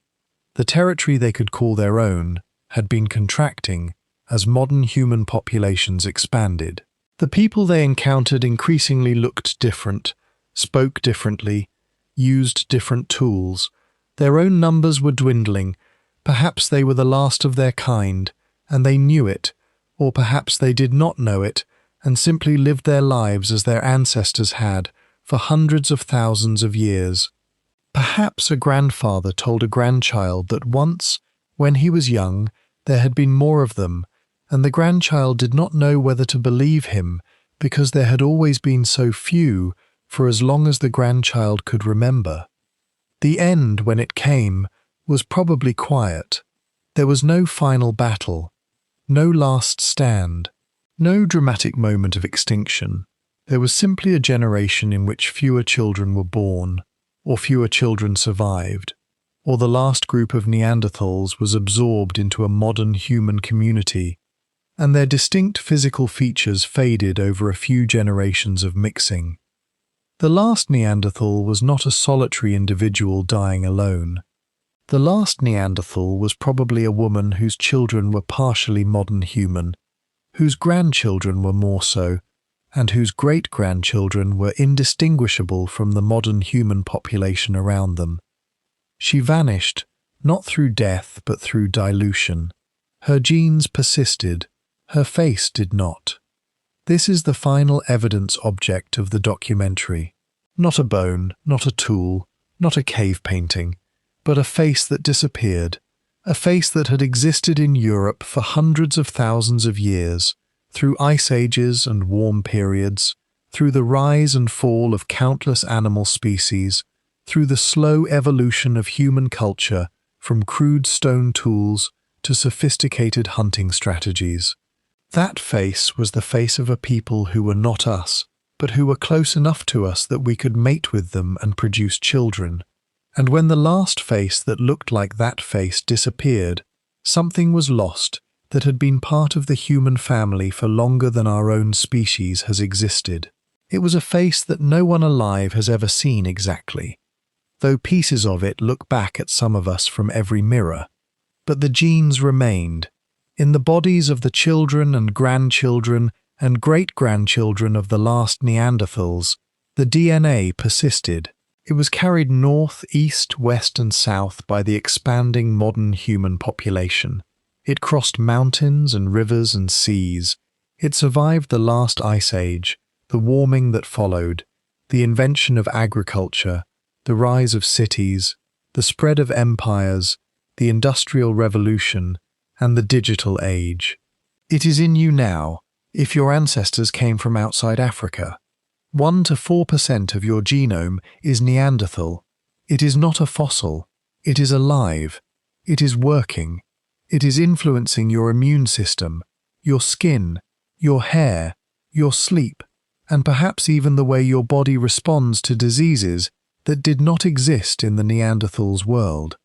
The territory they could call their own had been contracting as modern human populations expanded. The people they encountered increasingly looked different, spoke differently, used different tools. Their own numbers were dwindling. Perhaps they were the last of their kind, and they knew it, or perhaps they did not know it, and simply lived their lives as their ancestors had for hundreds of thousands of years. Perhaps a grandfather told a grandchild that once, when he was young, there had been more of them, and the grandchild did not know whether to believe him because there had always been so few for as long as the grandchild could remember. The end, when it came, was probably quiet. There was no final battle, no last stand, no dramatic moment of extinction. There was simply a generation in which fewer children were born, or fewer children survived, or the last group of Neanderthals was absorbed into a modern human community, and their distinct physical features faded over a few generations of mixing. The last Neanderthal was not a solitary individual dying alone. The last Neanderthal was probably a woman whose children were partially modern human, whose grandchildren were more so, and whose great-grandchildren were indistinguishable from the modern human population around them. She vanished, not through death but through dilution. Her genes persisted, her face did not. This is the final evidence object of the documentary. Not a bone, not a tool, not a cave painting, but a face that disappeared, a face that had existed in Europe for hundreds of thousands of years, through ice ages and warm periods, through the rise and fall of countless animal species, through the slow evolution of human culture from crude stone tools to sophisticated hunting strategies. That face was the face of a people who were not us, but who were close enough to us that we could mate with them and produce children. And when the last face that looked like that face disappeared, something was lost that had been part of the human family for longer than our own species has existed. It was a face that no one alive has ever seen exactly, though pieces of it look back at some of us from every mirror. But the genes remained. In the bodies of the children and grandchildren and great-grandchildren of the last Neanderthals, the DNA persisted. It was carried north, east, west and south by the expanding modern human population. It crossed mountains and rivers and seas. It survived the last ice age, the warming that followed, the invention of agriculture, the rise of cities, the spread of empires, the Industrial Revolution, and the digital age. It is in you now, if your ancestors came from outside Africa. 1 to 4% of your genome is Neanderthal. It is not a fossil. It is alive. It is working. It is influencing your immune system, your skin, your hair, your sleep, and perhaps even the way your body responds to diseases that did not exist in the Neanderthals' world.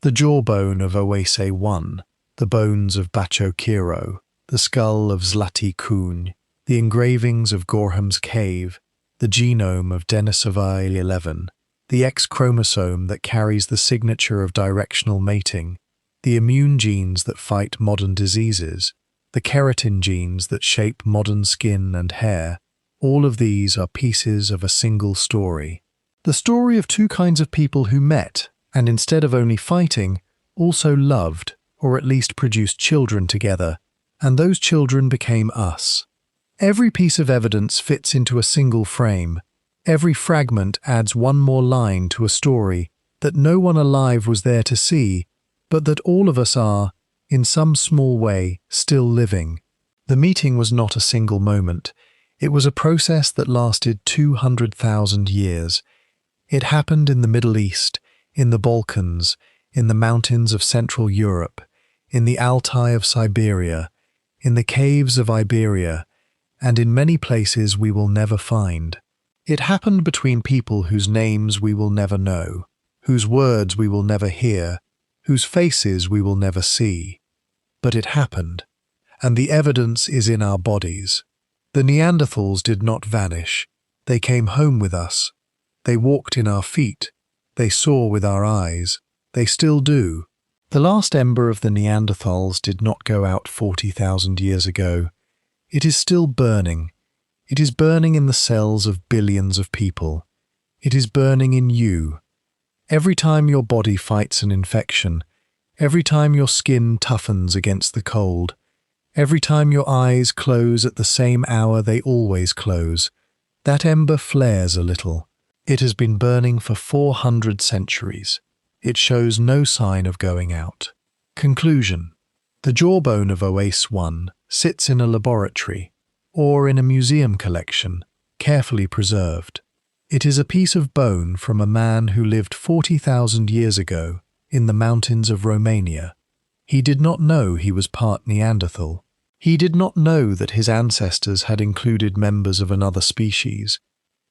The jawbone of Oase 1, the bones of Bacho Kiro, the skull of Zlatý, the engravings of Gorham's Cave, the genome of Denisova 11, the X chromosome that carries the signature of directional mating, the immune genes that fight modern diseases, the keratin genes that shape modern skin and hair, all of these are pieces of a single story. The story of two kinds of people who met, and instead of only fighting, also loved, or at least produced children together, and those children became us. Every piece of evidence fits into a single frame. Every fragment adds one more line to a story that no one alive was there to see, but that all of us are, in some small way, still living. The meeting was not a single moment. It was a process that lasted 200,000 years. It happened in the Middle East, in the Balkans, in the mountains of Central Europe, in the Altai of Siberia, in the caves of Iberia, and in many places we will never find. It happened between people whose names we will never know, whose words we will never hear, whose faces we will never see. But it happened, and the evidence is in our bodies. The Neanderthals did not vanish. They came home with us. They walked in our feet. They saw with our eyes. They still do. The last ember of the Neanderthals did not go out 40,000 years ago. It is still burning. It is burning in the cells of billions of people. It is burning in you. Every time your body fights an infection, every time your skin toughens against the cold, every time your eyes close at the same hour they always close, that ember flares a little. It has been burning for 400 centuries. It shows no sign of going out. Conclusion. The jawbone of Oase 1 sits in a laboratory or in a museum collection, carefully preserved. It is a piece of bone from a man who lived 40,000 years ago in the mountains of Romania. He did not know he was part Neanderthal. He did not know that his ancestors had included members of another species.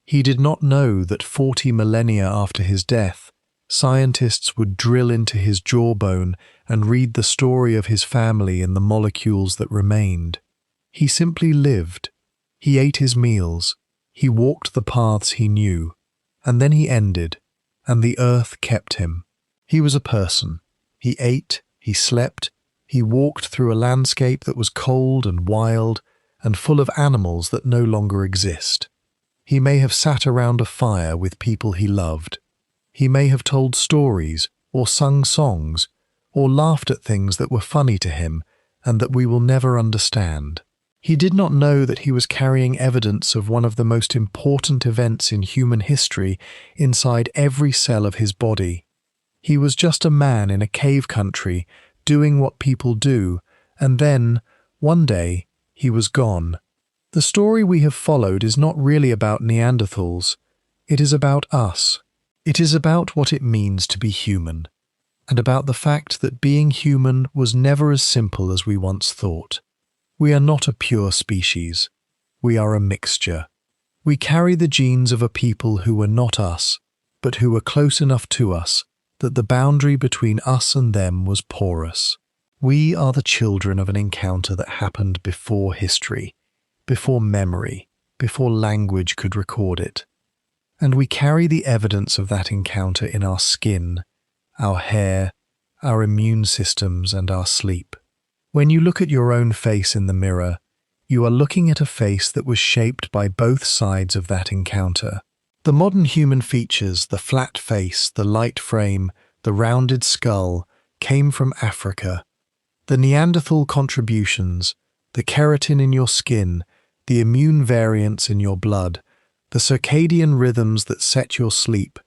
He did not know that 40 millennia after his death, scientists would drill into his jawbone and read the story of his family in the molecules that remained. He simply lived. He ate his meals. He walked the paths he knew. And then he ended, and the earth kept him. He was a person. He ate, he slept, he walked through a landscape that was cold and wild and full of animals that no longer exist. He may have sat around a fire with people he loved. He may have told stories, or sung songs, or laughed at things that were funny to him and that we will never understand. He did not know that he was carrying evidence of one of the most important events in human history inside every cell of his body. He was just a man in a cave country doing what people do, and then, one day, he was gone. The story we have followed is not really about Neanderthals. It is about us. It is about what it means to be human, and about the fact that being human was never as simple as we once thought. We are not a pure species. We are a mixture. We carry the genes of a people who were not us, but who were close enough to us that the boundary between us and them was porous. We are the children of an encounter that happened before history, before memory, before language could record it. And we carry the evidence of that encounter in our skin, our hair, our immune systems, and our sleep. When you look at your own face in the mirror, you are looking at a face that was shaped by both sides of that encounter. The modern human features, the flat face, the light frame, the rounded skull, came from Africa. The Neanderthal contributions, the keratin in your skin, the immune variants in your blood, the circadian rhythms that set your sleep,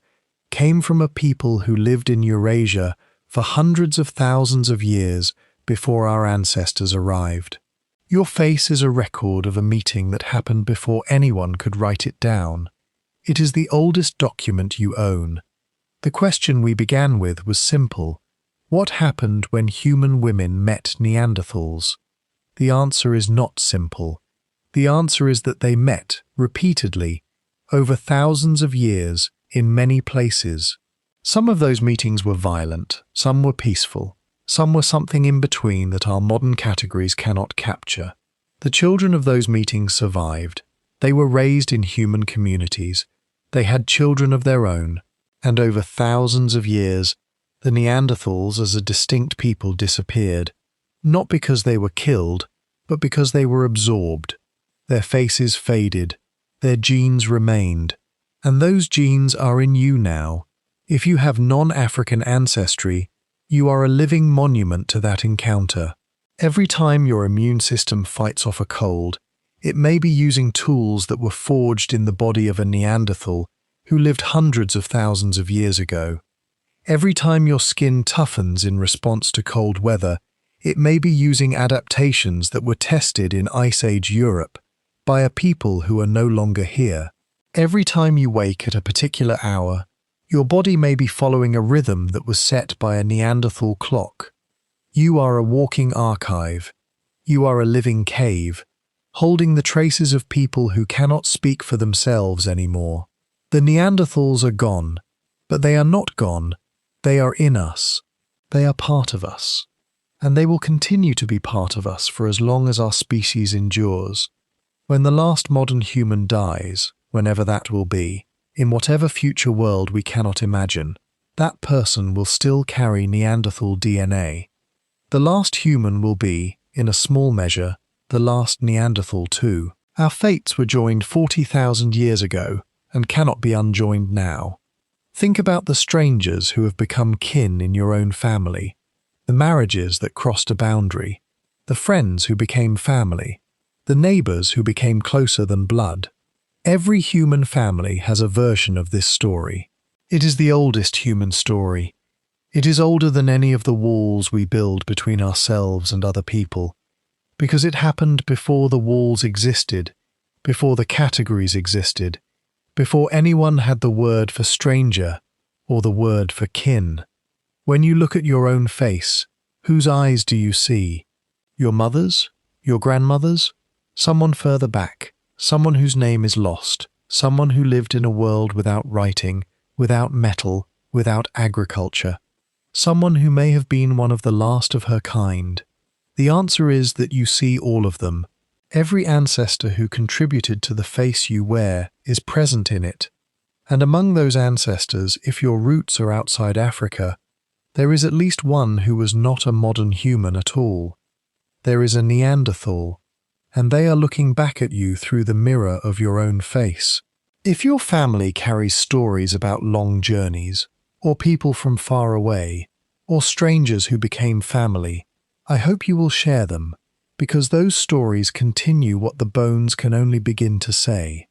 came from a people who lived in Eurasia for hundreds of thousands of years before our ancestors arrived. Your face is a record of a meeting that happened before anyone could write it down. It is the oldest document you own. The question we began with was simple. What happened when human women met Neanderthals? The answer is not simple. The answer is that they met, repeatedly, over thousands of years, in many places. Some of those meetings were violent, some were peaceful. Some were something in between that our modern categories cannot capture. The children of those meetings survived. They were raised in human communities. They had children of their own. And over thousands of years, the Neanderthals as a distinct people disappeared. Not because they were killed, but because they were absorbed. Their faces faded. Their genes remained. And those genes are in you now. If you have non-African ancestry, you are a living monument to that encounter. Every time your immune system fights off a cold, it may be using tools that were forged in the body of a Neanderthal who lived hundreds of thousands of years ago. Every time your skin toughens in response to cold weather, it may be using adaptations that were tested in Ice Age Europe by a people who are no longer here. Every time you wake at a particular hour, your body may be following a rhythm that was set by a Neanderthal clock. You are a walking archive. You are a living cave, holding the traces of people who cannot speak for themselves anymore. The Neanderthals are gone, but they are not gone. They are in us. They are part of us. And they will continue to be part of us for as long as our species endures. When the last modern human dies, whenever that will be, in whatever future world we cannot imagine, that person will still carry Neanderthal DNA. The last human will be, in a small measure, the last Neanderthal too. Our fates were joined 40,000 years ago and cannot be unjoined now. Think about the strangers who have become kin in your own family, the marriages that crossed a boundary, the friends who became family, the neighbors who became closer than blood. Every human family has a version of this story. It is the oldest human story. It is older than any of the walls we build between ourselves and other people, because it happened before the walls existed, before the categories existed, before anyone had the word for stranger or the word for kin. When you look at your own face, whose eyes do you see? Your mother's? Your grandmother's? Someone further back? Someone whose name is lost, someone who lived in a world without writing, without metal, without agriculture, someone who may have been one of the last of her kind. The answer is that you see all of them. Every ancestor who contributed to the face you wear is present in it. And among those ancestors, if your roots are outside Africa, there is at least one who was not a modern human at all. There is a Neanderthal, and they are looking back at you through the mirror of your own face. If your family carries stories about long journeys, or people from far away, or strangers who became family, I hope you will share them, because those stories continue what the bones can only begin to say.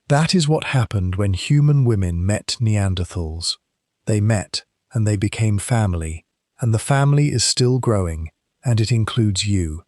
That is what happened when human women met Neanderthals. They met, and they became family, and the family is still growing, and it includes you.